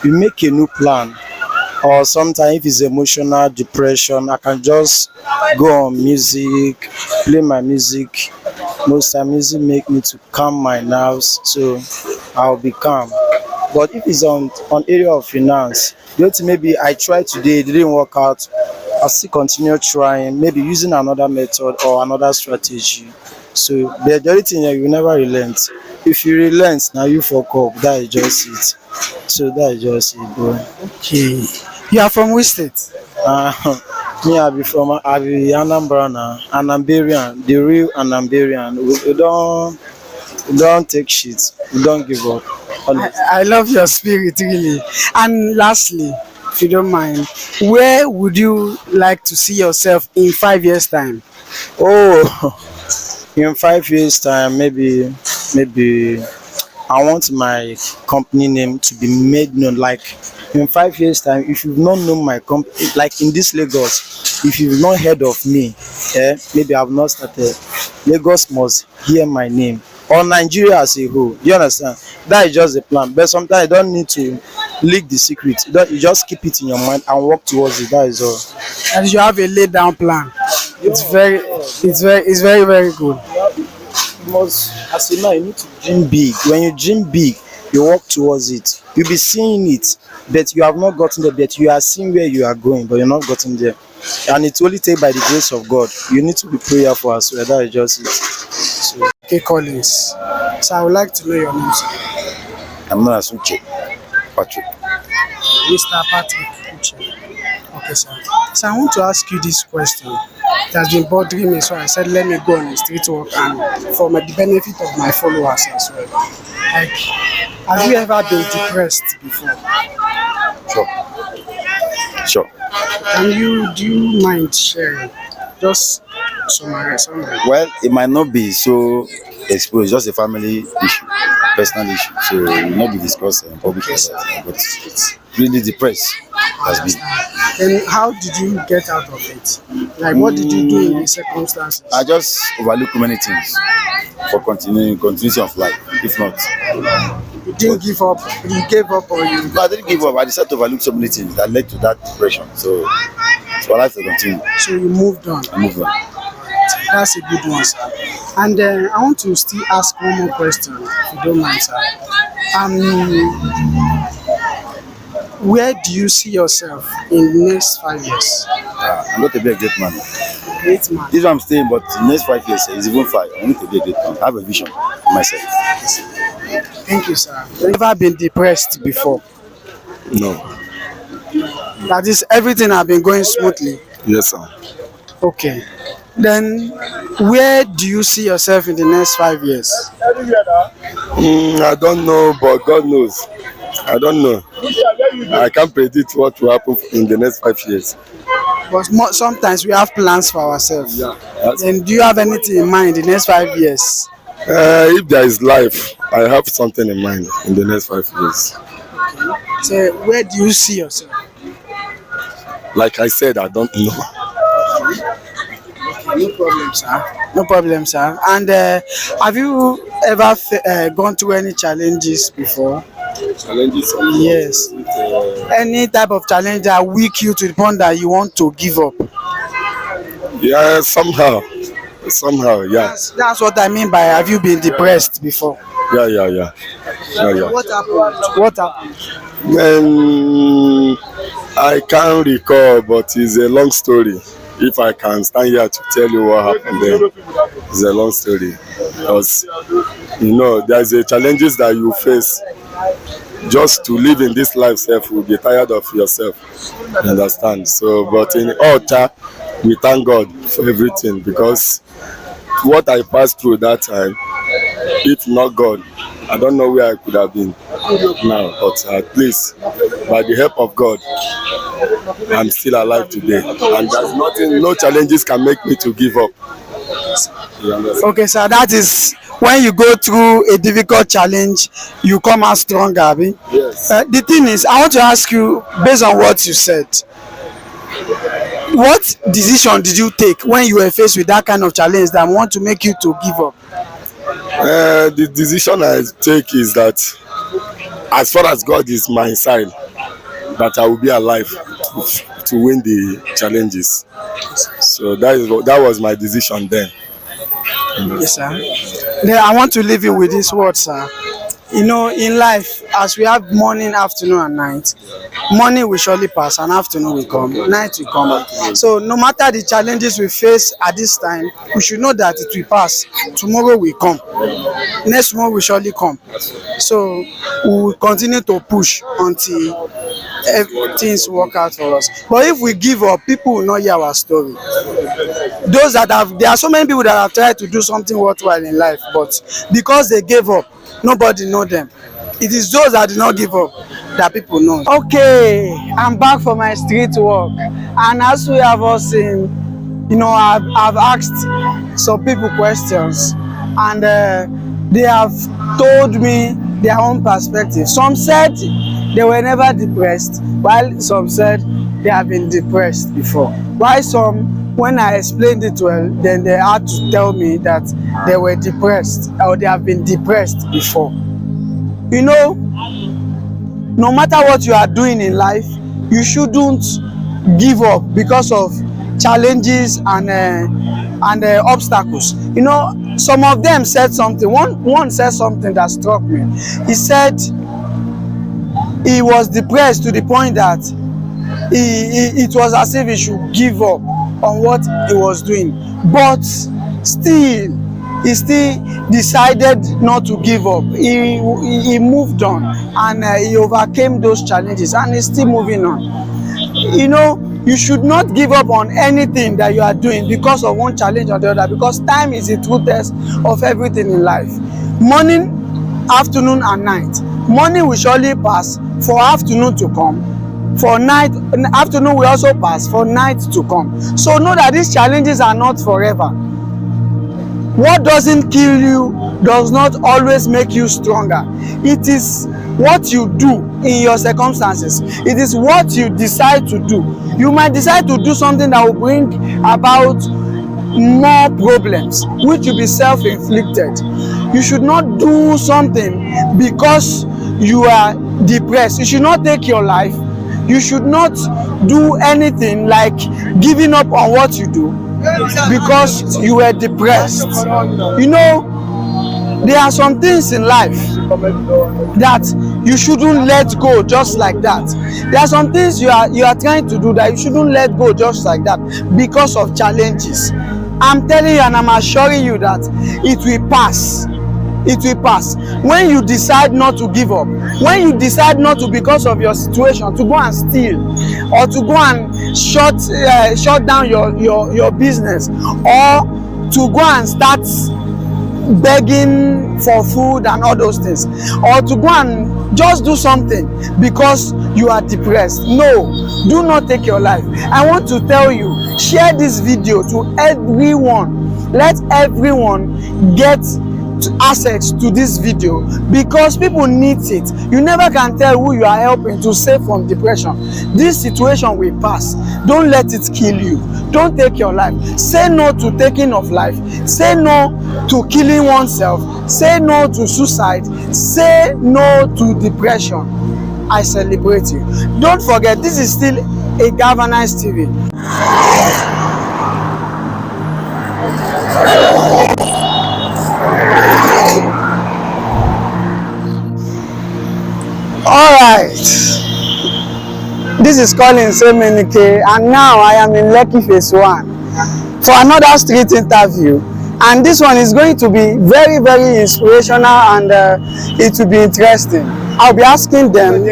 you make a new plan. Or sometimes if it's emotional depression, I can just go on music, play my music. Most time music make me to calm my nerves, so I'll be calm. But if it's on area of finance, maybe I tried today, it didn't work out, I'll still continue trying, maybe using another method or another strategy. So the only thing that you never relent. If you relent, now you fuck up. That is just it. So that is just it, bro. Okay. You are from which state? Me, I be Anambra now. Anambarian, the real Anambarian. We don't take shit. We don't give up. I love your spirit, really. And lastly, if you don't mind, where would you like to see yourself in 5 years' time? Oh, in 5 years' time, maybe I want my company name to be made known. Like in 5 years' time, if you've not known my company, like in this Lagos, if you've not heard of me, maybe I've not started. Lagos must hear my name, or Nigeria as a whole. Do you understand? That is just the plan. But sometimes you don't need to leak the secret. You just keep it in your mind and work towards it. That is all. And you have a laid down plan. It's very, very good. You must, as a man, you need to dream big. When you dream big, you work towards it. You'll be seeing it, but you have not gotten there. But you are seeing where you are going, but you're not gotten there. And it's only taken by the grace of God. You need to be prayerful as well. That is just it. So. Okay, Collins. So I would like to know your name, sir. I'm known as Uche Patrick. Mr. Patrick Uche. Okay, sir. So I want to ask you this question. It has been bothering me, so I said let me go on a street walk and for the benefit of my followers as well. Like, have you ever been depressed before? Sure. Do you mind sharing? Just summarize. Well, it might not be so exposed, just a family issue, personal issue. So it will not be discussed in public, but it's really depressed. Has been. And how did you get out of it? Like, what did you do in these circumstances? I just overlook many things for continuity of life. If not, you didn't give up. You gave up, or you? No, I didn't give up. I decided to overlook so many things that led to that depression. So life will continue. So you moved on. I moved on. That's a good one, sir. And I want to still ask one more question, if you don't mind, sir. Where do you see yourself in the next 5 years? I'm going to be a great man. Great man. This is what I'm saying, but in the next 5 years, it's even 5. I need to be a great man. I have a vision for myself. Thank you, sir. Have you ever been depressed before? No. That is, everything has been going smoothly? Yes, sir. Okay. Then, where do you see yourself in the next 5 years? I don't know, but God knows. I don't know. I can't predict what will happen in the next 5 years. But sometimes we have plans for ourselves. Yeah. And do you have anything in mind in the next 5 years? If there is life, I have something in mind in the next 5 years. So, where do you see yourself? Like I said, I don't know. Okay, no problem, sir. No problem, sir. And have you ever gone through any challenges before? Challenges? Yes. Any type of challenge that weak you to the point that you want to give up? Yeah, somehow, yeah. That's what I mean by have you been depressed before? Yeah. What happened? I can't recall, but it's a long story. If I can stand here to tell you what happened then, it's a long story. Because, there's a challenges that you face. Just to live in this life, self, will be tired of yourself. You understand? So, but in altar, we thank God for everything, because what I passed through that time, if not God, I don't know where I could have been now, but at least by the help of God, I'm still alive today, and there's no challenges can make me to give up. Okay, sir, that is when you go through a difficult challenge, you come out stronger, Abi? Yes. The thing is, I want to ask you, based on what you said, what decision did you take when you were faced with that kind of challenge that want to make you to give up? The decision I take is that as far as God is my side, that I will be alive to win the challenges. So that was my decision then. Yes, sir. Then I want to leave you with this word, sir. In life, as we have morning, afternoon, and night, morning will surely pass, and afternoon will come, night will come. So no matter the challenges we face at this time, we should know that it will pass. Tomorrow will come. Next month will surely come. So we will continue to push until things work out for us. But if we give up, people will not hear our story. There are so many people that have tried to do something worthwhile in life, but because they gave up, nobody know them. It is those that did not give up that people know. Okay, I'm back for my street walk, and as we have all seen, I've asked some people questions, and they have told me their own perspective. Some said they were never depressed, while some said they have been depressed before. While some, when I explained it well, then they had to tell me that they were depressed or they have been depressed before. No matter what you are doing in life, you shouldn't give up because of challenges and obstacles. Some of them said something. One said something that struck me. He said he was depressed to the point that it was as if he should give up on what he was doing, but still he still decided not to give up. He moved on, and he overcame those challenges, and he's still moving on. You know, you should not give up on anything that you are doing because of one challenge or the other, because time is the true test of everything in life. Morning, afternoon and night. Morning will surely pass for afternoon to come. For night, afternoon will also pass for night to come. So know that these challenges are not forever. What doesn't kill you does not always make you stronger. It is what you do in your circumstances. It is what you decide to do. You might decide to do something that will bring about more problems, which will be self-inflicted. You should not do something because you are depressed. You should not take your life. You should not do anything like giving up on what you do because you were depressed. You know, there are some things in life that you shouldn't let go just like that. There are some things you are trying to do that you shouldn't let go just like that because of challenges. I'm telling you and I'm assuring you that it will pass. It will pass. When you decide not to give up, when you decide not to, because of your situation, to go and steal or to go and shut down your business, or to go and start begging for food and all those things, or to go and just do something because you are depressed. No, do not take your life. I want to tell you, share this video to everyone. Let everyone get access to this video because people need it. You never can tell who you are helping to save from depression. This situation will pass. Don't let it kill you. Don't take your life. Say no to taking of life. Say no to killing oneself. Say no to suicide. Say no to depression. I celebrate you. Don't forget, this is still a Galvanized TV. Alright, this is Collins Semenike, and now I am in Lekki Phase 1 for another street interview, and this one is going to be very, very inspirational, and it will be interesting. I'll be asking them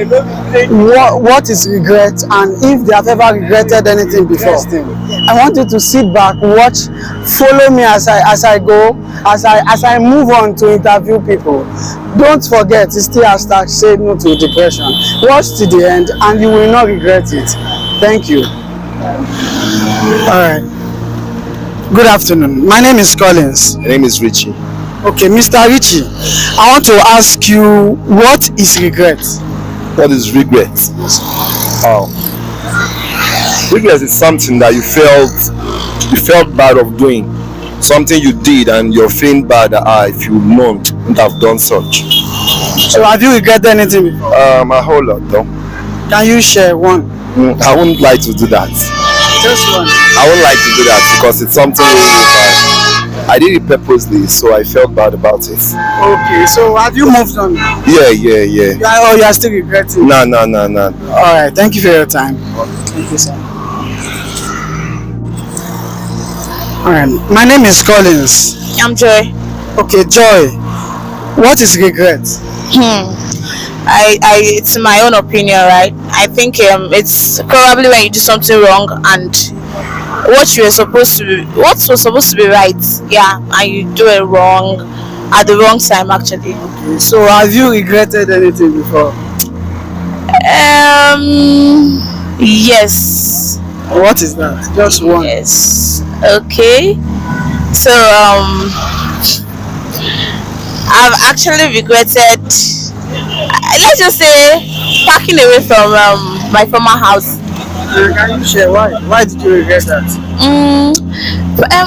what is regret and if they have ever regretted anything before. I want you to sit back, watch, follow me as I go, as I move on to interview people. Don't forget, it's still hashtag say no to depression. Watch to the end and you will not regret it. Thank you. Alright. Good afternoon. My name is Collins. My name is Richie. Okay, Mr. Richie, I want to ask you, what is regret? What is regret? Regret is something that you felt bad of doing. Something you did and you're feeling bad that if you wouldn't have done such. So have you regretted anything before? A whole lot though. Can you share one? I wouldn't like to do that. Just one? I wouldn't like to do that because it's something really bad. I did it purposely, so I felt bad about it. Okay, so have you moved on? Yeah. You are still regretting? No. Alright, thank you for your time. Thank you, sir. Alright, my name is Collins. I'm Joy. Okay, Joy, what is regret? It's my own opinion, right? I think it's probably when you do something wrong and what was supposed to be right, and you do it wrong at the wrong time, actually. Okay, so have you regretted anything before? Yes. What is that? Just one. Yes. Okay. So I've actually regretted, let's just say, packing away from my former house. Can you share why did you regret that?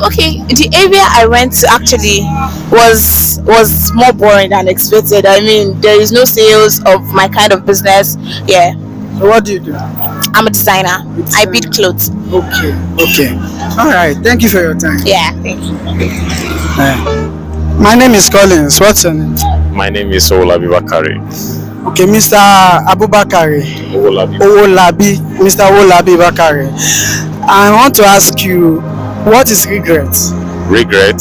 Okay, the area I went to actually was more boring than expected. I mean, there is no sales of my kind of business. Yeah. So what do you do? I'm a designer. I build clothes. Okay. All right. Thank you for your time. Yeah, thank you. My name is Collins. What's your name? My name is Olabi Bakari. Okay, Mr. Abubakari. Owolabi. Mr. Owolabi Bakari. I want to ask you, what is regret? Regret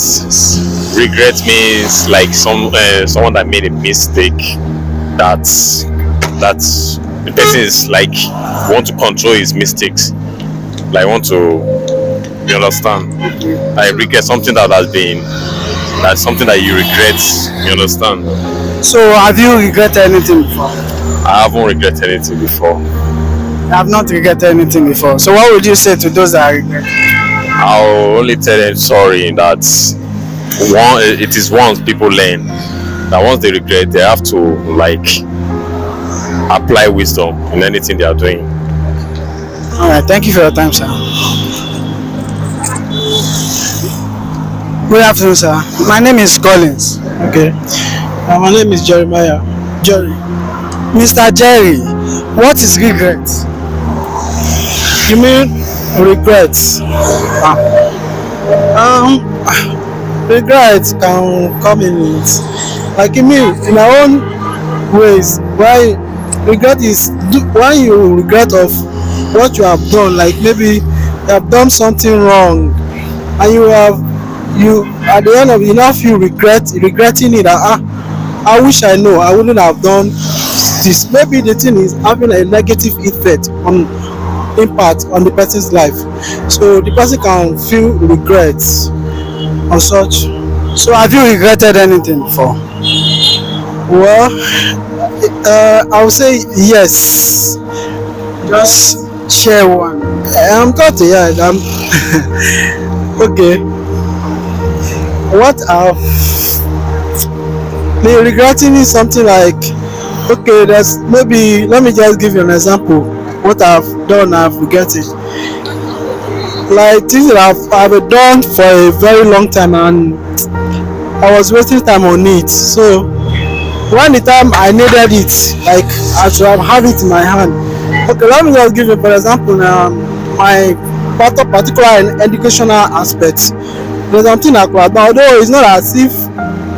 means like someone that made a mistake that that the person is like want to control his mistakes, like want to, you understand, like regret something that has been, that's something that you regret, you understand. So have you regretted anything before? I haven't regretted anything before. I have not regretted anything before. So what would you say to those that regret? I'll only tell them sorry that it is once people learn that once they regret they have to like apply wisdom in anything they are doing. All right, thank you for your time, sir. Good afternoon, sir. My name is Collins. Okay. My name is Jeremiah. Jerry. Mr. Jerry, what is regret? You mean regrets? Regret can come in it. Like in me, in my own ways. Why regret is when you regret of what you have done. Like maybe you have done something wrong, and you at the end of it, you now feel regretting it. That I wish I know I wouldn't have done this. Maybe the thing is having a negative effect on impact on the person's life, so the person can feel regrets or such. So have you regretted anything before? Well, I would say yes. Just share one. I'm 30 years. I'm okay. What I've been regretting is something like, okay, there's maybe, let me just give you an example. What I've done, I've regretted. Like things that I've done for a very long time, and I was wasting time on it. So when the time I needed it, like I should have it in my hand. Okay, let me just give you for example now, my particular educational aspects. There's something I could have done, although it's not as if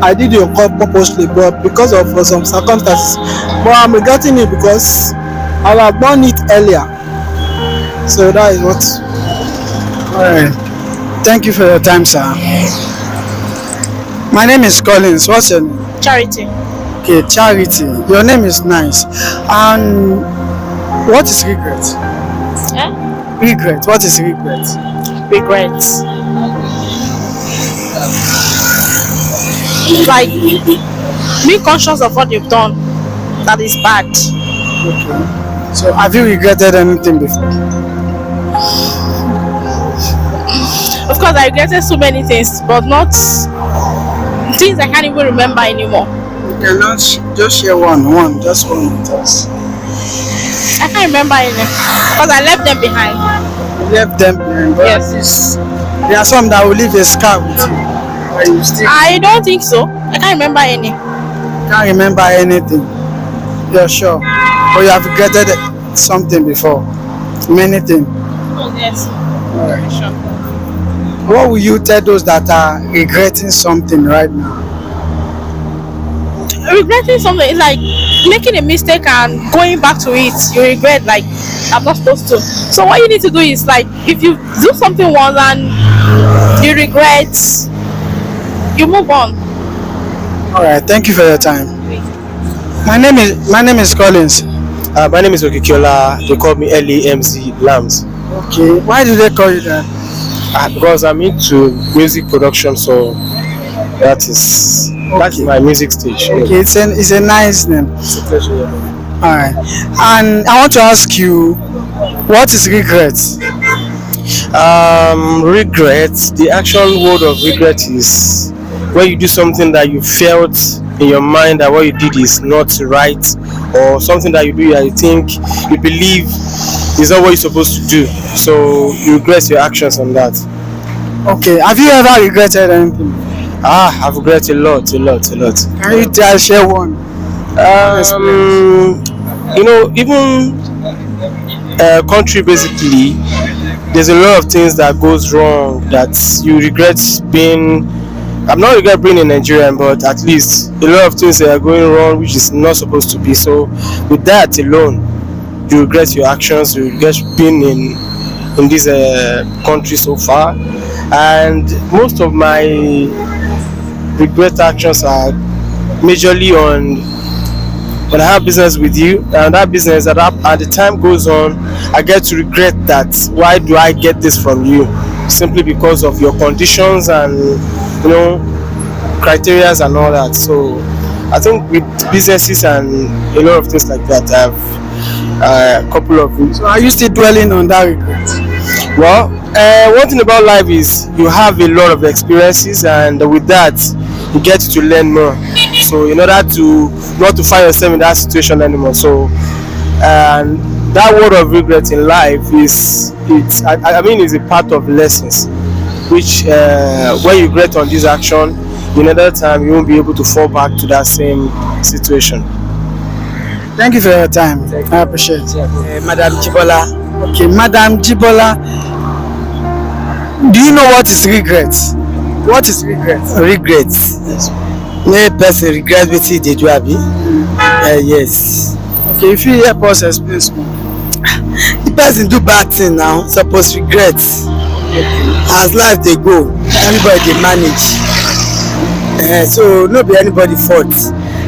I did it purposely, but because of some circumstances. But I'm regretting it because I have done it earlier. So that is what. Alright. Thank you for your time, sir. My name is Collins. What's your name? Charity. Okay, Charity. Your name is nice. And what is regret? Eh? Regret. What is regret? Regrets. Like being conscious of what you've done that is bad. Okay. So have you regretted anything before? Of course, I regretted so many things, but not things I can't even remember anymore. You cannot just share one, just one with us. I can't remember any because I left them behind. You left them behind. Yes. There are some that will leave a scar with you. I don't think so. I can't remember any. Can't remember anything. You're sure? Or you have regretted something before? Many things. Oh, yes. Alright. Sure. What will you tell those that are regretting something right now? Regretting something is like making a mistake and going back to it. You regret, like, I'm not supposed to. So what you need to do is, like, if you do something once and you regret, you move on. All right, thank you for your time. My name is Collins. My name is Okikiola. They call me LAMZ Lambs. Okay, why do they call you that? Because I'm into music production, so that's my music stage. Okay, it's a nice name. It's a pleasure. All right, and I want to ask you, what is regret? Regret. The actual word of regret is when you do something that you felt in your mind that what you did is not right, or something that you do that you think you believe is not what you're supposed to do. So you regret your actions on that. Okay, have you ever regretted anything? I've regretted a lot. Can you share one? You know, even country basically, there's a lot of things that goes wrong that you regret being. I'm not regret being a Nigerian, but at least a lot of things that are going wrong which is not supposed to be. So with that alone, you regret your actions, you regret being in in this country so far, and most of my regret actions are majorly on when I have business with you, and that business at the time goes on, I get to regret that why do I get this from you, simply because of your conditions and criterias and all that. So I think with businesses and a lot of things like that, I have a couple of So are you still dwelling on that regret? well, one thing about life is you have a lot of experiences, and with that, you get to learn more. So in order to not to find yourself in that situation anymore. So and that word of regret in life I mean is a part of lessons, which when you regret on this action, in another time you won't be able to fall back to that same situation. Thank you for your time. I appreciate it. Madam Jibola. Okay, Madam Jibola, do you know what is regret? What is regret? Regret. May person regret wetin dey do abi? Yes. Okay, if you help us explain small. The person do bad thing now, suppose regret. As life dey go, everybody dey manage. So no be anybody fault.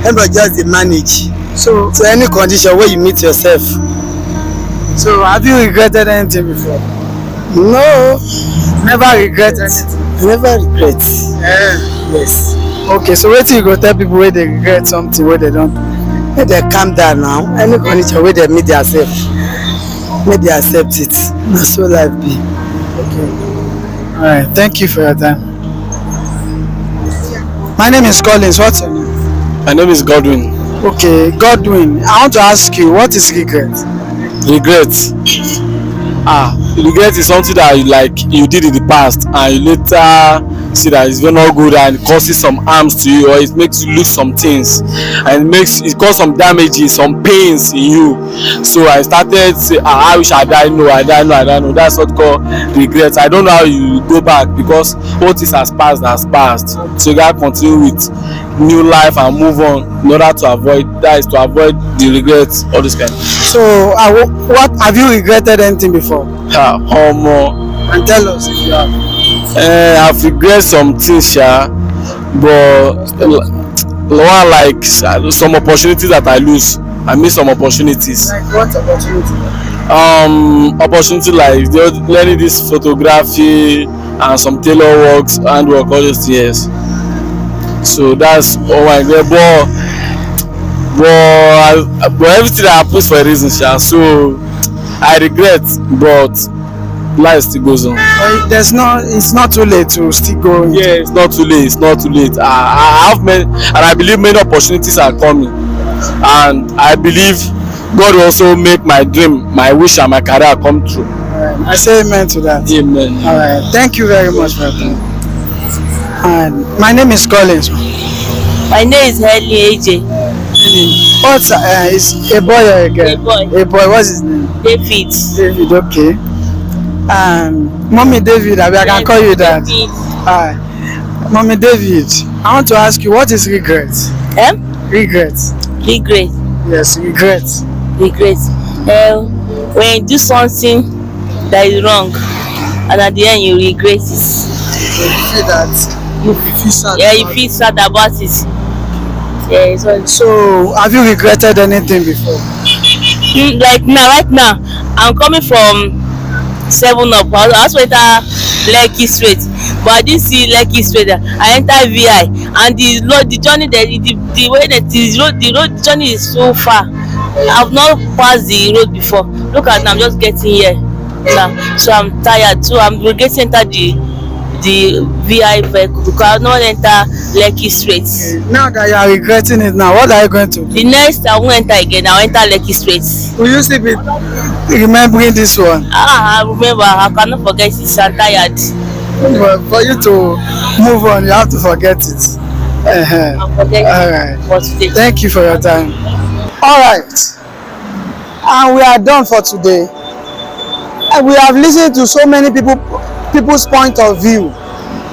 Everybody just dey manage. So any condition where you meet yourself. So have you regretted anything before? No. Never regret anything? Never regret. Yes. Okay, so wetin you go tell people wey dey regret something wey they don do? Make dem calm down now. Any condition wey dem meet themselves, make dem accept it. Na so life be. Okay. Alright, thank you for your time. My name is Collins. What's your name? My name is Godwin. Okay, Godwin, I want to ask you, what is regret? Regret. Regret is something that you did in the past and you later see that it's not good and it causes some harms to you, or it makes you lose some things and it causes some damages, some pains in you. So I started say, I wish I die. No, I die. No, I don't know. That's what called regret. I don't know how you go back because what is has passed. So you gotta continue with new life and move on in order to avoid the regrets, all this kind. So what have you regretted anything before? And tell us if you have. I've regret some things, but like some opportunities that I lose. I miss some opportunities. Like what opportunity? Opportunity like learning this photography and some tailor works, handwork, all those things. So that's all I get. But everything that happens for a reason, so I regret, but life still goes on. It's not too late to still go. Yeah, it's not too late. I have many, and I believe many opportunities are coming, and I believe God will also make my dream, my wish, and my career come true. I say amen to that. Amen. All right, thank you very much for that. And my name is Collins. My name is Helen AJ. What's is a boy or a girl? A boy. What's his name? David. David. Okay. Mommy David, I can call you that. Hi, Mommy David. I want to ask you, what is regret? Regret. Regret. Yes, regret. Regret. When you do something that is wrong, and at the end you regret it. You feel that. You feel sad. Yeah, you feel sad about it. Yeah, so have you regretted anything before? Right now, I'm coming from 7-Up. I was enter Lekki Straight, but I didn't see Lekki Straight. I enter VI, and the journey there, the way that the road journey is so far. I've not passed the road before. Look at now, I'm just getting here now, so I'm tired. So I'm regretting enter the VI vehicle because I not enter Lekki Straight. Now that you are regretting it now, what are you going to do? The next I won't enter again. I'll enter Lekki Straight. Will you still be remembering this one? I remember. I cannot forget it. I'm tired. But for you to move on, you have to forget it. I'm forgetting. All right. For today. Thank you for your time. All right. And we are done for today. And we have listened to so many people's point of view.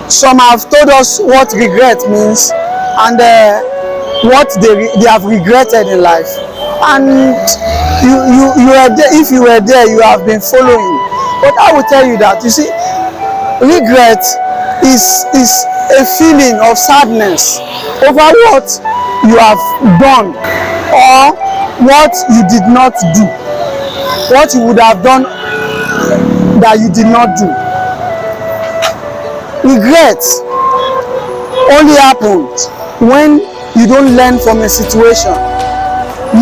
Some have told us what regret means and what they have regretted in life. And you were there. If you were there, you have been following. But I will tell you that, you see, regret is a feeling of sadness over what you have done or what you did not do, what you would have done that you did not do. Regret only happens when you don't learn from a situation.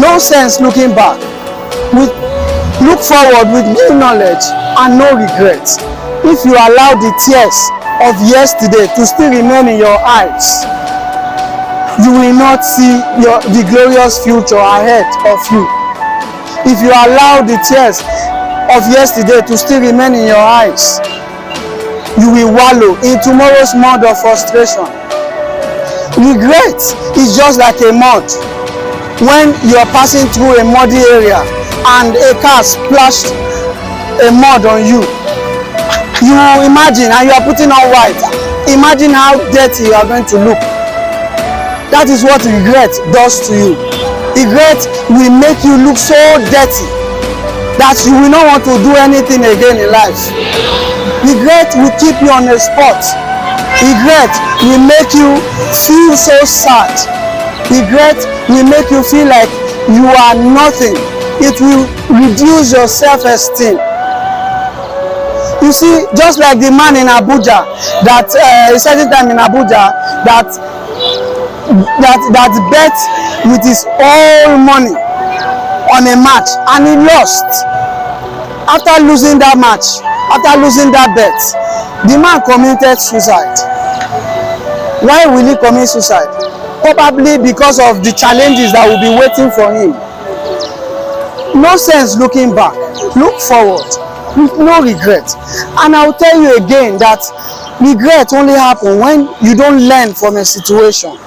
No sense looking back. With look forward with new knowledge and no regrets. If you allow the tears of yesterday to still remain in your eyes, you will not see the glorious future ahead of you. If you allow the tears of yesterday to still remain in your eyes, you will wallow in tomorrow's mud of frustration. Regret is just like a mud. When you are passing through a muddy area and a car splashed a mud on you, you imagine, and you are putting on white, imagine how dirty you are going to look. That is what regret does to you. Regret will make you look so dirty that you will not want to do anything again in life. Regret will keep you on the spot. Regret will make you feel so sad. Regret will make you feel like you are nothing. It will reduce your self-esteem. You see, just like the man in Abuja, that a certain time in Abuja, that bet with his whole money on a match and he lost. After losing that match, after losing that bet, the man committed suicide. Why will he commit suicide? Probably because of the challenges that will be waiting for him. No sense looking back. Look forward with no regret. And I will tell you again that regret only happens when you don't learn from a situation.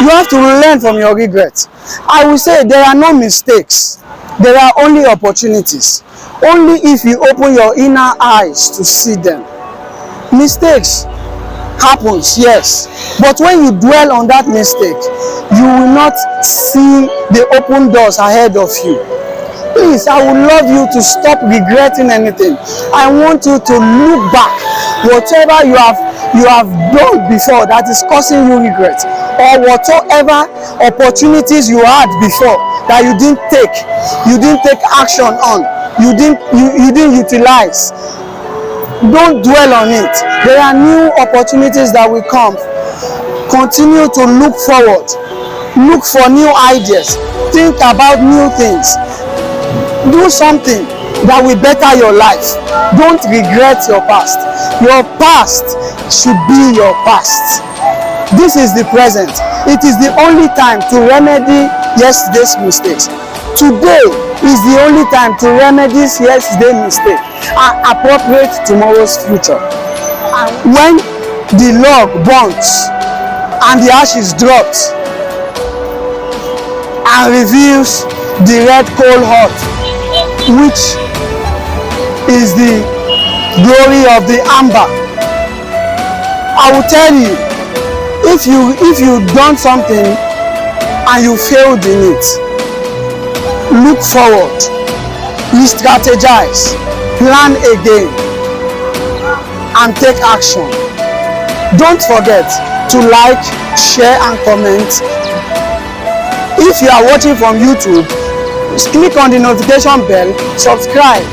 You have to learn from your regrets. I will say there are no mistakes. There are only opportunities. Only if you open your inner eyes to see them. Mistakes happens, yes, but when you dwell on that mistake, you will not see the open doors ahead of you. Please, I would love you to stop regretting anything. I want you to look back. Whatever you have done before that is causing you regret, or whatever opportunities you had before that you didn't take action on, you didn't utilize. Don't dwell on it. There are new opportunities that will come. Continue to look forward. Look for new ideas. Think about new things. Do something that will better your life. Don't regret your past. Your past should be your past. This is the present. It is the only time to remedy yesterday's mistakes. Today is the only time to remedy yesterday's mistake and appropriate tomorrow's future. And when the log burns and the ashes drops and reveals the red coal heart, which is the glory of the amber, I will tell you, if you done something and you failed in it, look forward, re-strategize, plan again, and take action. Don't forget to like, share, and comment. If you are watching from YouTube, click on the notification bell, subscribe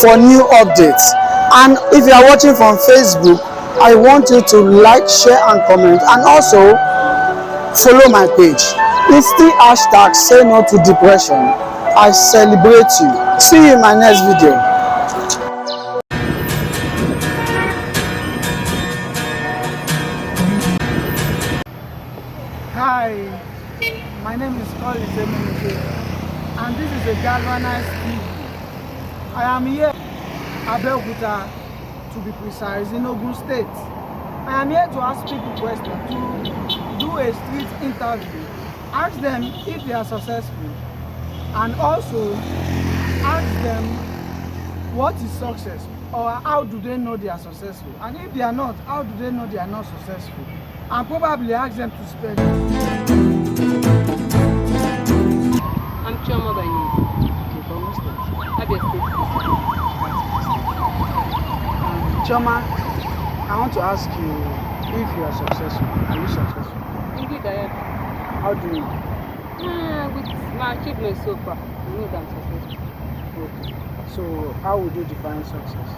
for new updates. And if you are watching from Facebook, I want you to like, share, and comment, and also follow my page. It's the hashtag Say No to Depression. I celebrate you. See you in my next video. Hi, my name is Colin Zemenike, and this is a galvanized TV. I am here at Abeokuta, to be precise, in Ogun State. I am here to ask people questions, to do a street interview, ask them if they are successful, and also ask them what is success, or how do they know they are successful, and if they are not, how do they know they are not successful, and probably ask them to spend. I'm Chioma by name. From Abia State. Choma, I want to ask you if you are successful. Are you successful? Indeed, I am. How do you know? With my achievements so far, I know that I'm successful. Okay. So, how would you define success?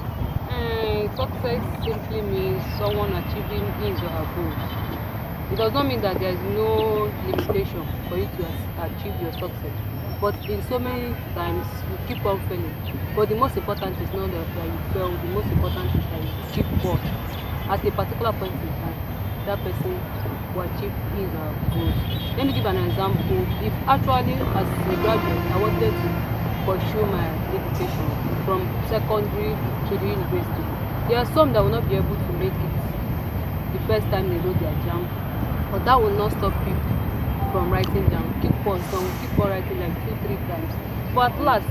Success simply means someone achieving his or her goals. It does not mean that there is no limitation for you to achieve your success. But in so many times, you keep on failing. But the most important is not that you fail. The most important is that you keep on. At a particular point in time, that person will achieve his or her goals. Let me give an example. If actually, as a graduate, I wanted to pursue my education from secondary to the university, there are some that will not be able to make it the first time they wrote their JAMB, but that will not stop you from writing down. Keep on, some will keep on writing like 2-3 times, but at last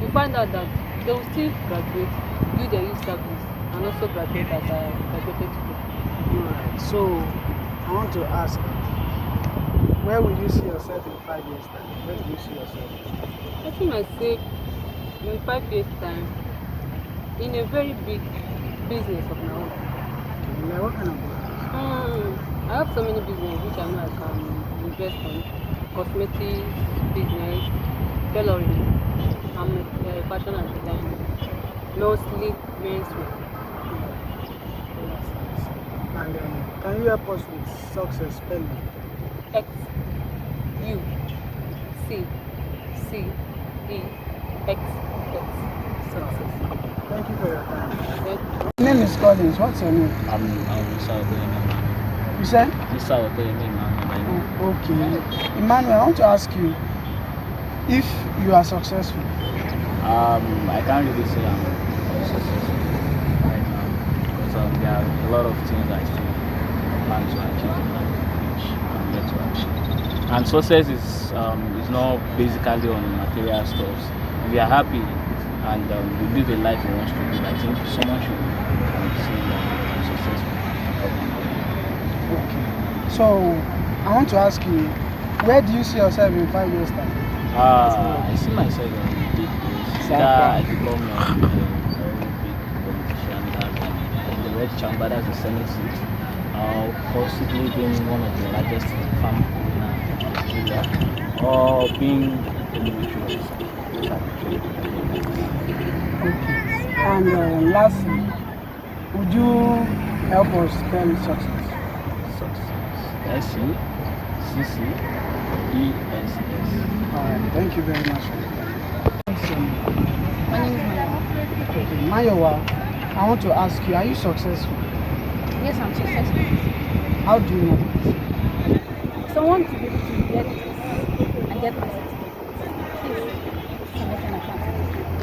you find out that they will still graduate, do their youth service, and also graduate as I graduated today. Alright, so I want to ask, where will you see yourself in 5 years' time? Where do you see yourself? I see myself in 5 years' time in a very big business of my own. Like what kind of business? I have so many businesses which I know I can invest on. Cosmetics business, tailoring, I'm fashion and design, mostly menswear. And can you help us with success spelling? X U C C E X X. Success. Thank you for your time. My name is Collins. What's your name? I'm Mr. Okoyemi. You said? Mr. Okoyemi, Okay. Emmanuel, I want to ask you if you are successful. I can't really say I'm successful right now because there are a lot of things I still plan to achieve in life, which I'm yet to achieve. And success is not basically on material stuff. We are happy and we live a life we want to live. I think someone should say that I'm successful. Okay. So I want to ask you, where do you see yourself in 5 years' time? I see myself in a big place. I become a very big politician that the red chamber, that's the Senate seat. Possibly being one of the largest farm owner in Nigeria, or being a military officer. Okay. And lastly, would you help us spell success? SUCCESS. Alright, thank you very much for your time. My name is Mayowa. Okay, Mayowa, I want to ask you, are you successful? Yes, I'm successful. How do you know? So I want to be able to get this and get my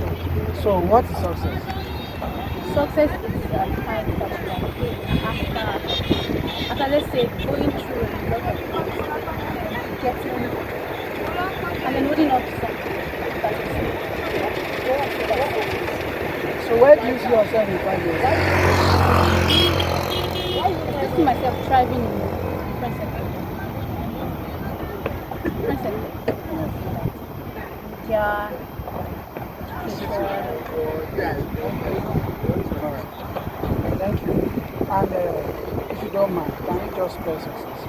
certificate. So what is success? Success is time that you after let's say going through a lot of things, getting and then holding up to something that is So where do you see yourself in 5 years? I see myself thriving in different sectors. Yeah. Thank you. And if you don't mind, can you just spell success?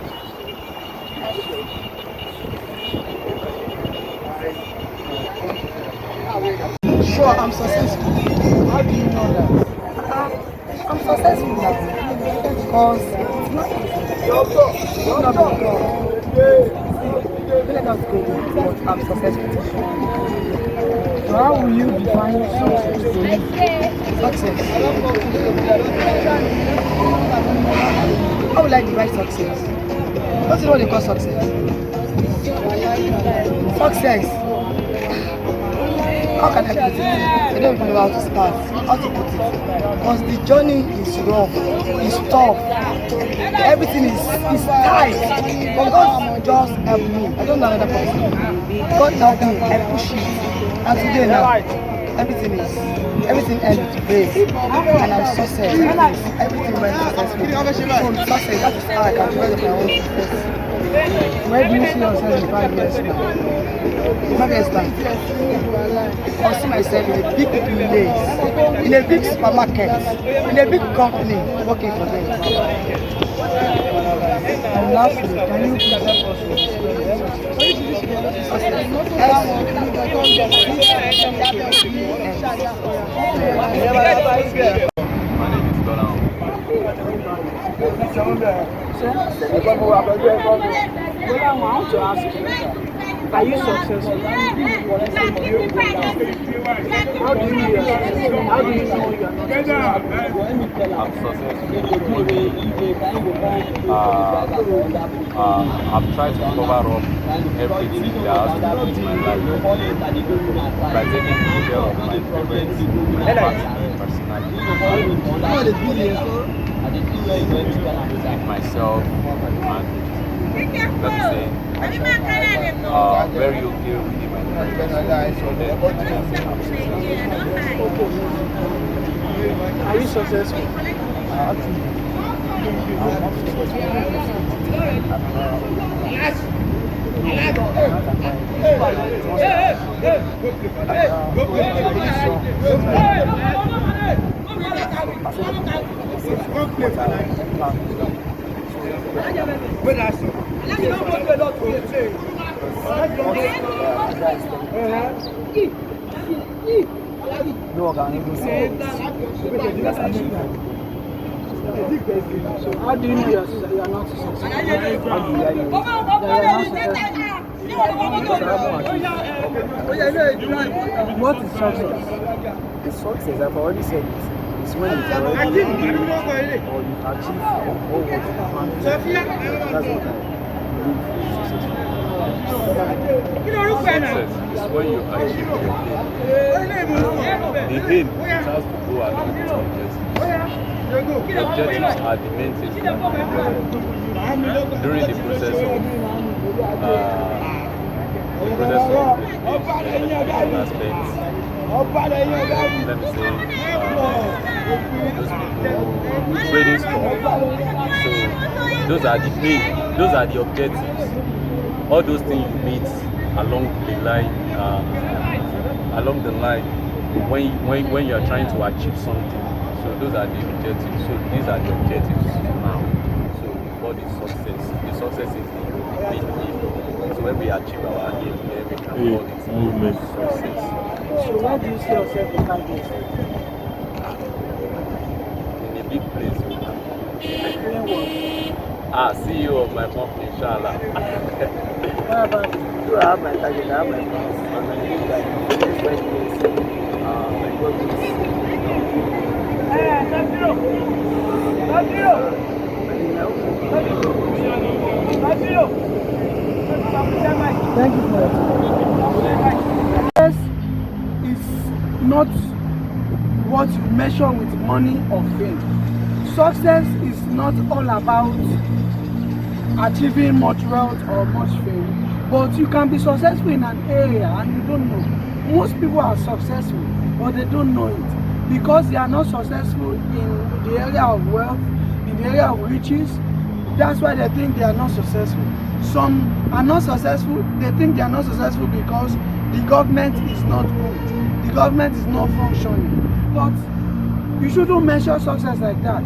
Sure, I'm successful. How do you know that? I'm successful now because it's not easy. But I'm successful. So how will you define success to you? Success. How will I define success? What's what they call success? Success. How can I put it? I don't even know how to start, how to put it. Because the journey is rough, it's tough, everything is tight. But God just help me. I don't know another person. God help me, I push it. And today now, everything ends with grace. And I'm success. Everything went successful. So success, that is how I can develop my own success. Where do you see yourself in 5 years now? 5 years time. I see myself in a big place, in a big supermarket, in a big company, working for them. And lastly, can you please help us with I want to ask you, are you successful? How do you know you're successful? How do you know you're not successful? I'm successful. I've tried to cover up everything that has to do with my life by taking good care of my parents, my family, personally, myself, and let me say, very okay within my parents. So then, are you successful? So how do you know you're not successful? What is success? The success, I've already said it, is when you've already or you've achieved all what you want. That's what I believe is success is when you achieve your aim. The aim it has to go along with objectives. The objectives are the main things during the process of aspects. Let me say trading stock. So those are the objectives. All those things you meet along the line when you are trying to achieve something. So those are the objectives. So these are the objectives now. So before the success is the main aim. So when we achieve our aim, then we can call it success. So where do you see yourself in 5 years? In a big place. CEO of my company, inshallah. What about you? I have my target, I have my plans, and I think that in the next 5 years, my goal Thank you for your time. Success is not what you measure with money or fame. Success is not all about achieving much wealth or much fame, but you can be successful in an area and you don't know. Most people are successful, but they don't know it because they are not successful in the area of wealth, in the area of riches. That's why they think they are not successful. Some are not successful, they think they are not successful because the government is not good, the government is not functioning. But you shouldn't measure success like that.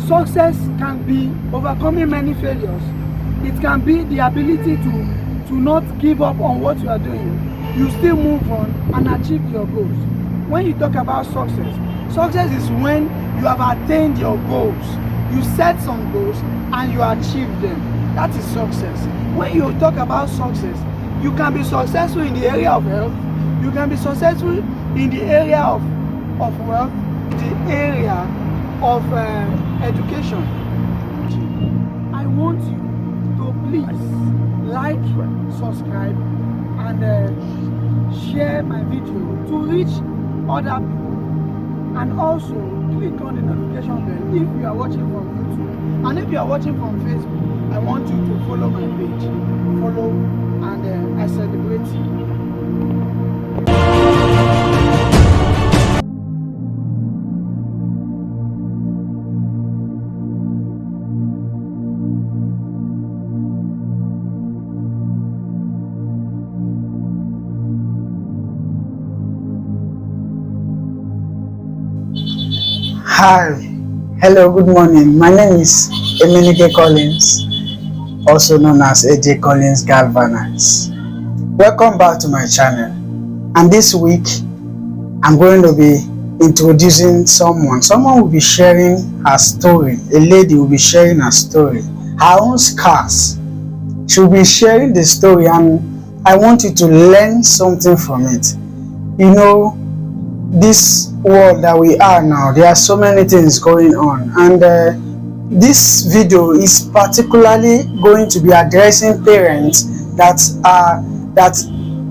Success can be overcoming many failures. It can be the ability to not give up on what you are doing. You still move on and achieve your goals. When you talk about success, success is when you have attained your goals. You set some goals and you achieve them. That is success. When you talk about success, you can be successful in the area of health. You can be successful in the area of wealth, the area of education. I want you to please like, subscribe, and share my video to reach other people. And also click on the notification bell if you are watching from YouTube. And if you are watching from Facebook, I want you to follow my page. Follow, and I celebrate you. Hi, hello, good morning. My name is Emenike Collins, also known as AJ Collins Galvanize. Welcome back to my channel. And this week, I'm going to be introducing someone. Someone will be sharing her story. A lady will be sharing her story, her own scars. She'll be sharing the story, and I want you to learn something from it. You know, this world that we are now, there are so many things going on, and this video is particularly going to be addressing parents that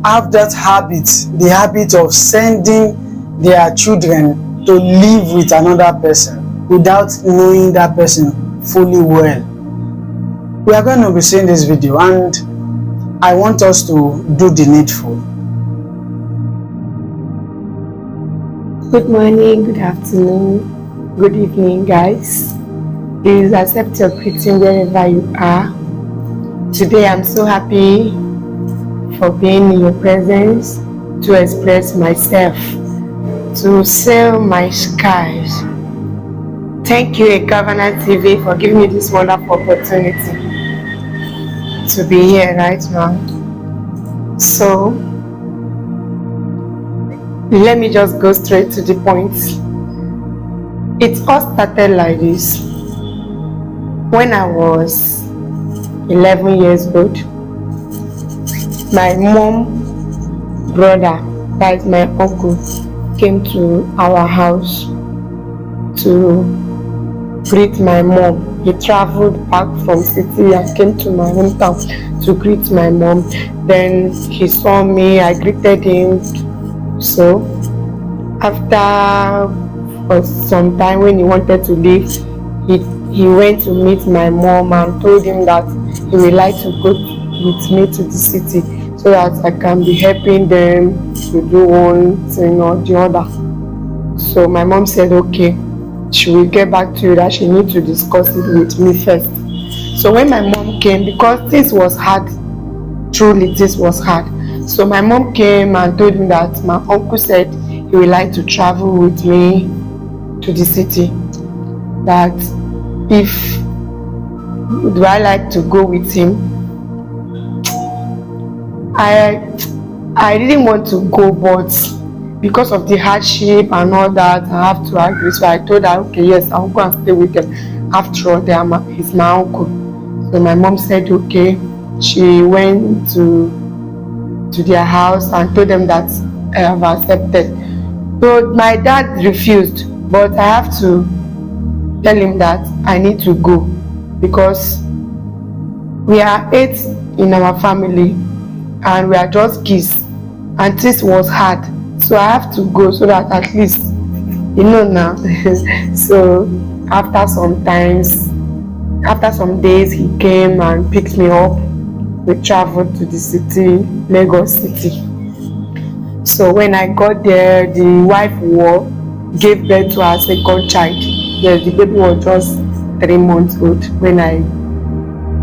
have that habit, the habit of sending their children to live with another person without knowing that person fully well. We are going to be seeing this video, and I want us to do the needful. Good morning, good afternoon, good evening, guys. Please accept your greeting wherever you are. Today I'm so happy for being in your presence to express myself, to sell my scars. Thank you, Governor TV, for giving me this wonderful opportunity to be here right now. So, let me just go straight to the point. It all started like this. When I was 11 years old, my mom, brother, that is my uncle, came to our house to greet my mom. He traveled back from city and came to my hometown to greet my mom. Then he saw me, I greeted him. So after some time, when he wanted to leave, he went to meet my mom and told him that he would like to go with me to the city so that I can be helping them to do one thing or the other. So my mom said, okay, she will get back to you, that she needs to discuss it with me first. So when my mom came, because this was hard, truly this was hard. So my mom came and told me that my uncle said he would like to travel with me to the city. That if do I like to go with him? I didn't want to go, but because of the hardship and all that, I have to agree. So I told her, okay, yes, I'll go and stay with them. After all, he's my uncle. So my mom said, okay. She went to their house and told them that I have accepted. So my dad refused, but I have to tell him that I need to go because we are 8 in our family and we are just kids, and this was hard. So I have to go so that at least, you know now. So after some days, he came and picked me up. We traveled to the city, Lagos City. So when I got there, the wife gave birth to her second child. Yes, the baby was just 3 months old when I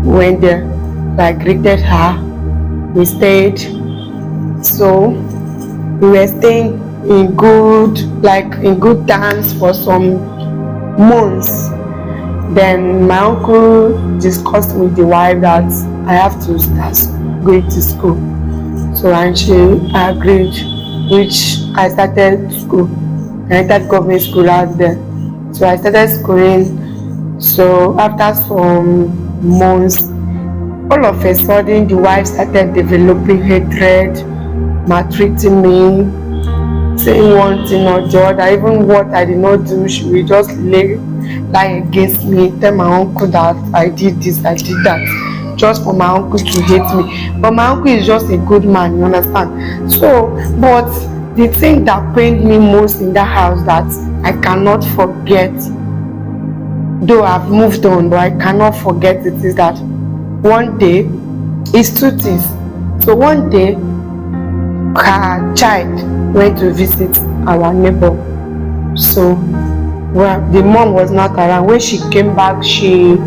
went there. So I greeted her. We stayed. So we were staying in good terms for some months. Then my uncle discussed with the wife that I have to start going to school. So and she agreed, which I started school. I entered government school out there. So I started schooling. So after some months, all of a sudden the wife started developing hatred, maltreating me, saying one thing or the other. Even what I did not do, she will just lie against me, tell my uncle that I did this, I did that, just for my uncle to hate me. But my uncle is just a good man, you understand? So, but the thing that pained me most in that house that I cannot forget, though I've moved on, but I cannot forget it, is that one day, it's 2 things. So one day, her child went to visit our neighbor. So the mom was not around. When she came back, she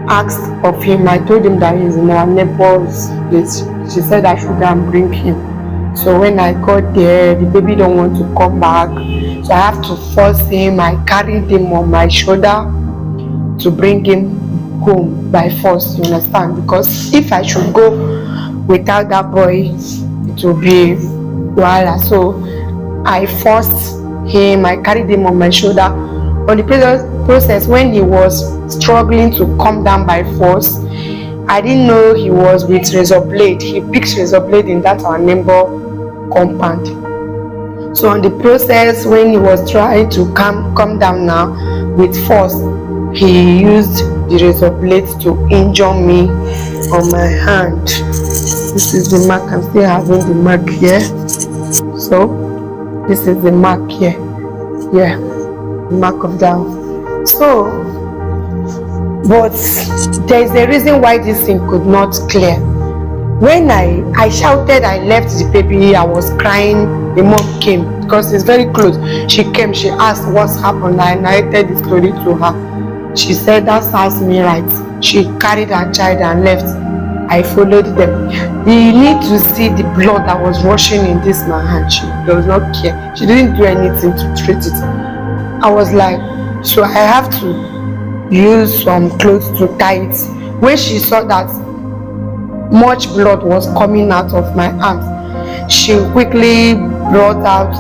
asked of him. I told him that he's in our neighbor's place. She said I should go and bring him. So when I got there, the baby don't want to come back. So I have to force him. I carried him on my shoulder to bring him home by force, you understand? Because if I should go without that boy, it will be wahala. So I forced him, I carried him on my shoulder. On the process, when he was struggling to come down by force, I didn't know he was with razor blade. He picked razor blade in that our neighbor compound. So on the process, when he was trying to come down now with force, he used the razor blade to injure me on my hand. This is the mark. I'm still having the mark here. So this is the mark here. Yeah, the mark of down. So, but there is a reason why this thing could not clear. When I shouted, I left the baby, I was crying. The mom came because it's very close. She came, she asked what's happened. I narrated the story to her. She said that sounds me right. She carried her child and left. I followed them. You need to see the blood that was rushing in this man's hand. She does not care. She didn't do anything to treat it. I was like, so I have to use some clothes to tie it. When she saw that much blood was coming out of my arms, she quickly brought out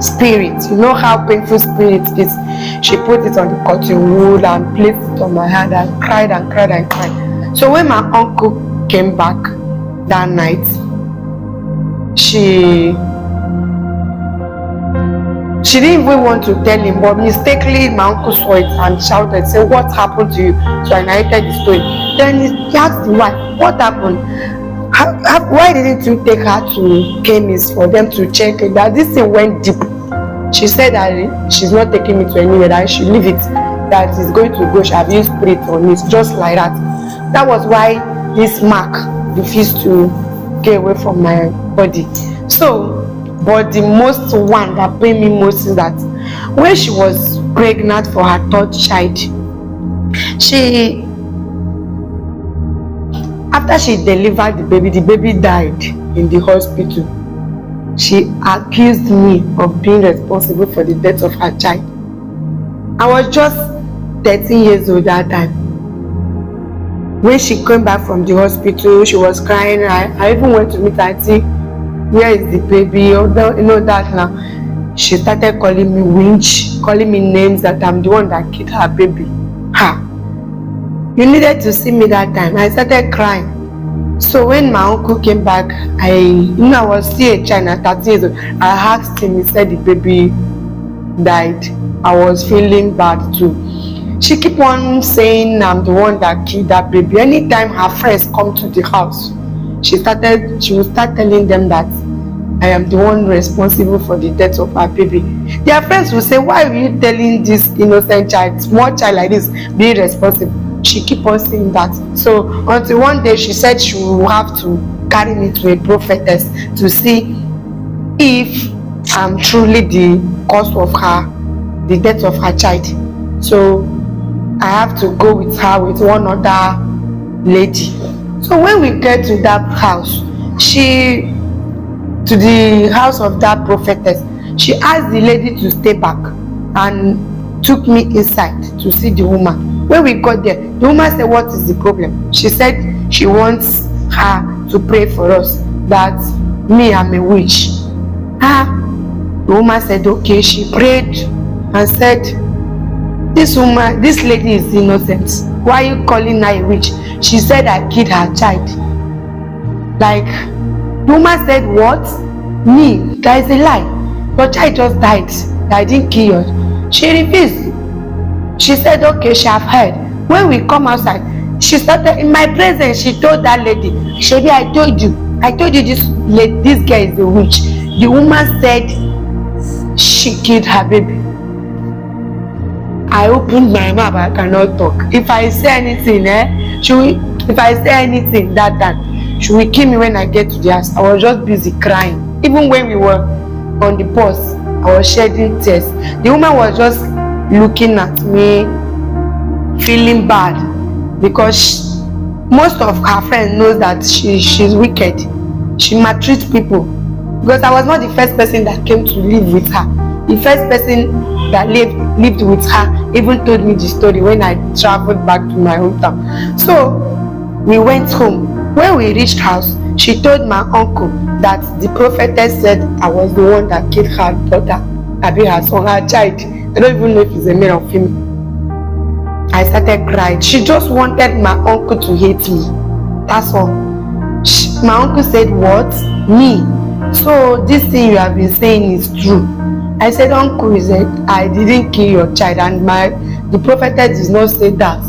spirit. You know how painful spirit is. She put it on the cotton wool and placed it on my hand and cried and cried and cried. So when my uncle came back that night, she didn't even want to tell him, but mistakenly my uncle saw it and shouted, say, what happened to you? So I narrated the story. Then he asked the wife, what happened? Why didn't you take her to chemist for them to check it? That this thing went deep. She said that she's not taking me to anywhere, that I should leave it, that it's going to go, she have used spirit on it, just like that. That was why this mark refused to get away from my body. So, but the most one that pained me most is that when she was pregnant for her third child, after she delivered the baby died in the hospital. She accused me of being responsible for the death of her child. I was just 13 years old that time. When she came back from the hospital, she was crying. I even went to meet her and see, where is the baby? You know that now. She started calling me winch, calling me names that I'm the one that killed her baby. Ha! You needed to see me that time. I started crying. So when my uncle came back, I was still a child at 13 years old. I asked him, he said the baby died. I was feeling bad too. She kept on saying I'm the one that killed that baby. Anytime her friends come to the house, she would start telling them that I am the one responsible for the death of her baby. Their friends will say, why are you telling this innocent child, small child like this, be responsible? She keep on saying that. So until one day she said she will have to carry me to a prophetess to see if I'm truly the cause of the death of her child. So I have to go with her with one other lady. So when we get to that house, to the house of that prophetess, she asked the lady to stay back and took me inside to see the woman. When we got there, the woman said, what is the problem? She said she wants her to pray for us, that me, I'm a witch. The woman said, okay. She prayed and said, this lady is innocent. Why are you calling her a witch? She said I killed her child. Like, the woman said, what? Me? That is a lie. Your child just died. I didn't kill her. She refused. She said, okay, she have heard. When we come outside, she started, in my presence, she told that lady, Shebi, I told you this girl is a witch. The woman said she killed her baby. I opened my mouth, but I cannot talk. If I say anything, if I say anything that time, she will kill me when I get to the house. I was just busy crying. Even when we were on the bus, I was shedding tears. The woman was just looking at me, feeling bad, because most of her friends knows that she's wicked. She maltreats people. because I was not the first person that came to live with her. The first person that lived with her even told me the story when I traveled back to my hometown. So we went home. When we reached house, she told my uncle that the prophetess said I was the one that killed her daughter, Abi, her son, her child. I don't even know if it's a male or female. I started crying. She just wanted my uncle to hate me. That's all. My uncle said, what? Me? So this thing you have been saying is true. I said, uncle, he said, I didn't kill your child, and the prophetess did not say that.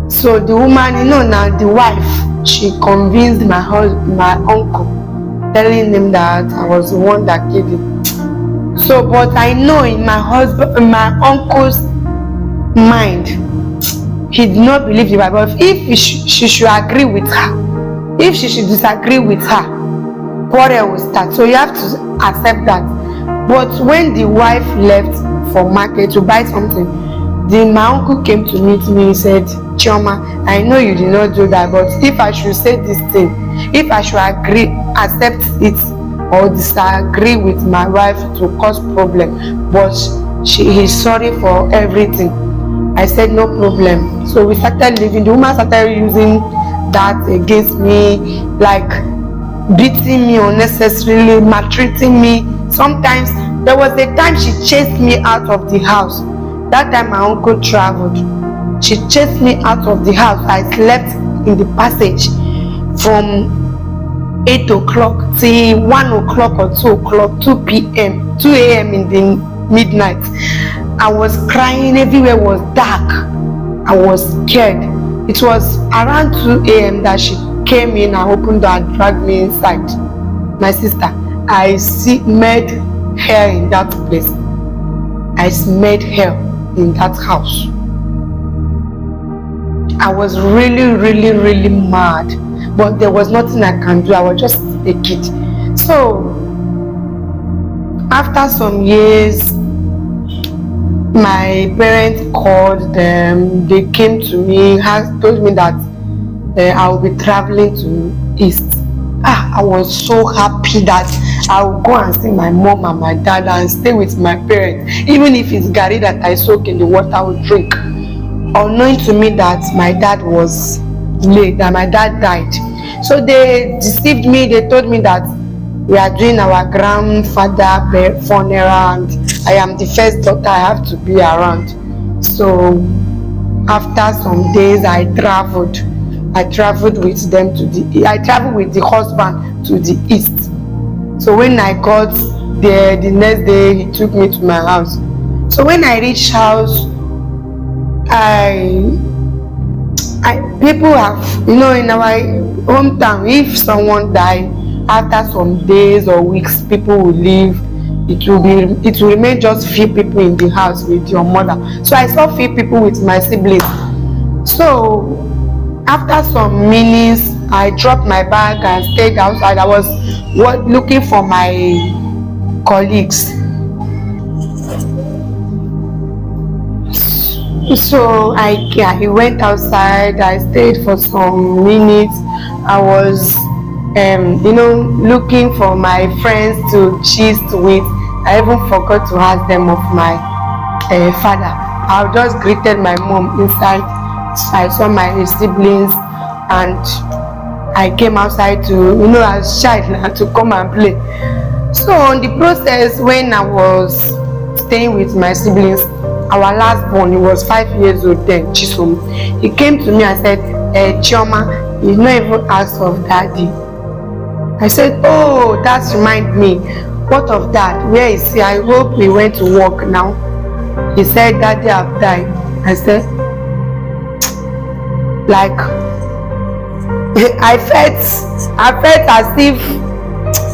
So the woman, now the wife, she convinced my uncle, telling him that I was the one that killed him. So, but I know in my uncle's mind, he did not believe the Bible. If she should agree with her, if she should disagree with her, quarrel will start. So you have to accept that. But when the wife left for market to buy something, my uncle came to meet me. He said, Chioma, I know you did not do that, but if I should say this thing, if I should agree, accept it, or disagree with my wife to cause problem, but he is sorry for everything. I said, no problem. So we started living. The woman started using that against me, like beating me unnecessarily, maltreating me. Sometimes there was a time she chased me out of the house. That time my uncle traveled. She chased me out of the house. I slept in the passage from 8 o'clock till 1 o'clock or 2 o'clock, 2 p.m., 2 a.m. in the midnight. I was crying. Everywhere was dark. I was scared. It was around 2 a.m. that she came in and opened the door and dragged me inside. My sister, I smelled hair in that place. I smelled hair in that house. I was really mad, but there was nothing I can do. I was just a kid. So after some years, my parents called them. They came to me, told me that I will be traveling to East. I was so happy that I will go and see my mom and my dad and stay with my parents. Even if it's garri that I soak in the water, I will drink. Unknowing to me that my dad was late, that my dad died. So they deceived me. They told me that we are doing our grandfather funeral and I am the first daughter, I have to be around. So after some days, I traveled with them I traveled with the husband to the east. So when I got there, the next day he took me to my house. So when I reached house, people have, in our hometown, if someone died, after some days or weeks, people will leave. It will remain just few people in the house with your mother. So I saw few people with my siblings. So after some minutes, I dropped my bag and stayed outside. I was looking for my colleagues. So I went outside. I stayed for some minutes. I was looking for my friends to gist with. I even forgot to ask them of my father. I just greeted my mom inside. I saw my siblings and I came outside to, as child, to come and play. So on the process, when I was staying with my siblings, our last born, he was 5 years old then, Chisom. He came to me and said, Chioma, you not even asked of daddy. I said, oh, that reminds me. What of that? Where is he? I hope he went to work now. He said, daddy have died. I said, like, I felt as if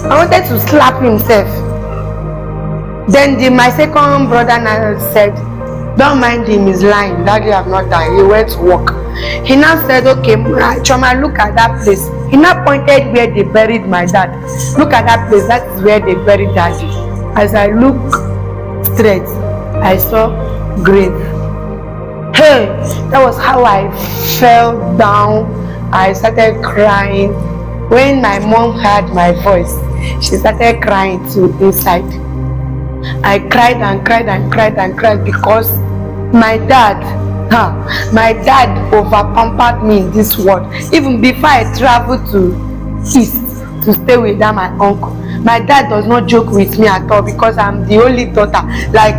I wanted to slap himself. Then my second brother now said, don't mind him, he's lying. Daddy have not died. He went to work. He now said, okay, Choma, look at that place. He now pointed where they buried my dad. Look at that place. That is where they buried daddy. As I look straight, I saw grave. Hey, that was how I fell down. I started crying. When my mom heard my voice, She started crying too inside. I cried and cried and cried and cried because my dad over pampered me in this world. Even before I traveled to east to stay with that my uncle, my dad does not joke with me at all because I'm the only daughter. Like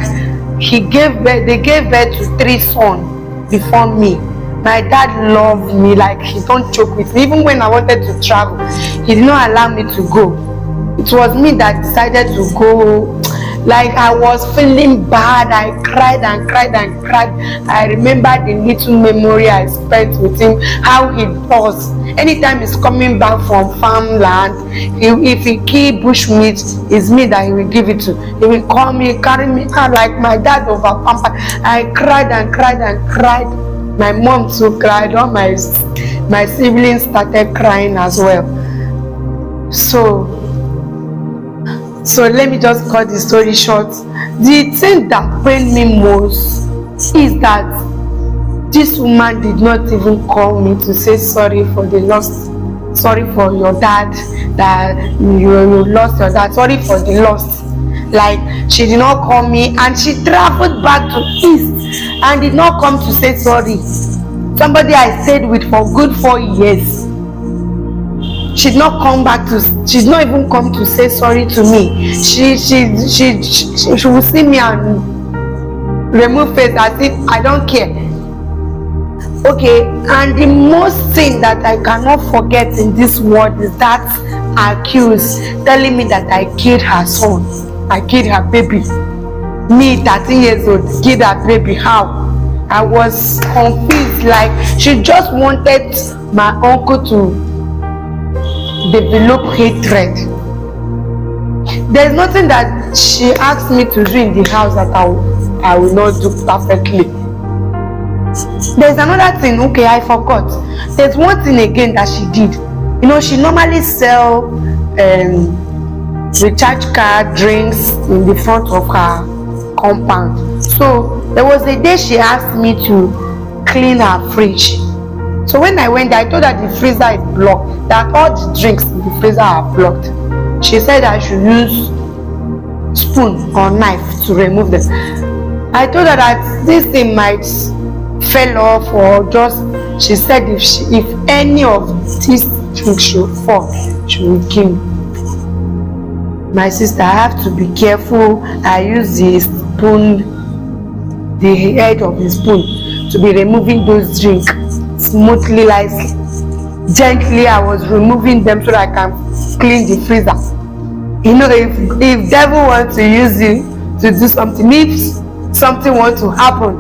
they gave birth to 3 sons before me. My dad loved me, like he don't joke with me. Even when I wanted to travel, he did not allow me to go. It was me that decided to go. Like I was feeling bad. I cried and cried and cried. I remember the little memory I spent with him, how he does. Anytime he's coming back from farmland, if he kill bush meat, it's me that he will give it to. He will call me, carry me out like my dad over pamper. I cried and cried and cried. My mom too cried. All my siblings started crying as well. So let me just cut the story short. The thing that pained me most is that this woman did not even call me to say sorry for the loss. Sorry for your dad, that you lost your dad. Sorry for the loss. Like she did not call me, and she traveled back to east and did not come to say sorry. Somebody I stayed with for good 4 years. She did not come back she did not even come to say sorry to me. She will see me and remove face as if I don't care. Okay, and the most thing that I cannot forget in this world is that accused telling me that I killed her son. I killed her baby. Me, 13 years old, killed her baby. How? I was confused. Like she just wanted my uncle to develop hatred. There's nothing that she asked me to do in the house that I will not do perfectly. There's another thing, okay, I forgot. There's one thing again that she did. You know, she normally sell recharge card drinks in the front of her compound. So there was a day she asked me to clean her fridge. So when I went there, I told her the freezer is blocked, that all the drinks in the freezer are blocked. She said I should use spoon or knife to remove them. I told her that this thing might fell off or just, she said if any of these drinks should fall, she will kill me. My sister, I have to be careful. I use the spoon, the head of the spoon, to be removing those drinks smoothly, like gently. I was removing them so that I can clean the freezer. You know, if devil wants to use you to do something, if something wants to happen,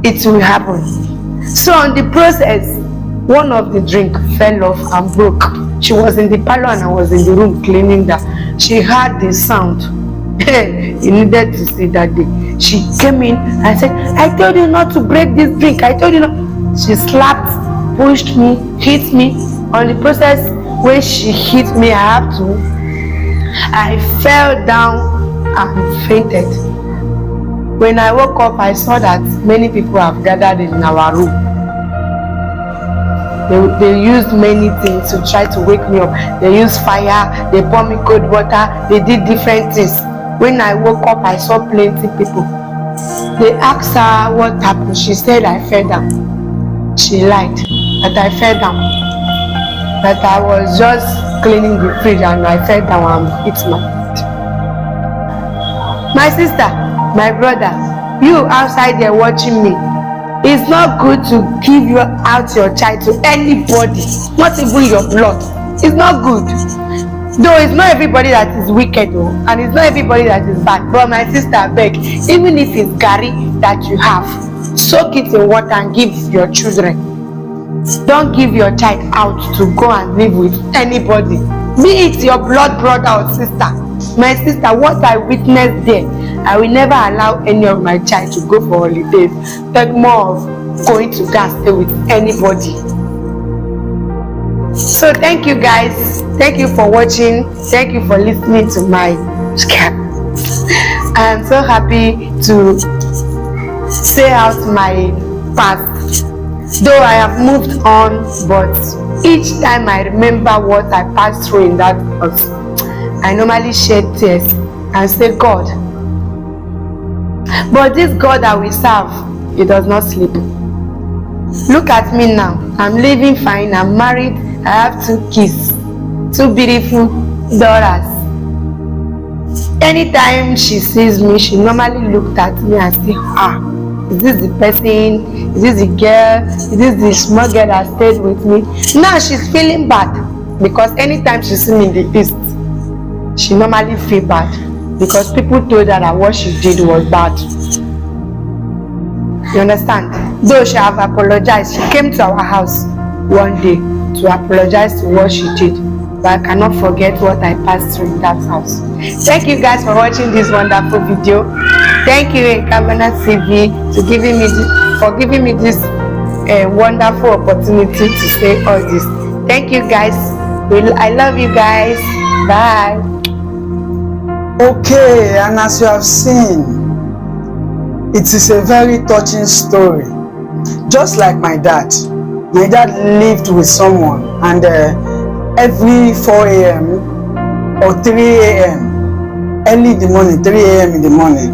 it will happen. So on the process, one of the drink fell off and broke. She was in the parlor and I was in the room cleaning that. She heard the sound. You needed to see that day. She came in and said, I told you not to break this drink. I told you not. She slapped, pushed me, hit me. On the process where she hit me, I fell down and fainted. When I woke up, I saw that many people have gathered in our room. They used many things to try to wake me up. They used fire, they poured me cold water, they did different things. When I woke up, I saw plenty people. They asked her what happened. She said I fell down. She lied that I fell down. That I was just cleaning the fridge and I fell down and hit my head. My sister, my brother, you outside there watching me, it's not good to give out your child to anybody, not even your blood. It's not good. Though it's not everybody that is wicked, and it's not everybody that is bad. But my sister, beg, even if it's gari that you have, soak it in water and give your children. Don't give your child out to go and live with anybody. Be it your blood brother or sister. My sister, what I witnessed there, I will never allow any of my child to go for holidays. Talk more of going to go and stay with anybody. So thank you guys. Thank you for watching. Thank you for listening to my scam. I am so happy to say out my past. Though I have moved on, but each time I remember what I passed through in that house, I normally shed tears and say, God. But this God that we serve, he does not sleep. Look at me now. I'm living fine. I'm married. I have 2 kids, 2 beautiful daughters. Anytime she sees me, she normally looks at me and say, is this the person? Is this the girl? Is this the small girl that stayed with me? Now she's feeling bad because anytime she sees me in the east, she normally feel bad because people told her that what she did was bad. You understand? Though she have apologized, she came to our house one day to apologize to what she did. But I cannot forget what I passed through in that house. Thank you guys for watching this wonderful video. Thank you, Kamana TV, for giving me this wonderful opportunity to say all this. Thank you guys. I love you guys. Bye. Okay, and as you have seen, it is a very touching story. Just like my dad lived with someone, and every 4 a.m. or 3 a.m. early in the morning, 3 a.m. in the morning,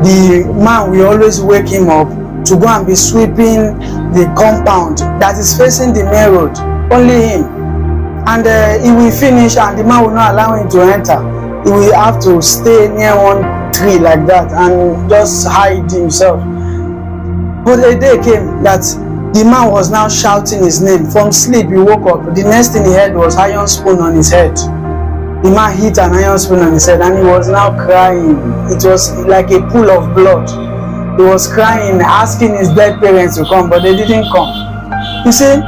the man will always wake him up to go and be sweeping the compound that is facing the main road, only him. And he will finish and the man will not allow him to enter. He will have to stay near one tree like that and just hide himself. But a day came that the man was now shouting his name. From sleep he woke up. The next thing he heard was iron spoon on his head. The man hit an iron spoon on his head and he was now crying. It was like a pool of blood. He was crying, asking his dead parents to come, but they didn't come. You see,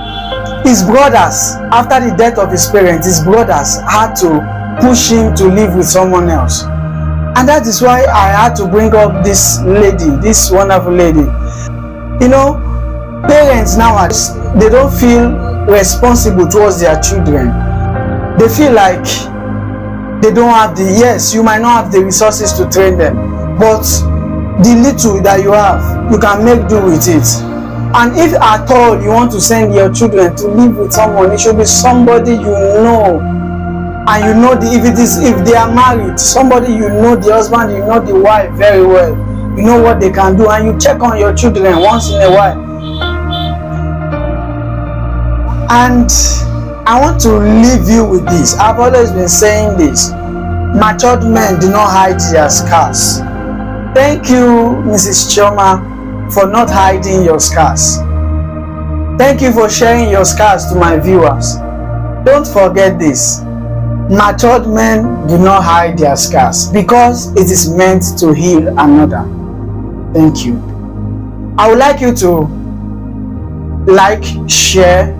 his brothers, after the death of his parents, his brothers had to push him to live with someone else. And that is why I had to bring up this lady, this wonderful lady. You know, parents nowadays, they don't feel responsible towards their children. They feel like they don't have yes, you might not have the resources to train them, but the little that you have, you can make do with it. And if at all you want to send your children to live with someone, it should be somebody you know. And you know if they are married, somebody you know the husband, you know the wife very well. You know what they can do, and you check on your children once in a while. And I want to leave you with this. I've always been saying this. Matured men do not hide their scars. Thank you, Mrs. Chioma, for not hiding your scars. Thank you for sharing your scars to my viewers. Don't forget this. Matured men do not hide their scars because it is meant to heal another. Thank you. I would like you to like, share,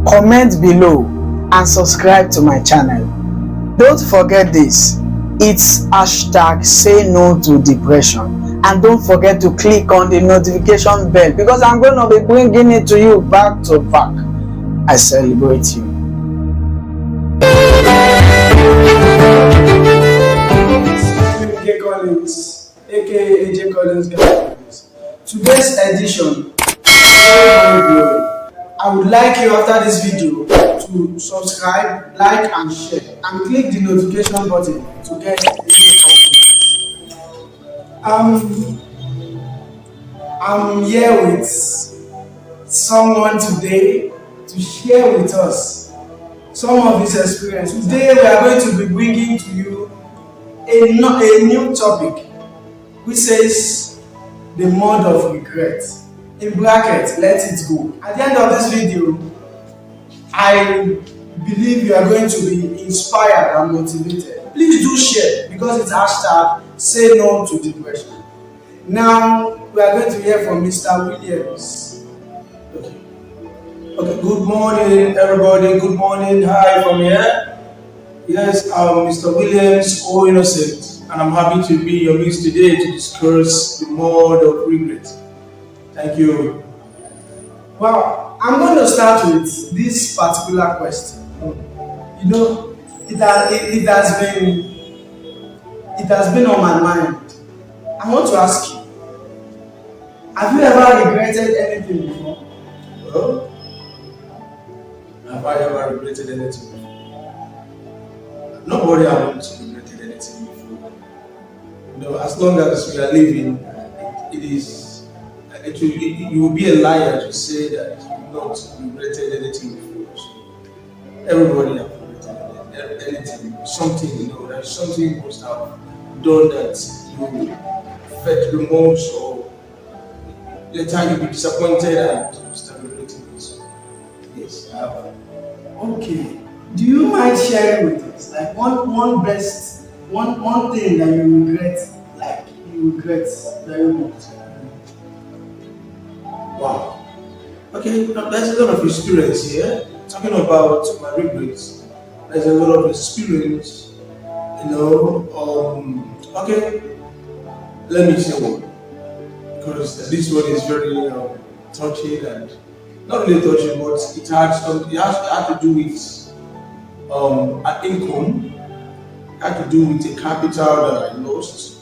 comment below and subscribe to my channel. Don't forget this. It's hashtag say no to depression. And don't forget to click on the notification bell because I'm going to be bringing it to you back to back. I celebrate you. AJ Collins, aka AJ Collins guys. Today's edition is very mind-blowing. I would like you after this video to subscribe, like and share and click the notification button to get new updates. I'm here with someone today to share with us some of his experience. Today we are going to be bringing to you a new topic which says the mode of regret. In bracket, let it go. At the end of this video, I believe you are going to be inspired and motivated. Please do share because it's hashtag say no to depression. Now we are going to hear from Mr. Williams. Okay, good morning everybody, good morning, hi from here. Yes, I'm Mr. Williams, O Innocent, and I'm happy to be your midst today to discuss the mode of regret. Thank you. Well, I'm going to start with this particular question. You know, it has been on my mind. I want to ask you, have you ever regretted anything before? Well, have I ever regretted anything before? Nobody has regretted anything before. As long as we are living, it is. You will be a liar to say that you've not regretted anything before. So everybody has regretted anything, something. There's something you must have done that you felt remorse or later you'll be disappointed and start regretting it. Yes, I have. Okay. Do you mind sharing with us like one thing that you regret, like you regret very much? Wow. Okay, now there's a lot of experience here. Talking about my regrets, there's a lot of experience. Okay, let me say one because this one is very touching and not really touching, but it had to do with an income. It had to do with a capital that I lost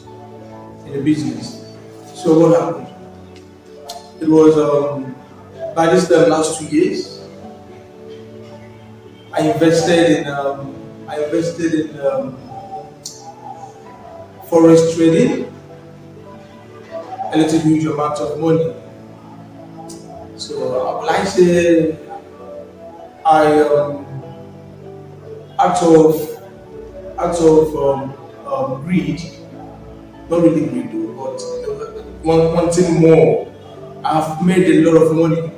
in a business. So what happened? It was by this time last 2 years. I invested in forex trading, a little huge amount of money. So I say I out of greed, not really greed though, but wanting more. I've made a lot of money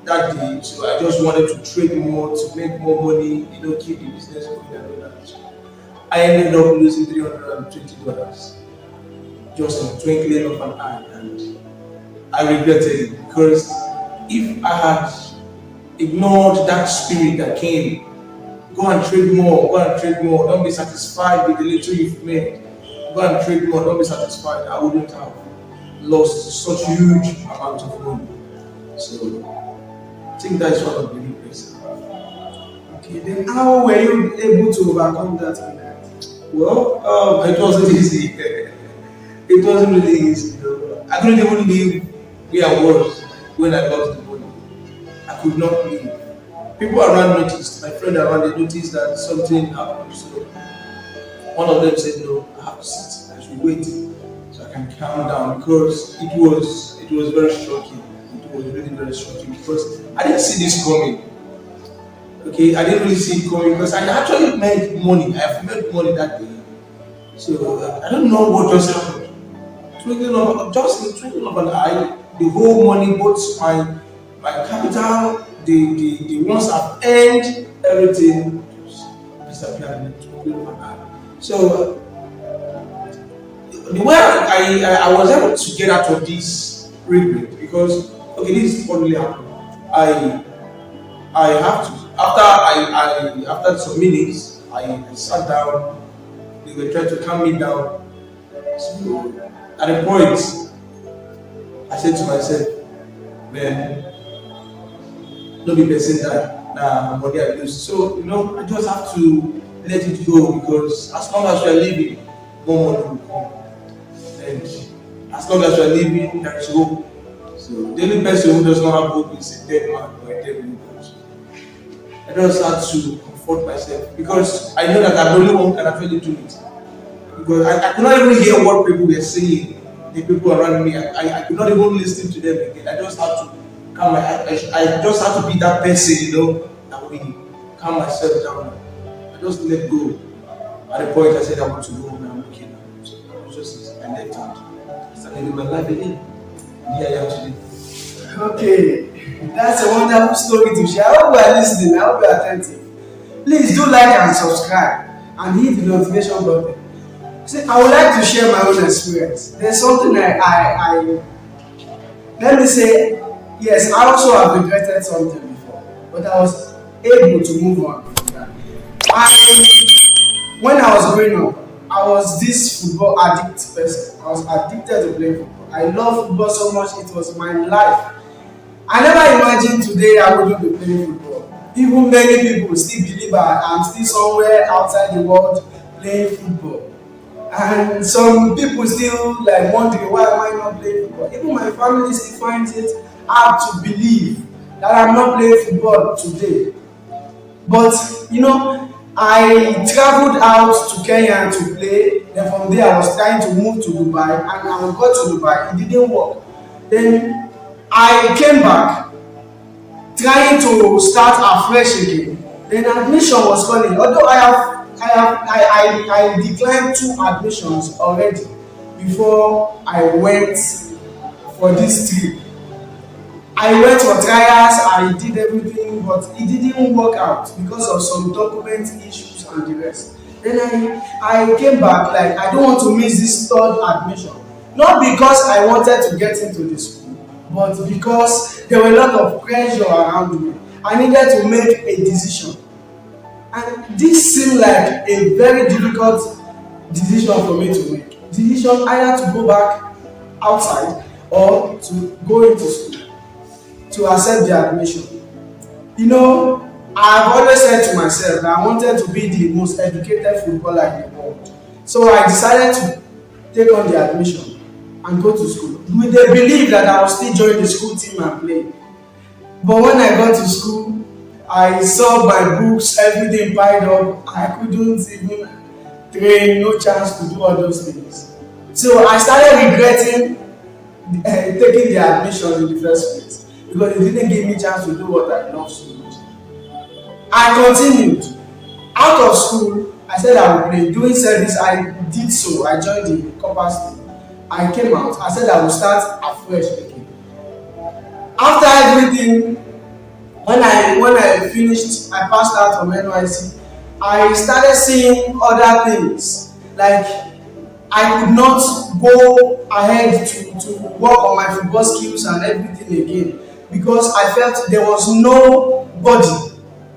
that day, so I just wanted to trade more to make more money, keep the business going and all that. I ended up losing $320 just in the twinkling of an eye, and I regretted it because if I had ignored that spirit that came, go and trade more, don't be satisfied with the little you've made, go and trade more, don't be satisfied, I wouldn't have lost such huge amount of money. So I think that is one of the regrets. Okay, then how were you able to overcome that regret? Well, it wasn't easy. It wasn't really easy. I couldn't even leave where I was when I lost the money. I could not leave. People around noticed, my friend around, they noticed that something happened. So one of them said, no, I have to sit, I should wait so I can calm down because it was very shocking. It was really very shocking because I didn't see this coming. Okay, I didn't really see it coming because I actually made money. I've made money that day. So I don't know what just happened. Just in twinkling of an eye, the whole money, both my capital, the ones I've earned, everything just disappeared in the twinkling of an eye. So the way I was able to get out of this regret because this is what really happened. I have to after some minutes I sat down. They were trying to calm me down. So at a point I said to myself, man, don't be person that money I lose. So I just have to let it go because as long as we are living, more money will come. And as long as we are living, there is hope. So the only person who does not have hope is a dead man or a dead woman. I just had to comfort myself because I know that I'm the only one who can actually do it. Because I could not even hear what people were saying, the people around me. I could not even listen to them again. I just had to calm I just had to be that person, that will calm myself down. I just let go. At the point I said I want to go home and I'm okay now. So I left out. I started living my life again. Here I am today. Okay, that's a wonderful story to share. I hope you are listening. I hope you are attentive. Please do like and subscribe and hit the notification button. See, I would like to share my own experience. There's something I let me say, yes, I also have regretted something before, but I was able to move on from that. When I was growing up, I was this football addict person. I was addicted to playing football. I love football so much, it was my life. I never imagined today I wouldn't be playing football. Even many people still believe I'm still somewhere outside the world playing football. And some people still wondering why am I not playing football. Even my family still finds it hard to believe that I'm not playing football today. But I traveled out to Kenya to play. Then from there, I was trying to move to Dubai, and I got to Dubai. It didn't work. Then I came back, trying to start afresh again. Then admission was calling. Although I declined 2 admissions already before I went for this trip. I went for trials, I did everything, but it didn't work out because of some document issues and the rest. Then I came back like I don't want to miss this third admission. Not because I wanted to get into the school, but because there were a lot of pressure around me. I needed to make a decision. And this seemed like a very difficult decision for me to make. Decision either to go back outside or to go into school to accept the admission. You know, I've always said to myself that I wanted to be the most educated footballer in the world. So I decided to take on the admission and go to school with the belief that I will still join the school team and play. But when I got to school, I saw my books, everything piled up. I couldn't even train, no chance to do all those things. So I started regretting taking the admission in the first place because it didn't give me chance to do what I love so much. I continued. Out of school, I said I would play. Doing service, I did so. I joined the compass team. I came out. I said I would start afresh again. After everything, when I finished, I passed out from NYC. I started seeing other things. Like I could not go ahead to work on my football skills and everything again because I felt there was nobody.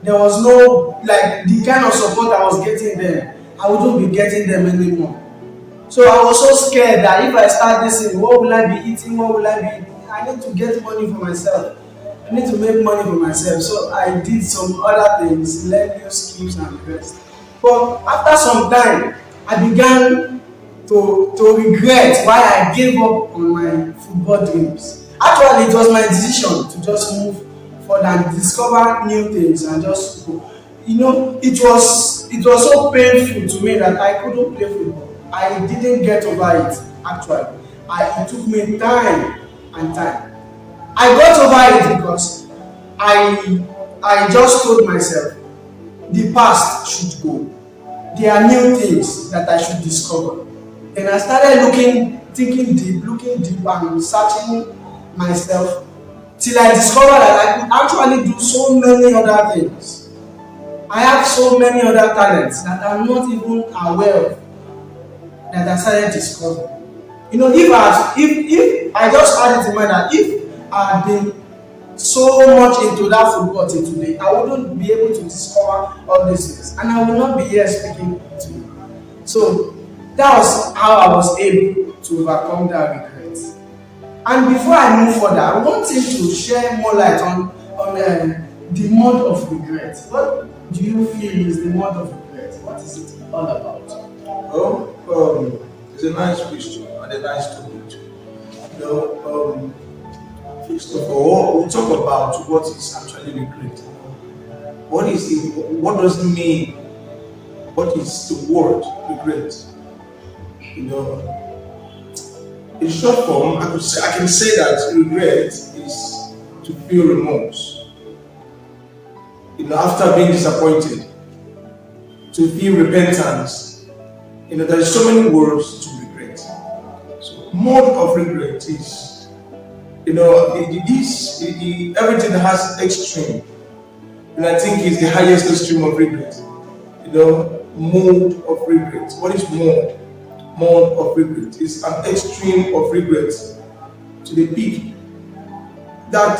There was no, like, the kind of support I was getting there, I wouldn't be getting them anymore. So I was so scared that if I start this thing, what will I be eating? What will I be? I need to get money for myself. I need to make money for myself. So I did some other things, learn new skills and the rest. But after some time, I began to regret why I gave up on my football dreams. Actually, it was my decision to just move further and discover new things and just go. You know, it was so painful to me that I couldn't play football. I didn't get over it, actually. It took me time and time. I got over it because I just told myself, the past should go. There are new things that I should discover. Then I started thinking deep and searching myself till I discovered that I could actually do so many other things. I have so many other talents that I'm not even aware of that I started discovering. You know, if I just had it in mind that if I had been so much into that football till today, I wouldn't be able to discover all these things, and I will not be here speaking to you. So that was how I was able to overcome that regret. And before I move further, I want him to share more light on the mode of regret. What do you feel is the mode of regret? What is it all about? Oh, it's a nice question and a nice topic. You know, first of all, we'll talk about what is actually regret. What is it? What does it mean? What is the word regret? You know, in short form, I can say that regret is to feel remorse. You know, after being disappointed, to feel repentance. You know, there's so many words to regret. So, mode of regret is, you know, everything has extreme, and I think it's the highest extreme of regret. You know, mode of regret. What is mode? Mode of regret is an extreme of regret to the peak. That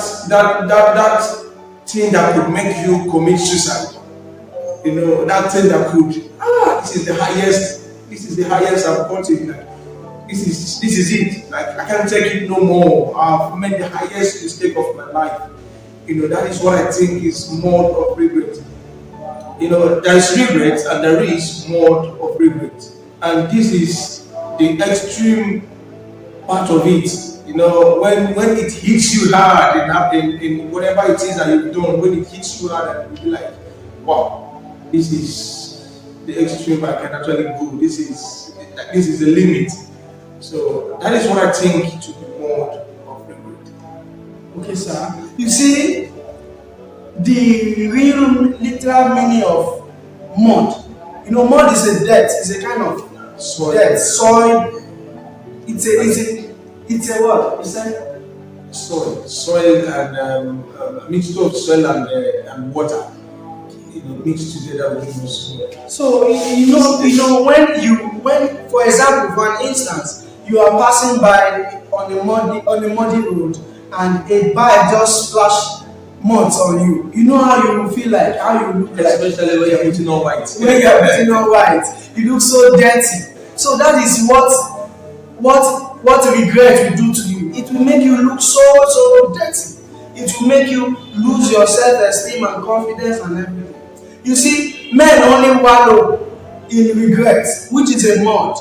thing that could make you commit suicide. You know, that thing that could, this is the highest I've gotten. Like, this is it. Like, I can't take it no more. I've made the highest mistake of my life. You know, that is what I think is mode of regret. You know, there is regret and there is mode of regret. And this is the extreme part of it. You know, when it hits you hard in whatever it is that you've done, when it hits you hard, and you be like, wow, this is the extreme I can actually go. This is the limit. So that is what I think to be more of regret. Okay, sir. You see, the real literal meaning of mud. You know, mud is a dirt. It's a kind of Soil. dirt, soil. It's a what? You said Soil and a mixture of soil and water. Mixed together with soil. so. When for example, for an instance, you are passing by on a muddy road and a bike just splash mud on you. You know how you will feel like, how you look like. Especially when you're putting on white. When you are putting on white, you look so dirty. So that is what regret will do to you. It will make you look so dirty. It will make you lose your self-esteem and confidence and everything. You see, men only wallow in regret, which is a mud.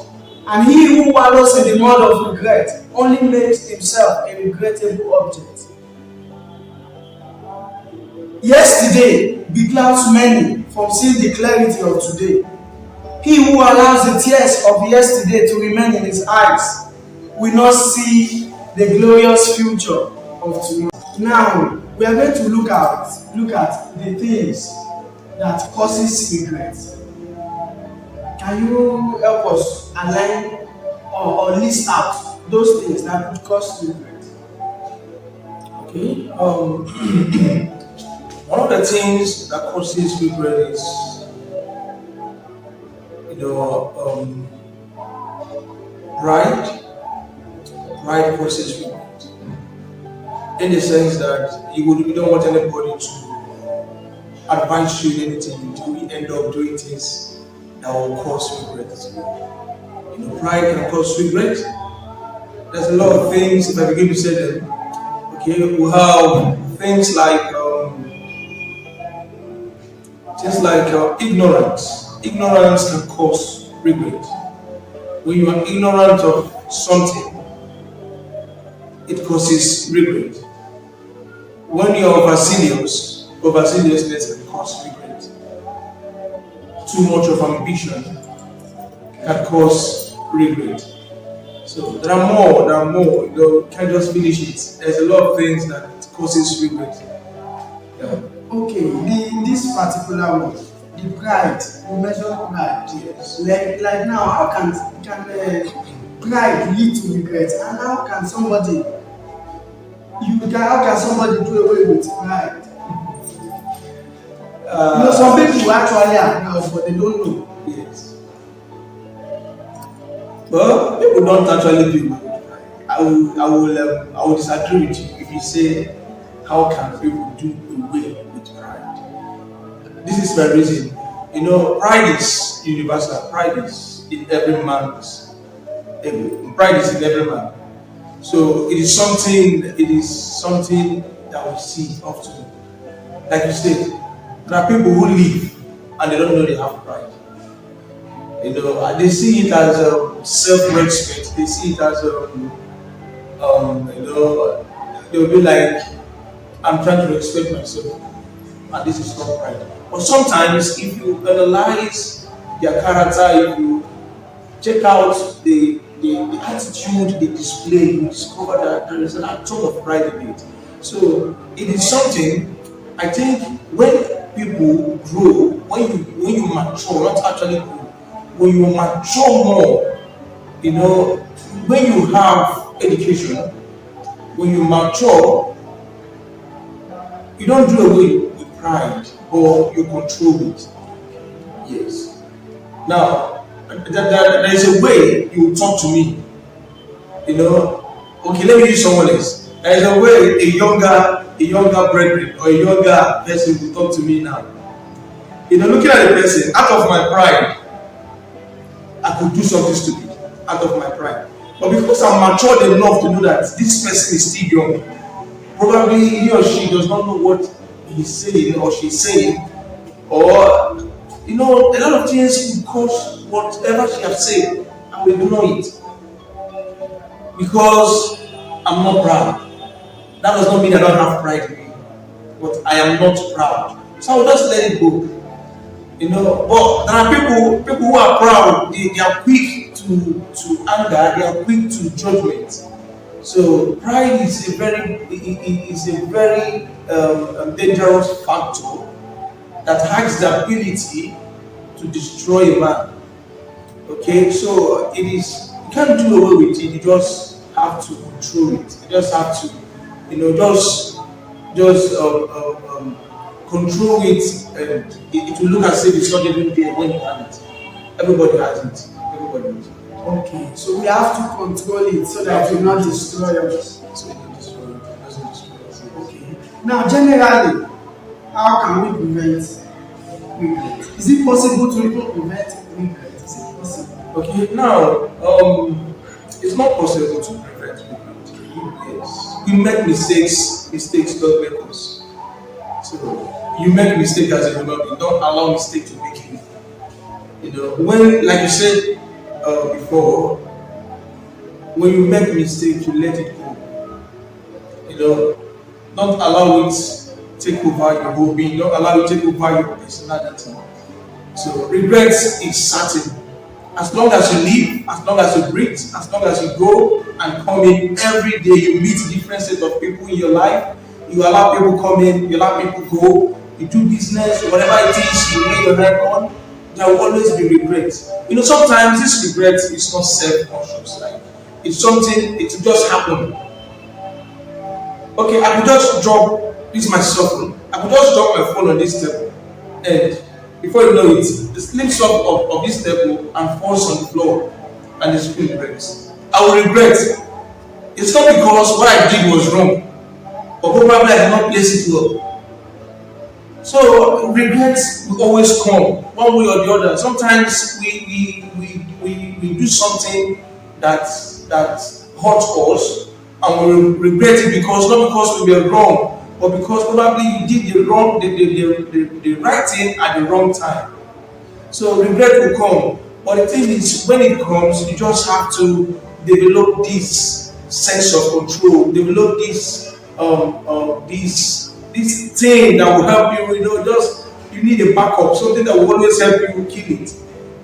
And he who wallows in the mud of regret only makes himself a regrettable object. Yesterday beclouds many from seeing the clarity of today. He who allows the tears of yesterday to remain in his eyes will not see the glorious future of tomorrow. Now, we are going to look at the things that causes regret. Can you help us align or list out those things that could cause regret? Okay. One of the things that causes regret is, pride. Pride causes regret. In the sense that you don't want anybody to advise you in anything you do. You end up doing things that will cause regret. Pride can cause regret. There's a lot of things. If I begin to say them, okay, we have things like ignorance. Ignorance can cause regret. When you are ignorant of something, it causes regret. When you are overzealousness can cause regret. Too much of ambition can cause regret. So there are more. Can't just finish it. There's a lot of things that causes regret. Yeah. Okay, this particular one, the pride, you mentioned pride. Yes. Like now, how can pride lead to regret, and how can somebody do away with pride? Some people actually are proud, but they don't know. Yes. Well, people don't actually do. I will disagree with you if you say, how can people do away with pride? This is my reason. Pride is universal. Pride is in every man's. Pride is in every man. So it is something that we see often. Like you said, there are people who live and they don't know they have pride. They see it as self-respect. They see it as they'll be like, I'm trying to respect myself, and this is not pride. But sometimes, if you analyze their character, if you check out the attitude they display, you discover that there is an atom of pride in it. So it is something. I think when people grow, when you mature, not actually grow, when you mature more, when you have education, when you mature, you don't do away with pride, or you control it. Yes. Now, there is a way you talk to me. Okay, let me use someone else. There is a way a younger brethren or a younger person will talk to me now. Looking at the person, out of my pride, I could do something stupid. Out of my pride. But because I'm matured enough to know that this person is still young, probably he or she does not know what he's saying or she's saying, or a lot of things will cause whatever she has said, I will ignore it because I'm not proud. That does not mean I don't have pride in me, but I am not proud. So I will just let it go. You know, but there are people who are proud. They are quick to anger. They are quick to judgment. So pride is a very dangerous factor that has the ability to destroy a man. Okay, so it is, you can't do away with it. You just have to control it. You just have to, just control it, and it will look as if it's not even there when you have it. Everybody has it. Everybody has it. Okay, so we have to control it so that it will not destroy us. So it will destroy it. It doesn't destroy us. Okay. Now, generally, how can we prevent regret? Is it possible to even prevent regret? Is it possible? Okay, now, it's not possible to prevent regret. Yes. We make mistakes. Mistakes don't make us. So you make mistake as a human being. Don't allow mistake to make you. You know, when, like you said before, when you make mistake, you let it go. You know, don't allow it take over your whole being. Don't allow it take over your personality. So regret is certain. As long as you live, as long as you breathe, as long as you go and come in every day, you meet different set of people in your life. You allow people come in, you allow people go. You do business, whatever it is you lay your hand on, there will always be regret. You know, sometimes this regret is not self-conscious. Like, it's something, it will just happen. Okay, I could just drop this my cell phone. I could just drop my phone on this table, and before you know it slips off of this table and falls on the floor, and the screen breaks. I will regret. It's not because what I did was wrong, but probably I did not place it well. So regrets will always come one way or the other. Sometimes we do something that hurts us, and we regret it because not because we were wrong, but because probably you did the right thing at the wrong time. So regret will come, but the thing is, when it comes, you just have to develop this sense of control, develop this thing that will help you. You know, just you need a backup, something that will always help you kill it.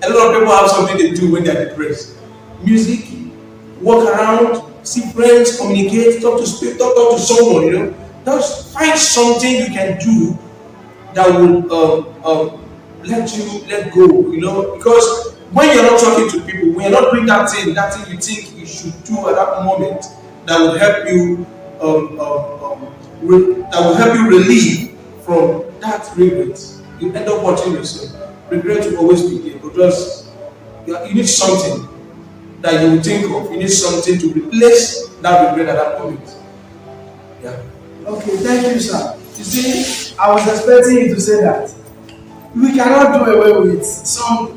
A lot of people have something they do when they're depressed: music, walk around, see friends, communicate, talk to someone. You know, just find something you can do that will let go. You know, because when you're not talking to people, when you're not doing that thing you think you should do at that moment, that will help you that will help you relieve from that regret, you end up watching yourself. Regret will always be there, but just you need something that you will think of. You need something to replace that regret at that moment. Yeah. Okay, thank you, sir. You see, I was expecting you to say that we cannot do away with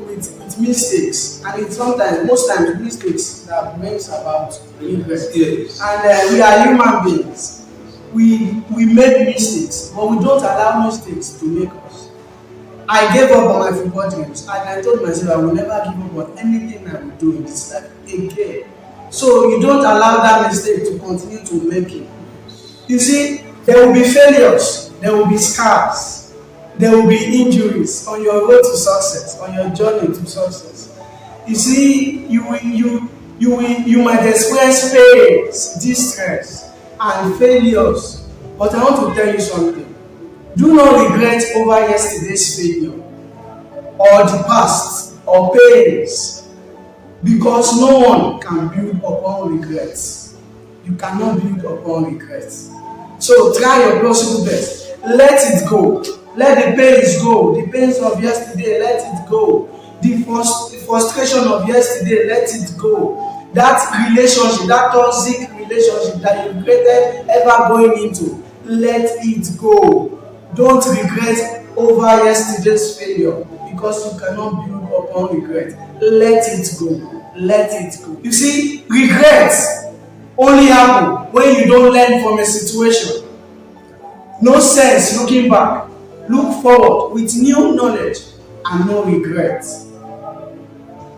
with mistakes, and it's sometimes, most times, mistakes that brings about regret. Yes. And we are human beings. We make mistakes, but we don't allow mistakes to make us. I gave up on my football dreams, and I told myself I will never give up on anything I will do in this life again. So you don't allow that mistake to continue to make you. You see, there will be failures, there will be scars, there will be injuries on your road to success, on your journey to success. You see, you might experience pains, distress, and failures. But I want to tell you something. Do not regret over yesterday's failure, or the past, or pains, because no one can build upon regrets. You cannot build upon regrets. So try your possible best. Let it go. Let the pains go. The pains of yesterday, let it go. The frustration of yesterday, let it go. That relationship, that toxic relationship that you regretted ever going into, let it go. Don't regret over yesterday's failure, because you cannot build upon regret. Let it go. Let it go. You see, regrets only happen when you don't learn from a situation. No sense looking back. Look forward with new knowledge and no regrets.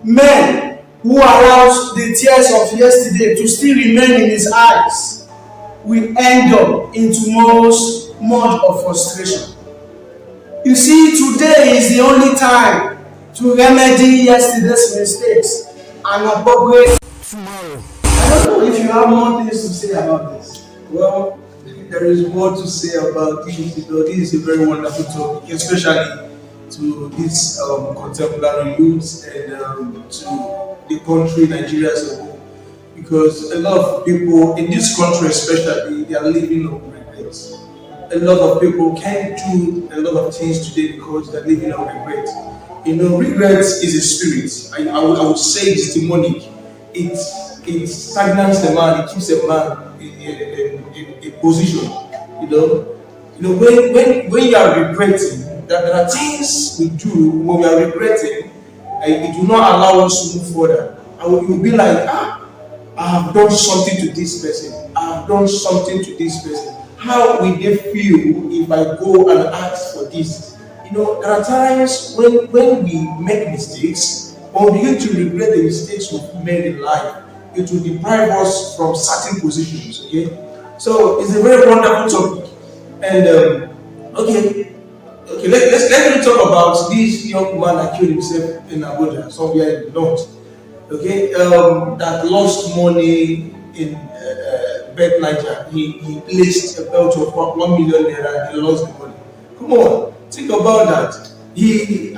Men who allows the tears of yesterday to still remain in his eyes will end up in tomorrow's mud of frustration. You see, today is the only time to remedy yesterday's mistakes and appropriate tomorrow. I don't know if you have more things to say about this. Well, there is more to say about this. This is a very wonderful topic, especially to this contemporary youth and to the country, Nigeria as a whole. Because a lot of people in this country, especially, they are living on regrets. A lot of people can't do a lot of things today because they're living on regret. Regret is a spirit. I would say it's demonic. It stagnates the man. It keeps a man in a position. When you are regretting, there are things we do when we are regretting, and it will not allow us to move further. You will be like, I have done something to this person. I have done something to this person. How will they feel if I go and ask for this? There are times when we make mistakes, or we begin to regret the mistakes we've made in life. It will deprive us from certain positions. Okay, so it's a very wonderful topic. And let me talk about this young man that killed himself in Abuja, somewhere in the north. Okay, that lost money in Bet Niger. He placed a belt of 1 million naira and he lost the money. Come on, think about that. He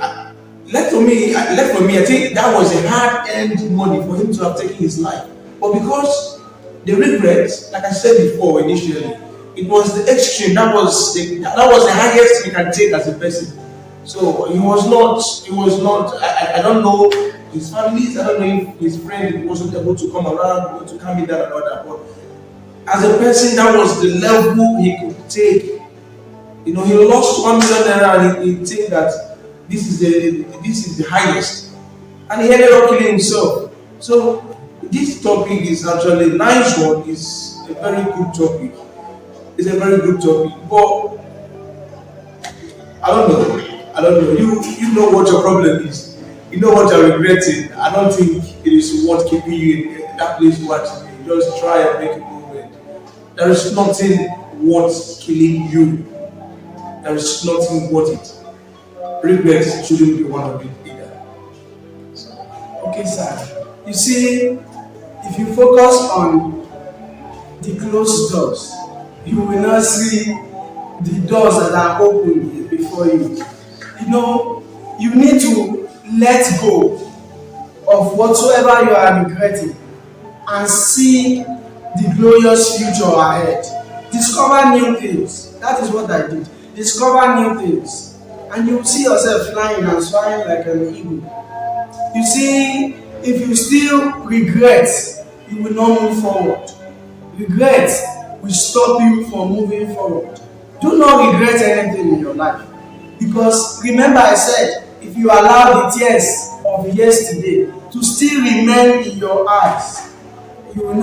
left for me. I think that was a hard-earned money for him to have taken his life. But because the regret, like I said before initially, it was the extreme. That was the highest you can take as a person. So he was not. I don't know his families. I don't know if his friend wasn't able to come around to calm me down about that. But as a person, that was the level he could take. He lost 1 million naira and he think that this is the highest, and he ended up killing himself. So this topic is actually a nice one. It's a very good topic. It's a very good topic, but I don't know. You know what your problem is. You know what you're regretting. I don't think it is worth keeping you in that place watching you. Just try and make a movement. There is nothing worth killing you. There is nothing worth it. Regret shouldn't be one of it either. Okay, sir. You see, if you focus on the closed doors, you will not see the doors that are open before you. You need to let go of whatsoever you are regretting and see the glorious future ahead. Discover new things. That is what I did. Discover new things. And you will see yourself flying and soaring like an eagle. You see, if you still regret, you will not move forward. Regret will stop you from moving forward. Do not regret anything in your life. Because remember I said, if you allow the tears of yesterday to still remain in your eyes, you will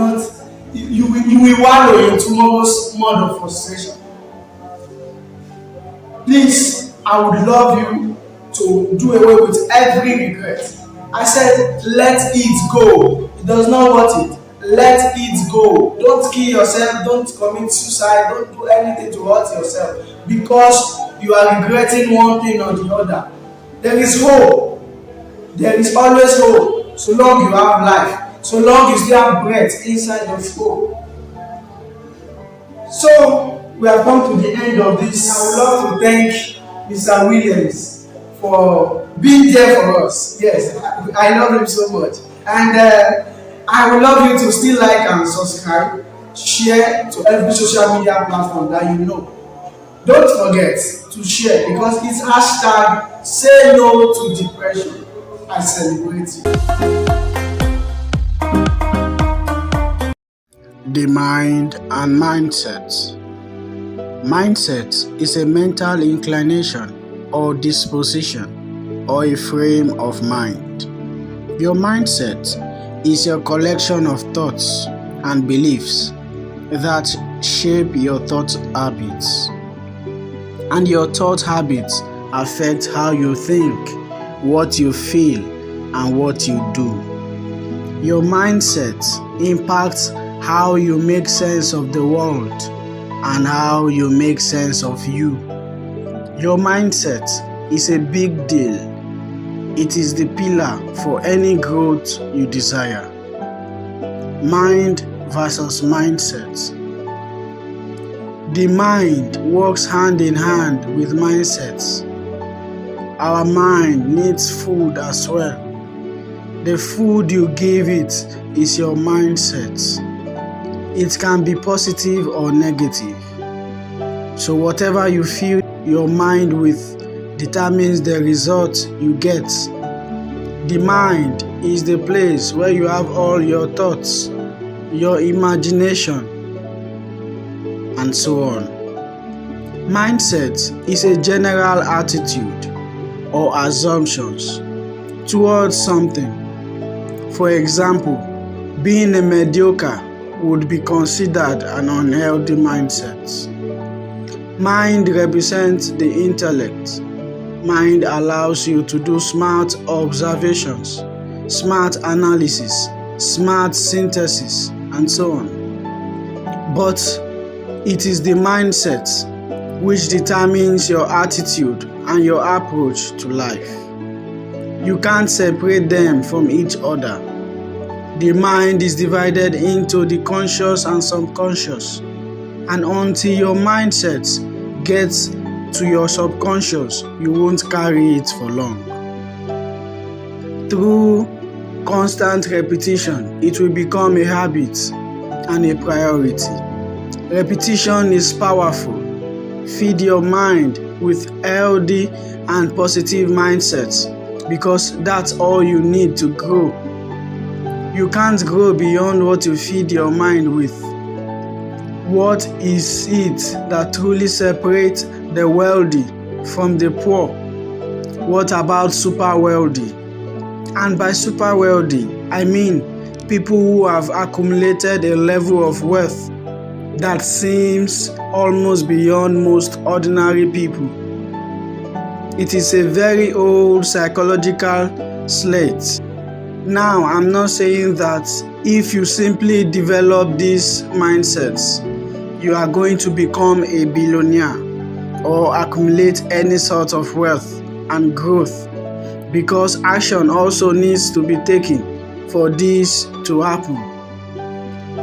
wallow in tomorrow's mud of frustration. Please, I would love you to do away with every regret. I said, let it go. It does not worth it. Let it go. Don't kill yourself. Don't commit suicide. Don't do anything to hurt yourself because you are regretting one thing or the other. There is hope. There is always hope. So long you have life. So long you still have breath inside your soul. So, we have come to the end of this. I would love to thank Mr. Williams for being there for us. Yes, I love him so much. And I would love you to still like and subscribe, share to every social media platform that you know. Don't forget to share because it's hashtag say no to depression. I celebrate you. The mind and mindset. Mindset is a mental inclination or disposition or a frame of mind. Your mindset is your collection of thoughts and beliefs that shape your thought habits. And your thought habits affect how you think, what you feel, and what you do. Your mindset impacts how you make sense of the world and how you make sense of you. Your mindset is a big deal. It is the pillar for any growth you desire. Mind versus mindset. The mind works hand in hand with mindsets. Our mind needs food as well. The food you give it is your mindset. It can be positive or negative. So whatever you fill your mind with determines the result you get. The mind is the place where you have all your thoughts, your imagination, and so on. Mindset is a general attitude or assumptions towards something. For example, being a mediocre would be considered an unhealthy mindset. Mind represents the intellect. Mind allows you to do smart observations, smart analysis, smart synthesis, and so on. But it is the mindset which determines your attitude and your approach to life. You can't separate them from each other. The mind is divided into the conscious and subconscious, and until your mindset gets to your subconscious, you won't carry it for long. Through constant repetition, it will become a habit and a priority. Repetition is powerful. Feed your mind with healthy and positive mindsets because that's all you need to grow. You can't grow beyond what you feed your mind with. What is it that truly separates the wealthy from the poor? What about super wealthy? And by super wealthy, I mean people who have accumulated a level of wealth that seems almost beyond most ordinary people. It is a very old psychological slate. Now, I'm not saying that if you simply develop these mindsets, you are going to become a billionaire or accumulate any sort of wealth and growth, because action also needs to be taken for this to happen.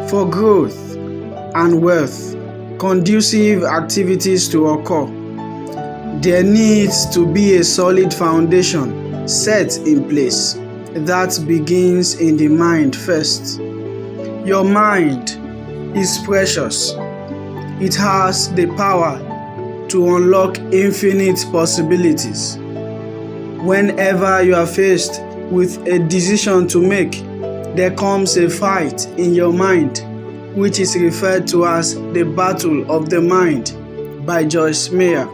For growth and wealth, conducive activities to occur, there needs to be a solid foundation set in place that begins in the mind first. Your mind is precious. It has the power to unlock infinite possibilities. Whenever you are faced with a decision to make, there comes a fight in your mind, which is referred to as the Battle of the Mind by Joyce Meyer.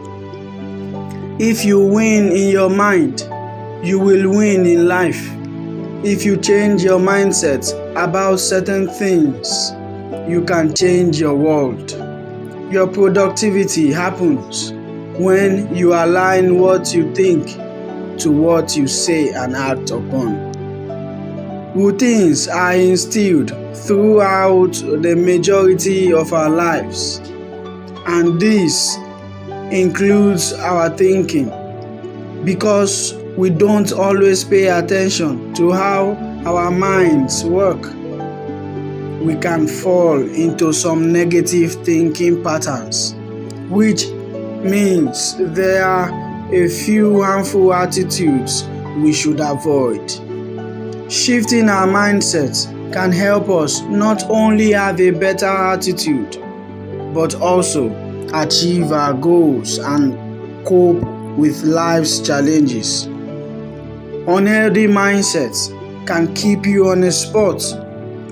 If you win in your mind, you will win in life. If you change your mindset about certain things, you can change your world. Your productivity happens when you align what you think to what you say and act upon. Routines are instilled throughout the majority of our lives, and this includes our thinking, because we don't always pay attention to how our minds work. We can fall into some negative thinking patterns, which means there are a few harmful attitudes we should avoid. Shifting our mindset can help us not only have a better attitude, but also achieve our goals and cope with life's challenges. Unhealthy mindsets can keep you on a spot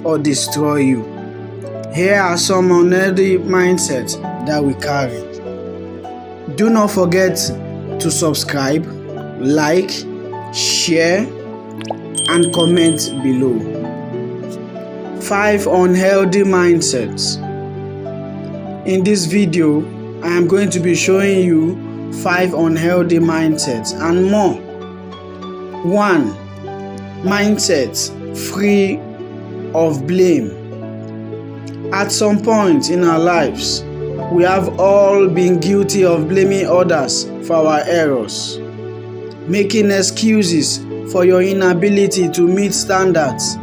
or destroy you. Here are some unhealthy mindsets that we carry. Do not forget to subscribe, like, share, and comment below. 5 unhealthy mindsets. In this video, I am going to be showing you 5 unhealthy mindsets and more. 1. Mindset free of blame. At some point in our lives, We have all been guilty of blaming others for our errors, making excuses for your inability to meet standards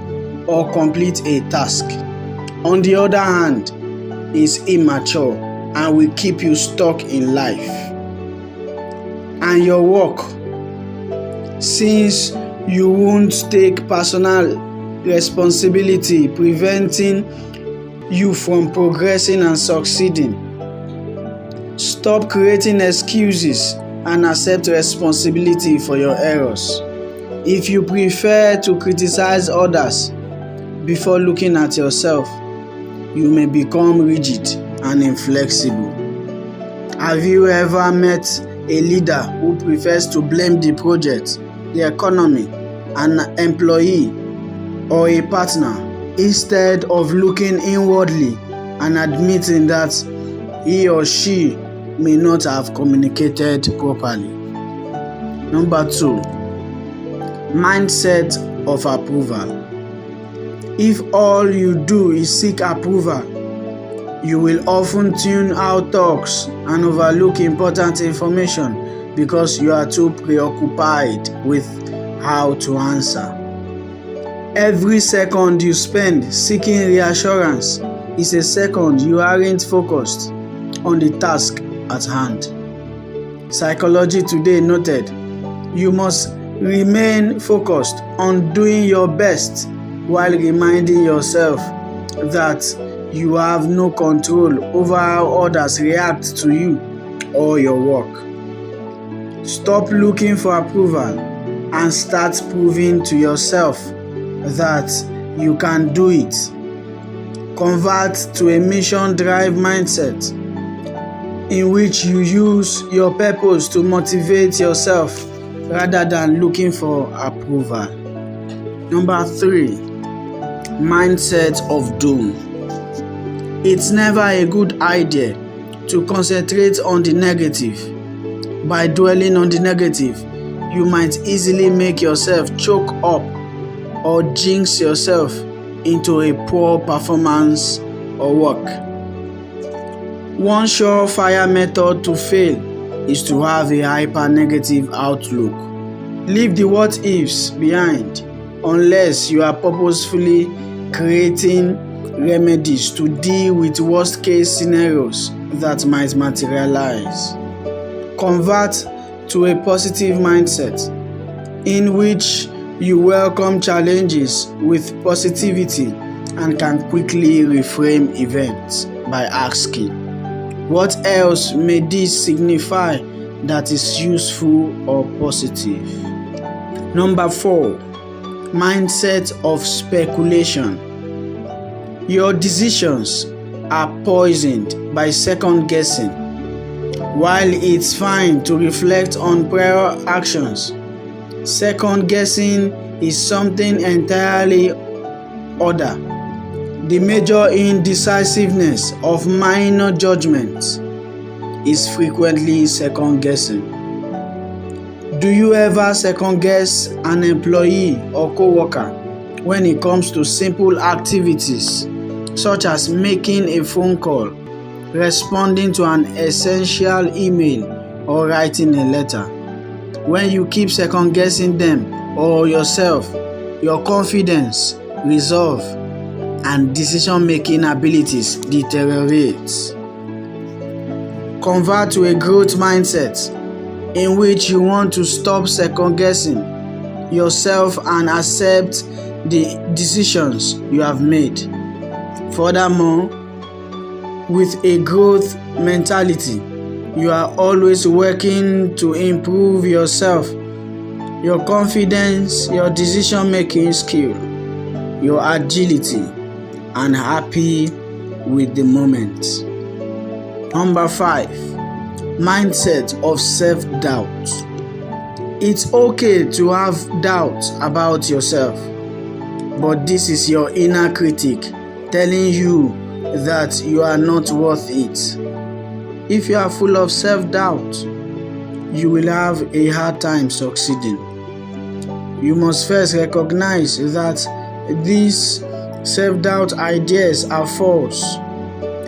or complete a task. On the other hand, is immature and will keep you stuck in life and your work, since you won't take personal responsibility, preventing you from progressing and succeeding. Stop creating excuses and accept responsibility for your errors. If you prefer to criticize others before looking at yourself, you may become rigid and inflexible. Have you ever met a leader who prefers to blame the project, the economy, an employee, or a partner instead of looking inwardly and admitting that he or she may not have communicated properly? Number 2, mindset of approval. If all you do is seek approval, you will often tune out talks and overlook important information because you are too preoccupied with how to answer. Every second you spend seeking reassurance is a second you aren't focused on the task at hand. Psychology Today noted, you must remain focused on doing your best while reminding yourself that you have no control over how others react to you or your work. Stop looking for approval and start proving to yourself that you can do it. Convert to a mission drive mindset in which you use your purpose to motivate yourself rather than looking for approval. Number 3, mindset of doom. It's never a good idea to concentrate on the negative. By dwelling on the negative, you might easily make yourself choke up or jinx yourself into a poor performance or work. One surefire method to fail is to have a hyper-negative outlook. Leave the what-ifs behind unless you are purposefully creating remedies to deal with worst-case scenarios that might materialize. Convert to a positive mindset in which you welcome challenges with positivity and can quickly reframe events by asking, what else may this signify that is useful or positive? Number 4, mindset of speculation. Your decisions are poisoned by second guessing. While it's fine to reflect on prior actions, second guessing is something entirely other. The major indecisiveness of minor judgments is frequently second guessing. Do you ever second guess an employee or co-worker when it comes to simple activities such as making a phone call, responding to an essential email, or writing a letter? When you keep second guessing them or yourself, your confidence, resolve, and decision-making abilities deteriorate. Convert to a growth mindset in which you want to stop second guessing yourself and accept the decisions you have made. Furthermore, with a growth mentality, you are always working to improve yourself, your confidence, your decision-making skill, your agility, and happy with the moment. Number 5, mindset of self-doubt. It's okay to have doubts about yourself, but this is your inner critic telling you that you are not worth it. If you are full of self-doubt, you will have a hard time succeeding. You must first recognize that these self-doubt ideas are false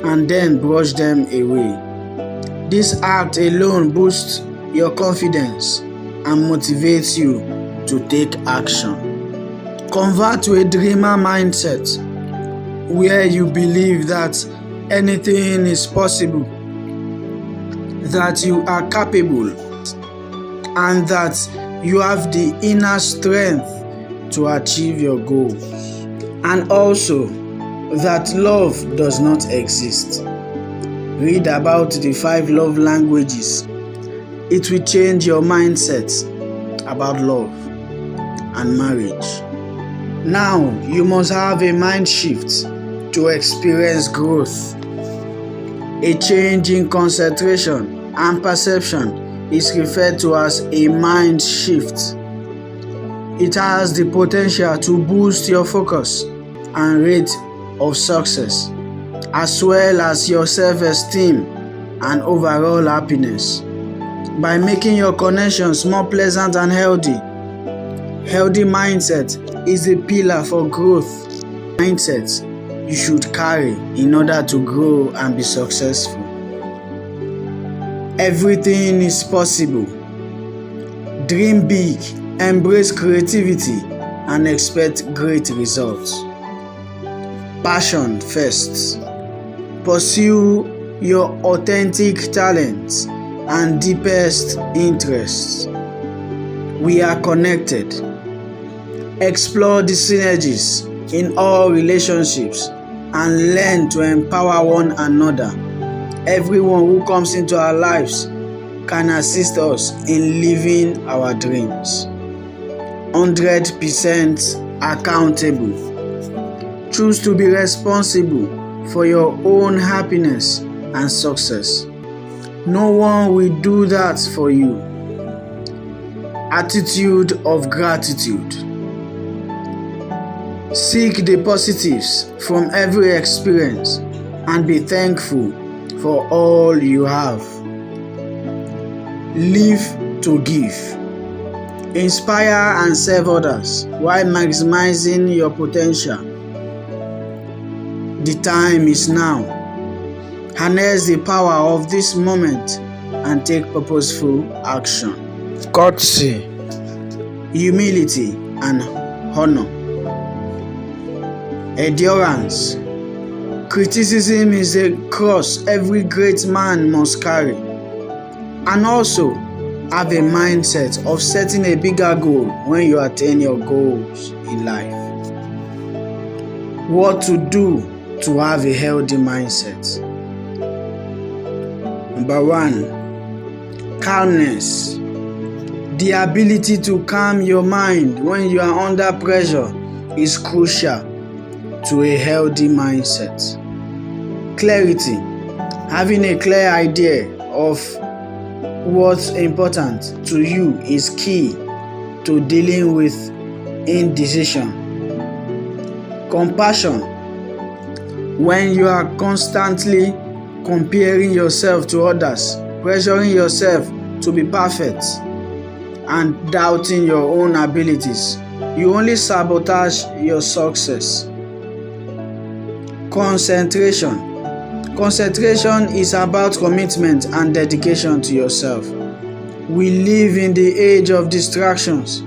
and then brush them away. This act alone boosts your confidence and motivates you to take action. Convert to a dreamer mindset where you believe that anything is possible, that you are capable, and that you have the inner strength to achieve your goals. And also that love does not exist. Read about the 5 love languages. It will change your mindset about love and marriage. Now you must have a mind shift to experience growth. A change in concentration and perception is referred to as a mind shift. It has the potential to boost your focus and rate of success, as well as your self-esteem and overall happiness. By making your connections more pleasant and healthy, healthy mindset is a pillar for growth. Mindset you should carry in order to grow and be successful. Everything is possible. Dream big, embrace creativity, and expect great results. Passion first. Pursue your authentic talents and deepest interests. We are connected. Explore the synergies in all relationships and learn to empower one another. Everyone who comes into our lives can assist us in living our dreams. 100% accountable. Choose to be responsible for your own happiness and success. No one will do that for you. Attitude of gratitude. Seek the positives from every experience and be thankful for all you have. Live to give. Inspire and serve others while maximizing your potential. The time is now. Harness the power of this moment and take purposeful action. Courtesy, humility, and honor. Endurance. Criticism is a cross every great man must carry. And also, have a mindset of setting a bigger goal when you attain your goals in life. What to do to have a healthy mindset? Number 1, calmness. The ability to calm your mind when you are under pressure is crucial to a healthy mindset. Clarity. Having a clear idea of what's important to you is key to dealing with indecision. Compassion. When you are constantly comparing yourself to others, pressuring yourself to be perfect, and doubting your own abilities, you only sabotage your success. Concentration. Concentration is about commitment and dedication to yourself. We live in the age of distractions,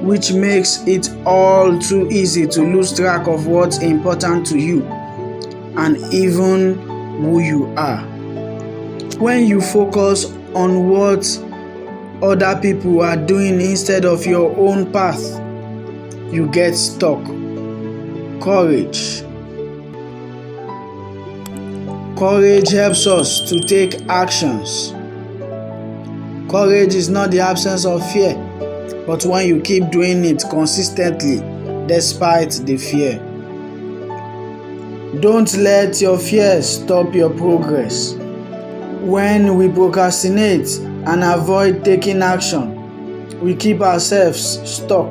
which makes it all too easy to lose track of what's important to you and even who you are. When you focus on what other people are doing instead of your own path, you get stuck. Courage. Courage helps us to take actions. Courage is not the absence of fear, but when you keep doing it consistently despite the fear. Don't let your fears stop your progress. When we procrastinate and avoid taking action, we keep ourselves stuck.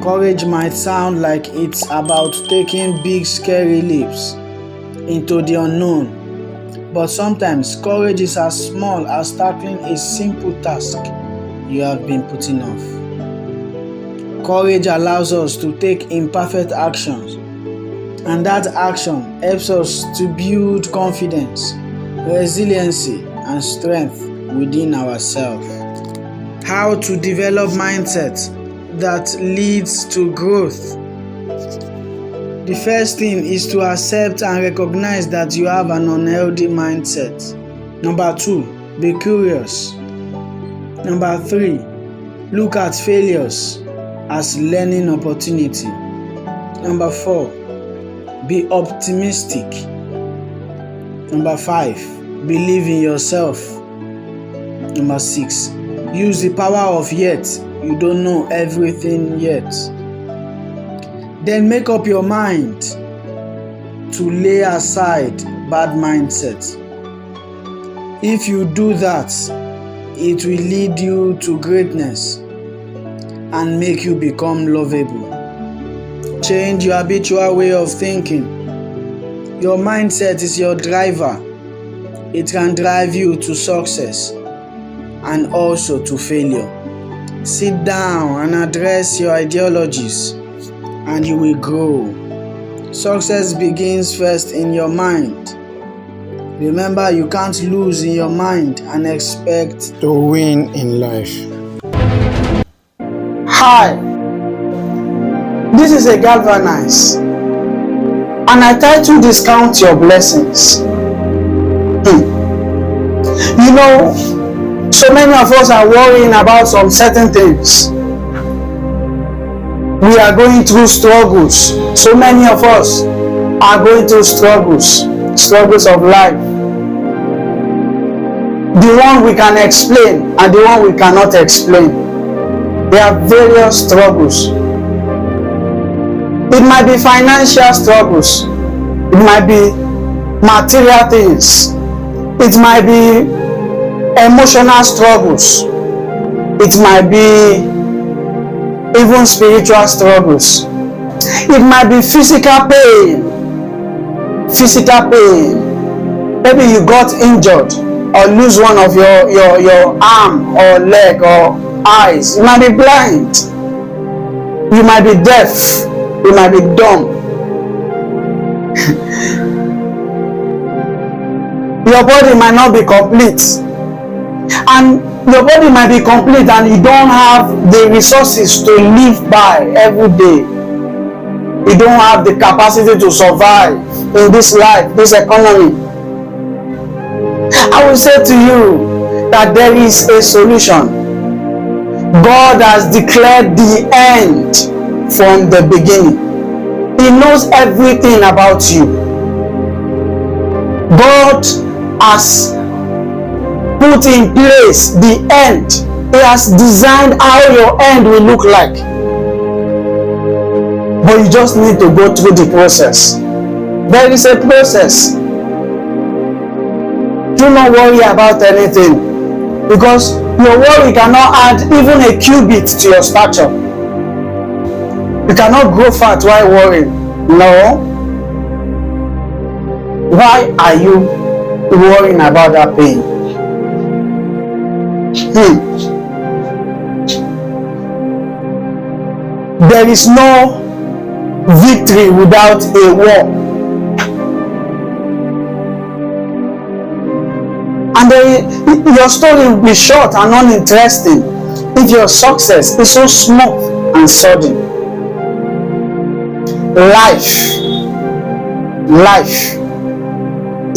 Courage might sound like it's about taking big scary leaps into the unknown, but sometimes courage is as small as tackling a simple task you have been putting off. Courage allows us to take imperfect actions And that action helps us to build confidence, resiliency, and strength within ourselves. How to develop mindset that leads to growth. The first thing is to accept and recognize that you have an unhealthy mindset. Number 2, be curious. Number 3, look at failures as learning opportunity. Number 4, be optimistic. Number 5, believe in yourself. Number 6, use the power of yet. You don't know everything yet. Then make up your mind to lay aside bad mindset. If you do that, it will lead you to greatness and make you become lovable. Change your habitual way of thinking. Your mindset is your driver. It can drive you to success and also to failure. Sit down and address your ideologies, and you will grow. Success begins first in your mind. Remember, you can't lose in your mind and expect to win in life. Hi, this is a Galvanize, and I title this Count Your Blessings. You know, so many of us are worrying about some certain things. We are going through struggles. So many of us are going through struggles of life. The one we can explain and the one we cannot explain. There are various struggles. It might be financial struggles. It might be material things. It might be emotional struggles. It might be even spiritual struggles. It might be physical pain. Maybe you got injured or lose one of your arm or leg or eyes. You might be blind. You might be deaf. You might be dumb. Your body might not be complete. And your body might be complete and you don't have the resources to live by every day. You don't have the capacity to survive in this life, this economy. I will say to you that there is a solution. God has declared the end from the beginning. He knows everything about you. God has put in place the end. He has designed how your end will look like. But you just need to go through the process. There is a process. Do not worry about anything, because your worry cannot add even a cubit to your stature. You cannot grow fat while worrying. No. Why are you worrying about that pain? There is no victory without a war. And your story will be short and uninteresting if your success is so smooth and sudden. Life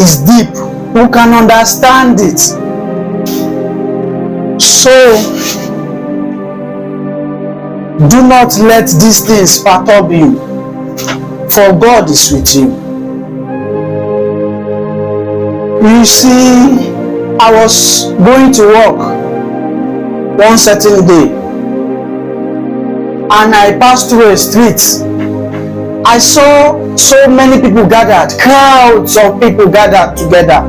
is deep. Who can understand it? So, do not let these things perturb you, for God is with you. You see, I was going to work one certain day, and I passed through a street. I saw so many people gathered, crowds of people gathered together.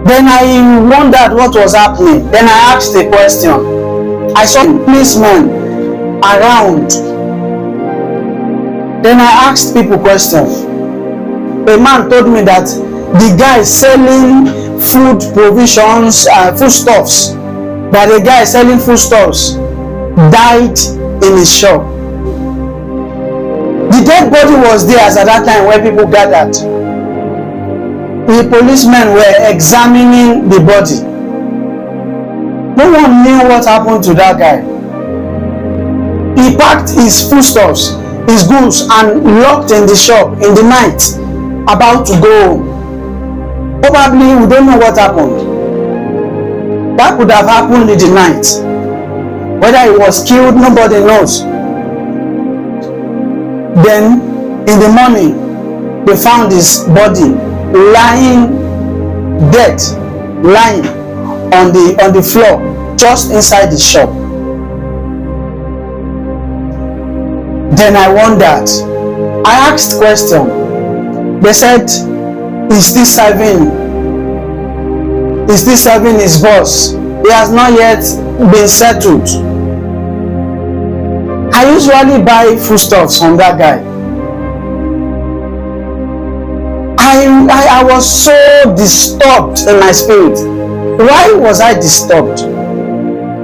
Then I wondered what was happening. Then I asked a question. I saw policemen around. Then I asked people questions. A man told me that the guy selling food provisions, foodstuffs, that the guy selling foodstuffs died in his shop. The dead body was there as at that time when people gathered. The policemen were examining the body. No one knew what happened to that guy. He packed his foodstuffs, his goods, and locked in the shop in the night, about to go home. Probably we don't know what happened. That could have happened in the night. Whether he was killed, nobody knows. Then, in the morning, they found his body lying dead, lying on the floor, just inside the shop. Then I wondered. I asked question. They said, "Is still serving? Is still serving his boss? He has not yet been settled." I usually buy foodstuffs from that guy. I was so disturbed in my spirit. Why was I disturbed?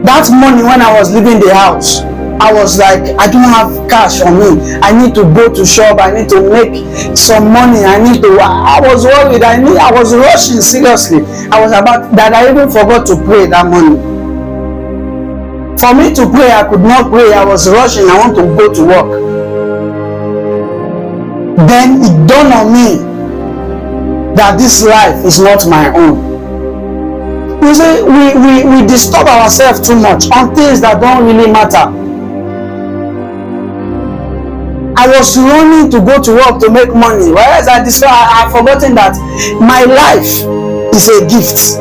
That morning when I was leaving the house, I was like, I don't have cash on me. I need to go to shop. I need to make some money. I was worried. I was rushing seriously. I was about that. I even forgot to pray that morning. For me to pray, I could not pray. I was rushing. I want to go to work. Then it dawned on me that this life is not my own. You see, we disturb ourselves too much on things that don't really matter. I was running to go to work to make money, whereas I've forgotten that my life is a gift.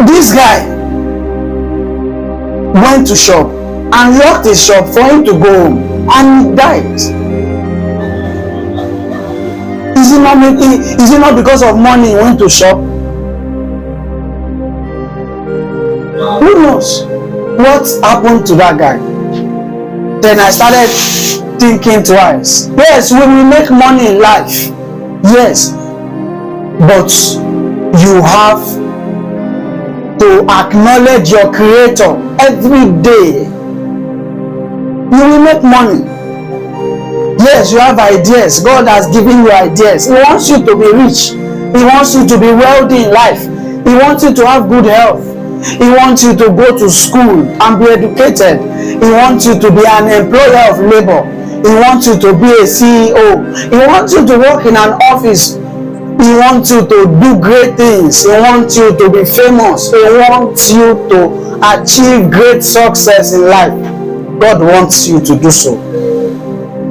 This guy went to shop and locked his shop for him to go home, and he died. Is it not because of money he went to shop? Who knows what happened to that guy? Then I started thinking twice. Yes, we will make money in life. Yes, but you have to acknowledge your creator every day. You will make money. Yes, you have ideas. God has given you ideas. He wants you to be rich. He wants you to be wealthy in life. He wants you to have good health. He wants you to go to school and be educated. He wants you to be an employer of labor. He wants you to be a CEO. He wants you to work in an office. He wants you to do great things. He wants you to be famous. He wants you to achieve great success in life. God wants you to do so.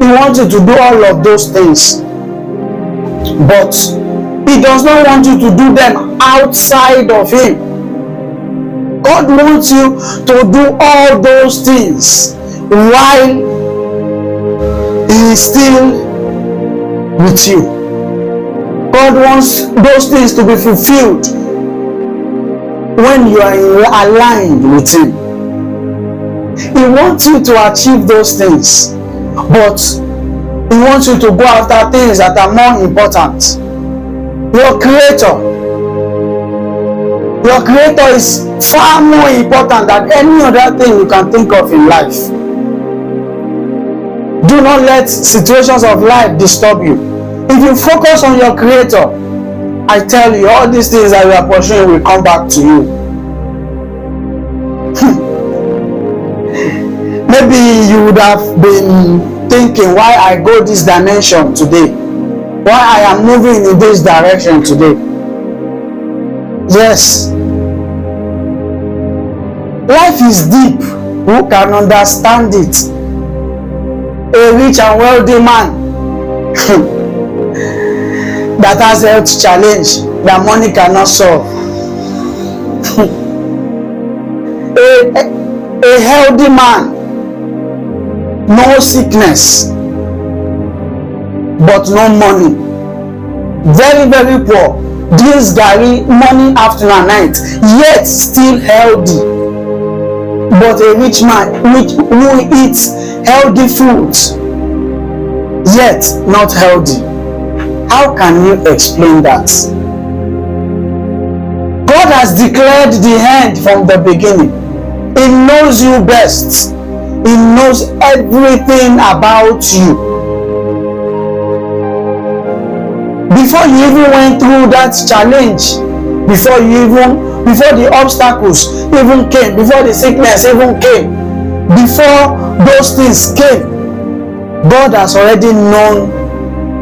He wants you to do all of those things. But He does not want you to do them outside of Him. God wants you to do all those things while He is still with you. God wants those things to be fulfilled when you are aligned with Him. He wants you to achieve those things, but He wants you to go after things that are more important. Your Creator is far more important than any other thing you can think of in life. Do not let situations of life disturb you. If you focus on your Creator, I tell you, all these things that you are pursuing will come back to you. Maybe you would have been thinking why I go this dimension today, why I am moving in this direction today. Yes, life is deep. Who can understand it? A rich and wealthy man that has a health challenge that money cannot solve. A healthy man, no sickness, but no money. Very, very poor. Drinks garri morning, afternoon and night, yet still healthy. But a rich man who eats healthy foods, yet not healthy. How can you explain that? God has declared the end from the beginning. He knows you best. He knows everything about you. Before you even went through that challenge, before the obstacles even came, before the sickness even came, before those things came, God has already known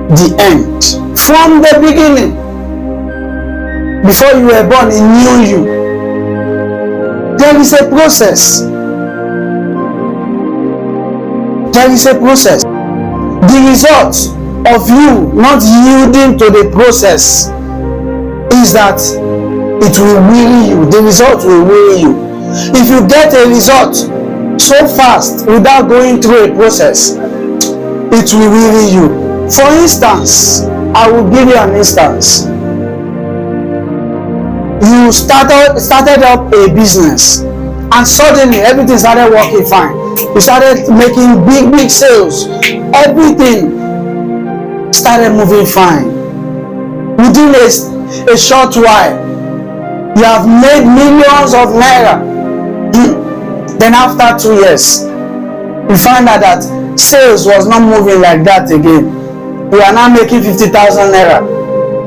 the end from the beginning. Before you were born, He knew you. There is a process. There is a process. The result of you not yielding to the process is that it will weary you. The result will weary you. If you get a result so fast without going through a process, it will weary you. For instance, I will give you an instance. You started up a business and suddenly everything started working fine. You started making big sales. Everything started moving fine. Within a short while, you have made millions of naira. Then after 2 years, you find out that sales was not moving like that again. You are now making 50,000 naira,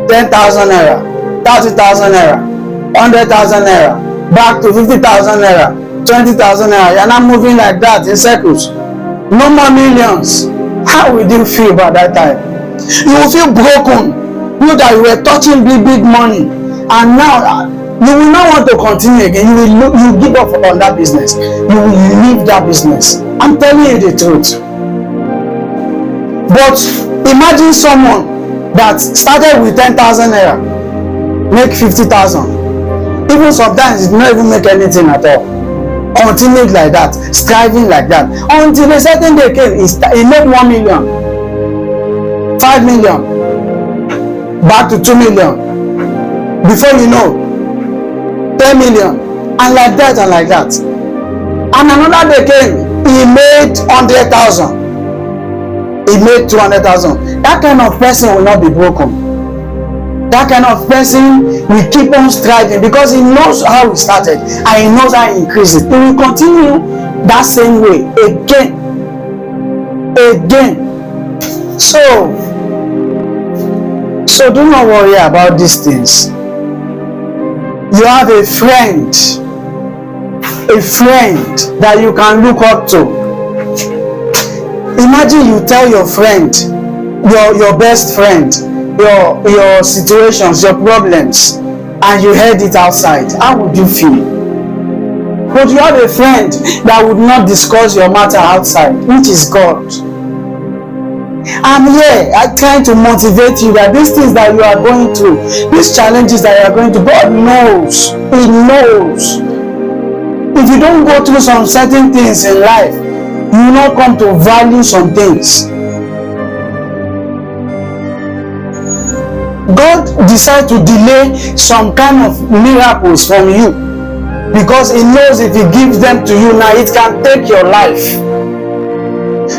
10,000 naira, 30,000 naira, 100,000 naira, back to 50,000 naira, 20,000 naira. You are not moving like that in circles. No more millions. How will you feel about that time? You will feel broken. You that you were touching big money, and now you will not want to continue again. You will give up on that business. You will leave that business. I'm telling you the truth. But imagine someone that started with 10,000 naira, make 50,000. Even sometimes it not even make anything at all. Continued like that, striving like that, until a certain day came, he made 1 million, 5 million, back to 2 million. Before you know, 10 million, and like that and like that. And another day came, he made 100,000, he made 200,000. That kind of person will not be broken. That kind of person will keep on striving because he knows how he started and he knows how he increased it. He will continue that same way again. So do not worry about these things. You have a friend that you can look up to. Imagine you tell your friend, your best friend, your situations, your problems, and you heard it outside. How would you feel? But you have a friend that would not discuss your matter outside, which is God. I'm here, I'm trying to motivate you that these things that you are going through, these challenges that you are going through, God knows. He knows. If you don't go through some certain things in life, you will not come to value some things. God decides to delay some kind of miracles from you because He knows if He gives them to you now, it can take your life.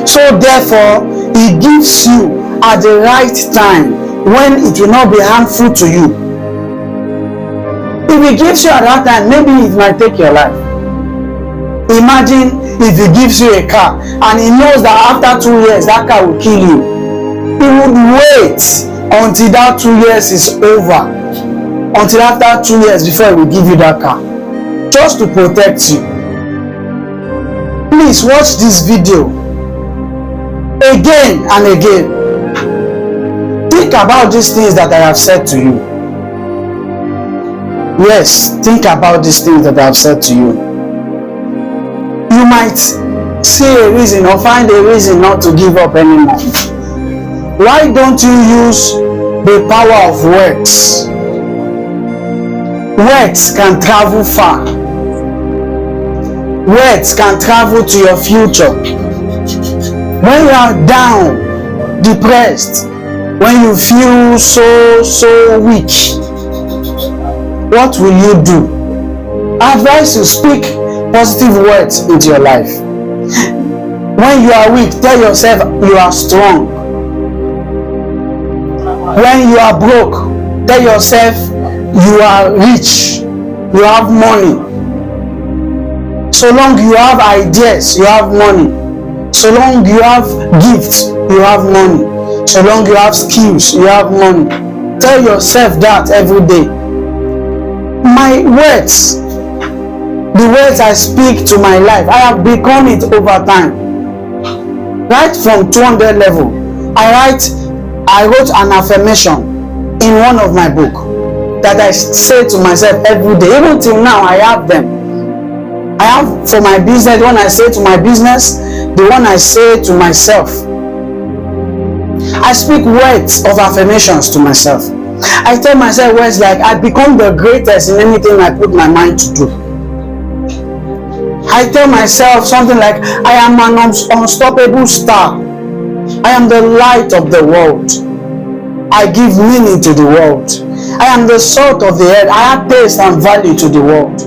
So therefore, He gives you at the right time when it will not be harmful to you. If He gives you at that time, maybe it might take your life. Imagine if He gives you a car and He knows that after 2 years that car will kill you. He would wait until that 2 years is over, until after 2 years before He will give you that car, just to protect you. Please watch this video again and again. Think about these things that I have said to you. Yes, think about these things that I have said to you. You might see a reason or find a reason not to give up anymore. Why don't you use the power of words? Words can travel far. Words can travel to your future. When you are down, depressed, when you feel so weak, what will you do? I advise you, speak positive words into your life. When you are weak, tell yourself you are strong. When you are broke, tell yourself you are rich, you have money. So long you have ideas, you have money. So long you have gifts, you have money. So long you have skills, you have money. Tell yourself that every day. My words, the words I speak to my life, I have become it over time. Right from 200 level, I wrote an affirmation in one of my book that I say to myself every day. Even till now, I have them. I have for my business, the one I say to my business, the one I say to myself. I speak words of affirmations to myself. I tell myself words like, I become the greatest in anything I put my mind to do. I tell myself something like, I am an unstoppable star. I am the light of the world. I give meaning to the world. I am the salt of the earth. I add taste and value to the world.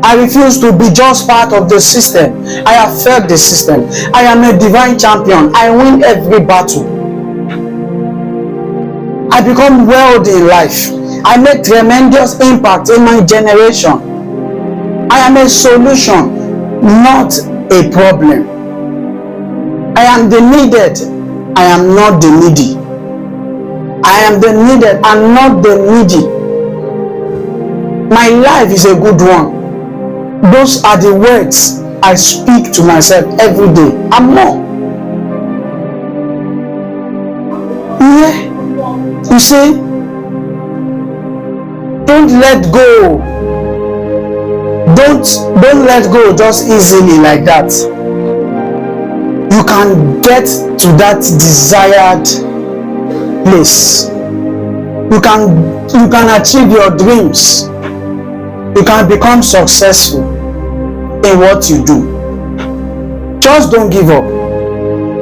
I refuse to be just part of the system. I have felt the system. I am a divine champion. I win every battle. I become wealthy in life. I make tremendous impact in my generation. I am a solution, not a problem. I am the needed. I am not the needy. I am the needed and not the needy. My life is a good one. Those are the words I speak to myself every day and more. Yeah. You see, don't let go. Don't let go just easily like that. You can get to that desired place. You can achieve your dreams. You can become successful in what you do. Just don't give up.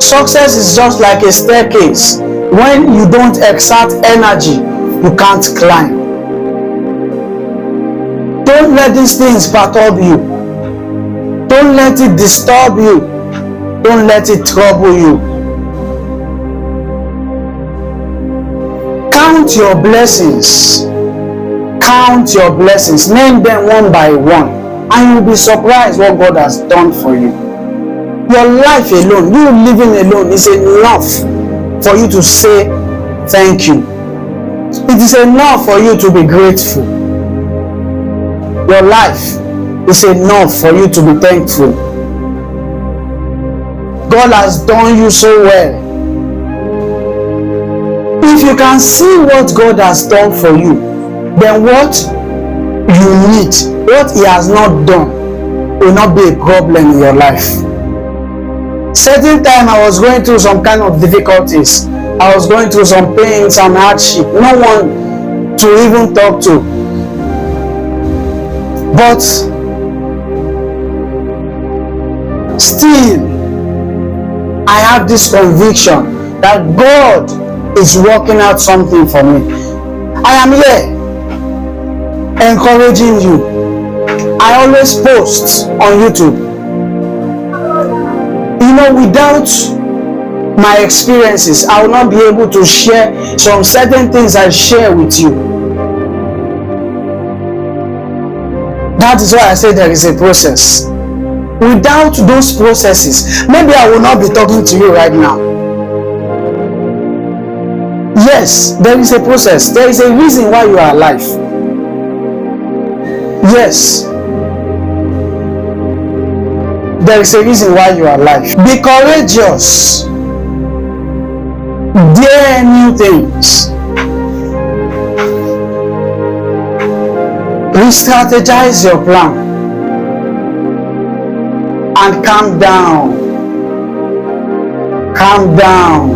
Success is just like a staircase. When you don't exert energy, you can't climb. Don't let these things perturb you. Don't let it disturb you. Don't let it trouble you. Count your blessings. Count your blessings. Name them one by one. And you'll be surprised what God has done for you. Your life alone, you living alone is enough for you to say thank you. It is enough for you to be grateful. Your life is enough for you to be thankful. God has done you so well. If you can see what God has done for you, then what you need, what He has not done, will not be a problem in your life. Certain time I was going through some kind of difficulties. I was going through some pains and hardship. No one to even talk to. But still, I have this conviction that God is working out something for me. I am here encouraging you. I always post on YouTube. You know, without my experiences, I will not be able to share some certain things I share with you. That is why I say there is a process. Without those processes, maybe I will not be talking to you right now. Yes, there is a process. There is a reason why you are alive. Yes. There is a reason why you are alive. Be courageous. Dare new things. Re-strategize your plan. And calm down. Calm down.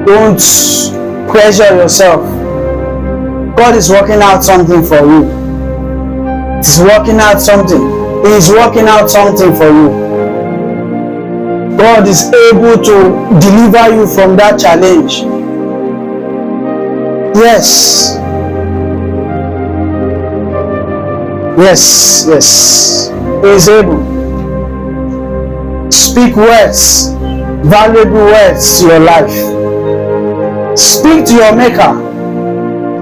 Don't pressure yourself. God is working out something for you. He's working out something. He is working out something for you. God is able to deliver you from that challenge. Yes. Yes, yes. He is able. Speak words, valuable words to your life. Speak to your Maker.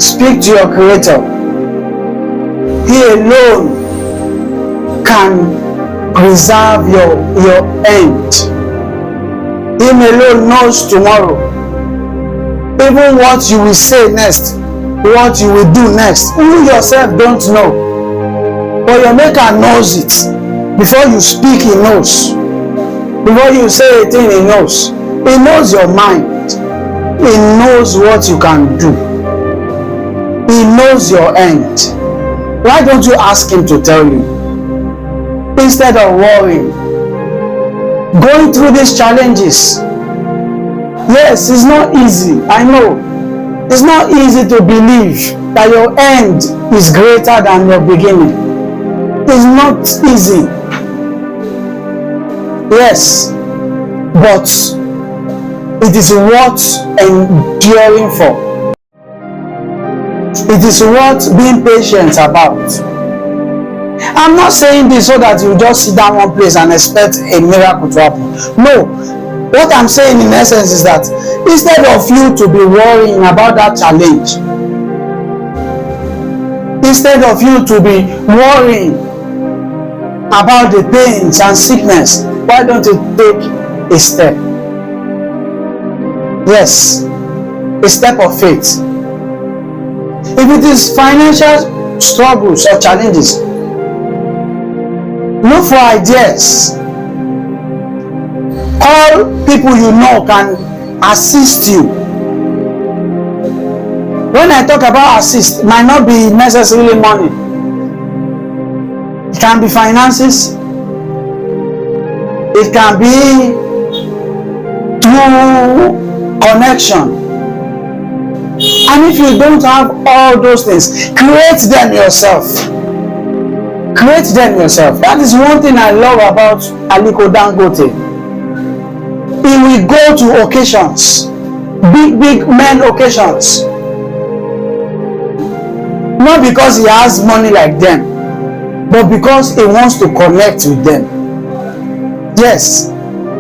Speak to your Creator. He alone can preserve your end. Him alone knows tomorrow. Even what you will say next, what you will do next, you yourself don't know. But your maker knows it. Before you speak, he knows. Before you say a thing, he knows. He knows your mind. He knows what you can do. He knows your end. Why don't you ask him to tell you? Instead of worrying, going through these challenges. Yes, it's not easy. I know. It's not easy to believe that your end is greater than your beginning. It's not easy. Yes, but it is worth enduring for. It is worth being patient about. I'm not saying this so that you just sit down one place and expect a miracle to happen. No. What I'm saying in essence is that instead of you to be worrying about that challenge, instead of you to be worrying about the pains and sickness, why don't you take a step? Yes, a step of faith. If it is financial struggles or challenges, look for ideas. Call people you know can assist you. When I talk about assist, it might not be necessarily money. It can be finances. It can be through connection. And if you don't have all those things, create them yourself. Create them yourself. That is one thing I love about Aliko Dangote. He will go to occasions, big men occasions. Not because he has money like them, but because he wants to connect with them. Yes,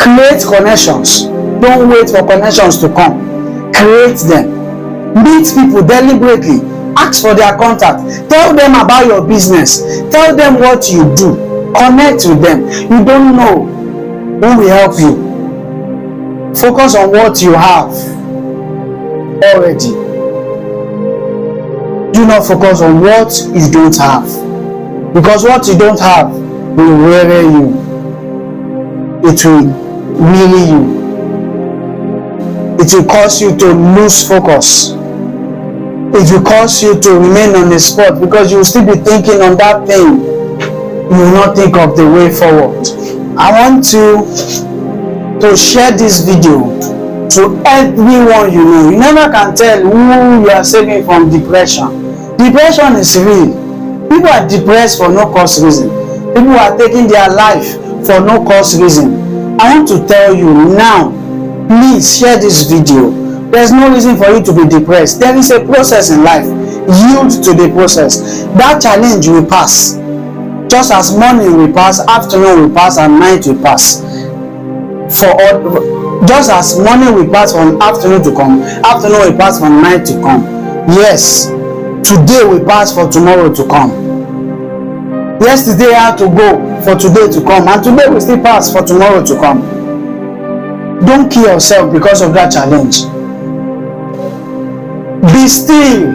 create connections. Don't wait for connections to come. Create them. Meet people deliberately. Ask for their contact. Tell them about your business. Tell them what you do. Connect with them. You don't know who will help you. Focus on what you have already. Do not focus on what you don't have. Because what you don't have will weary you. It will weary you. It will cause you to lose focus. It will cause you to remain on the spot because you will still be thinking on that thing. You will not think of the way forward. I want to share this video to everyone you know. You never can tell who you are saving from depression. Depression is real. People are depressed for no cause reason. People are taking their life for no cause reason. I want to tell you now, please share this video. There's no reason for you to be depressed. There is a process in life. Yield to the process. That challenge will pass. Just as morning will pass, afternoon will pass, and night will pass. Just as morning will pass from afternoon to come, afternoon will pass from night to come. Yes, today will pass for tomorrow to come. Yesterday had to go for today to come, and today will still pass for tomorrow to come. Don't kill yourself because of that challenge. Be still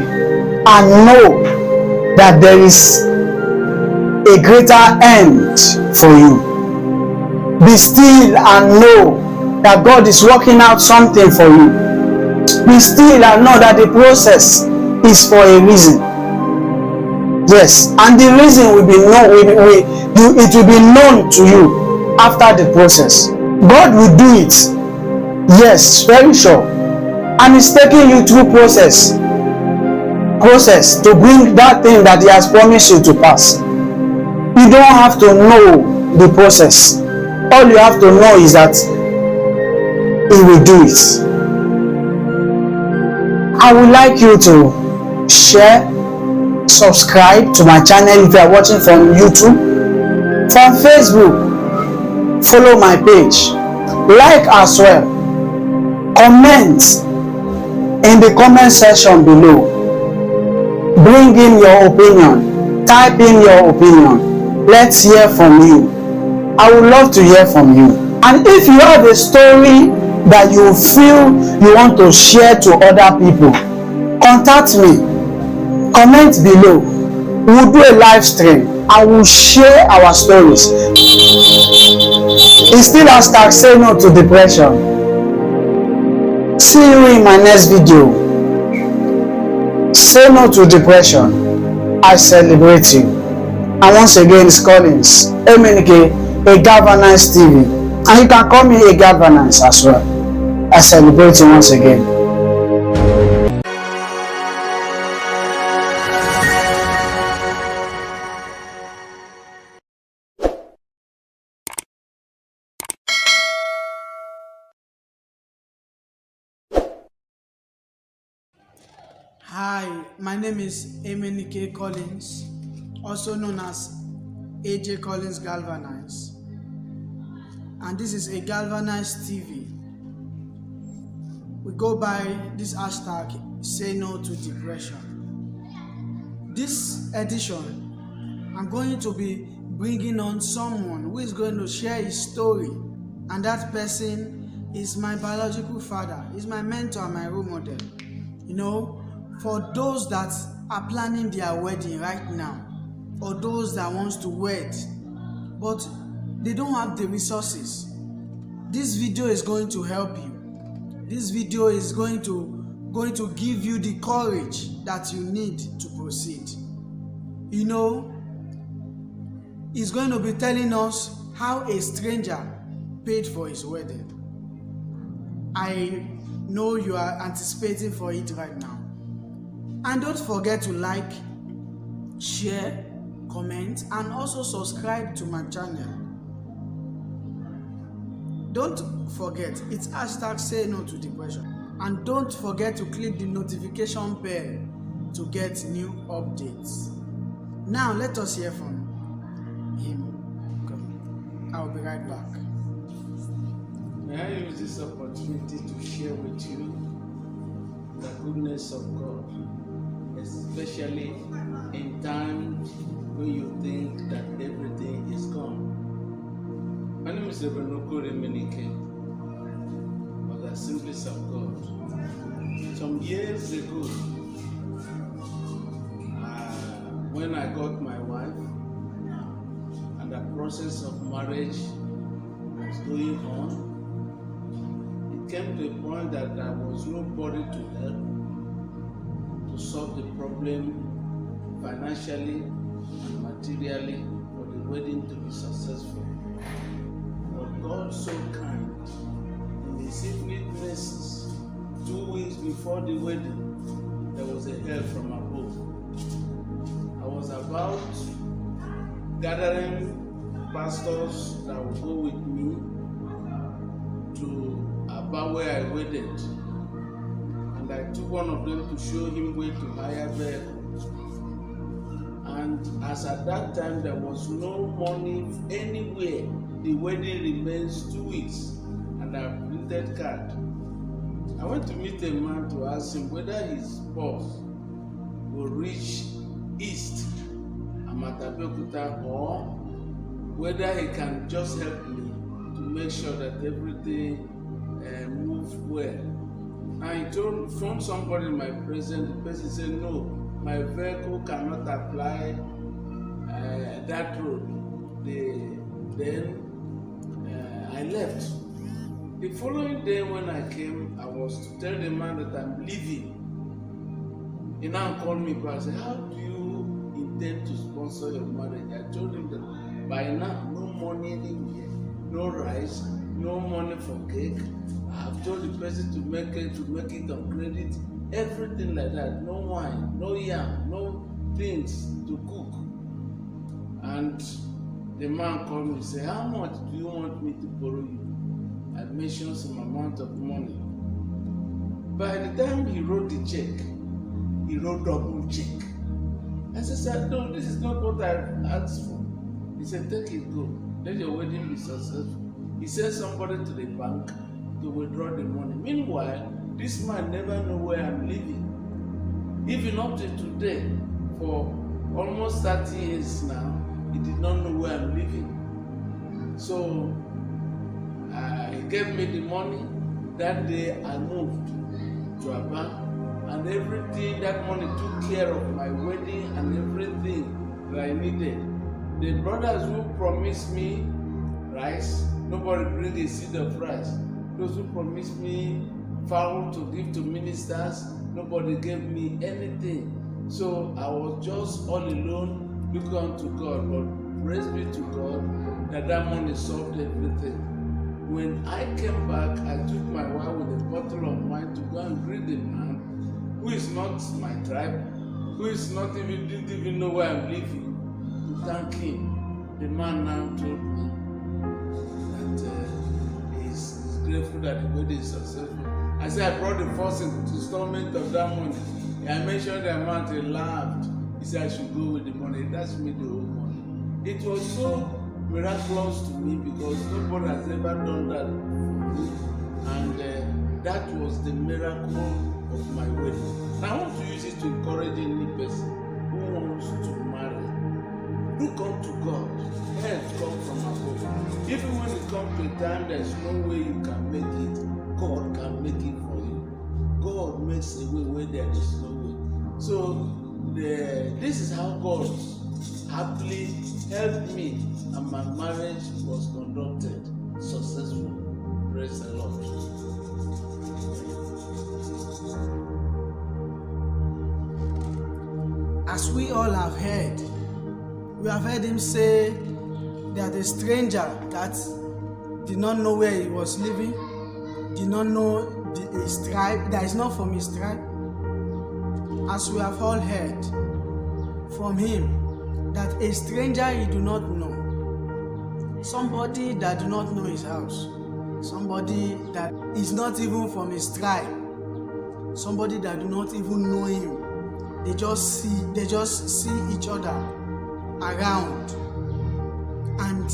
and know that there is a greater end for you. Be still and know that God is working out something for you. Be still and know that the process is for a reason. Yes, and the reason will be known. It will be known to you after the process. God will do it. Yes, very sure. And He's taking you through process to bring that thing that He has promised you to pass. You don't have to know the process. All you have to know is that He will do it. I would like you to share, subscribe to my channel if you are watching from YouTube. From Facebook, follow my page. Like as well. Comment in the comment section below. Bring in your opinion. Type in your opinion. Let's hear from you. I would love to hear from you. And if you have a story that you feel you want to share to other people, contact me. Comment below. We'll do a live stream and we'll share our stories. It's still hashtag say no to depression. See you in my next video. Say no to depression. I celebrate you. And once again, it's Collins, MNK, a Galvanize TV. And you can call me a Galvanize as well. I celebrate you once again. Hi, my name is Emenike Collins, also known as AJ Collins Galvanize, and this is a Galvanize TV. We go by this hashtag, say no to depression. This edition, I'm going to be bringing on someone who is going to share his story, and that person is my biological father. He's my mentor, my role model. You know, for those that are planning their wedding right now, or those that wants to wed, but they don't have the resources, this video is going to help you. This video is going to give you the courage that you need to proceed. You know, he's going to be telling us how a stranger paid for his wedding. I know you are anticipating for it right now. And don't forget to like, share, comment, and also subscribe to my channel. Don't forget, it's hashtag say no to depression. And don't forget to click the notification bell to get new updates. Now let us hear from him. I'll be right back. May I use this opportunity to share with you the goodness of God, especially in times when you think that everything is gone. My name is Ebenoko Remenike, of the Assemblies of God. Some years ago, when I got my wife and the process of marriage was going on, it came to a point that there was nobody to help to solve the problem financially and materially for the wedding to be successful. But God so kind, in His infinite mercies, 2 weeks before the wedding, there was a help from above. I was about gathering pastors that would go with me to about where I wedded. And I took one of them to show him where to hire vehicles. And as at that time there was no money anywhere, the wedding remains 2 weeks, and I printed card. I went to meet a man to ask him whether his boss will reach east Amatabeokuta, or whether he can just help me to make sure that everything moves well. And he phoned somebody in my presence. The person said, no, my vehicle cannot apply that road. Then I left. The following day when I came, I was to tell the man that I'm leaving. He now called me back and said, how do you intend to sponsor your marriage? I told him that by now, no money anywhere, no rice, no money for cake. I've told the person to make it on credit, everything like that. No wine, no yam, no things to cook. And the man called me and said, how much do you want me to borrow you? I mentioned some amount of money. By the time he wrote the check, he wrote double check. I said, no, this is not what I asked for. He said, take it, go. Let your wedding be successful. He sent somebody to the bank to withdraw the money. Meanwhile, this man never know where I'm living. Even up to today, for almost 30 years now, he did not know where I'm living. So he gave me the money. That day I moved to Aba, and everything, that money took care of my wedding and everything that I needed. The brothers who promised me rice, nobody bring a seed of rice. Those who promised me fowl to give to ministers, nobody gave me anything. So I was just all alone looking unto God. But praise be to God that money solved everything. When I came back, I took my wife with a bottle of wine to go and greet the man who is not my tribe, who is not even, didn't even know where I'm living, to thank him. The man now told me that he's grateful that the wedding is successful. I said I brought the first installment of that money. I mentioned the amount, he laughed. He said I should go with the money. That's me the whole money. It was so miraculous to me because nobody has ever done that for me. And that was the miracle of my wedding. And I want to use it to encourage any person who wants to marry. Look unto God. Help come from above. Even when it comes to a time there's no way you can make it, God can make it for you. God makes a way where there is no way. So this is how God happily helped me, and my marriage was conducted successfully. Praise the Lord. As we all have heard, we have heard him say that a stranger that did not know where he was living, did not know his tribe, that is not from his tribe. As we have all heard from him, that a stranger he do not know, somebody that do not know his house, somebody that is not even from his tribe, somebody that do not even know him, they just see each other around, and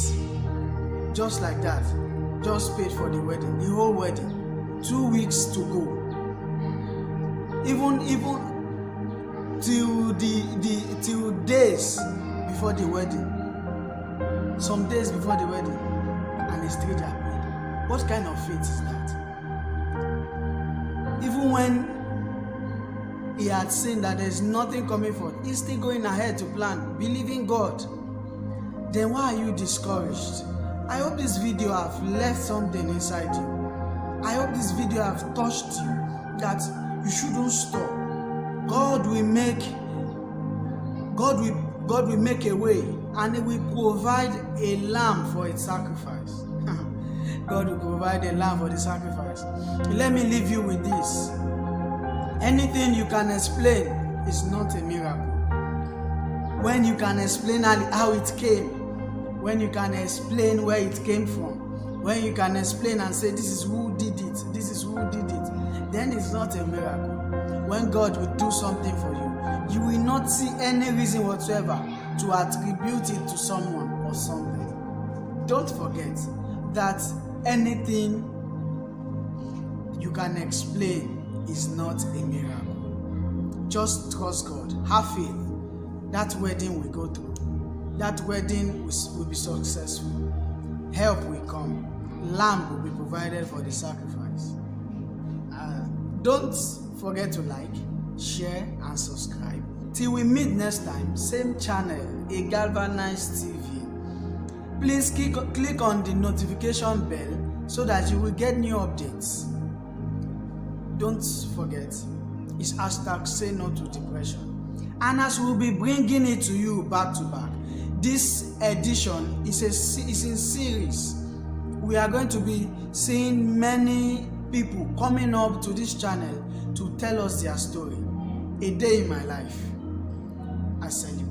just like that, just paid for the wedding, the whole wedding. 2 weeks to go. Even till days before the wedding. Some days before the wedding, and a stranger paid. What kind of faith is that? Even when he had seen that there's nothing coming forth, he's still going ahead to plan, believing God. Then why are you discouraged? I hope this video have left something inside you. I hope this video have touched you, that you shouldn't stop. God will make a way, and he will provide a lamb for its sacrifice. God will provide a lamb for the sacrifice. Let me leave you with this. Anything you can explain is not a miracle. When you can explain how it came, when you can explain where it came from, when you can explain and say this is who did it, this is who did it, then it's not a miracle. When God will do something for you, you will not see any reason whatsoever to attribute it to someone or something. Don't forget that anything you can explain is not a miracle. Just trust God. Have faith. That wedding will go through. That wedding will be successful. Help will come. Lamb will be provided for the sacrifice. Don't forget to like, share, and subscribe. Till we meet next time, same channel, A Galvanized TV. Please click on the notification bell so that you will get new updates. Don't forget, it's hashtag Say No to Depression. And as we'll be bringing it to you back to back, this edition is in series. We are going to be seeing many people coming up to this channel to tell us their story. A day in my life. I salute.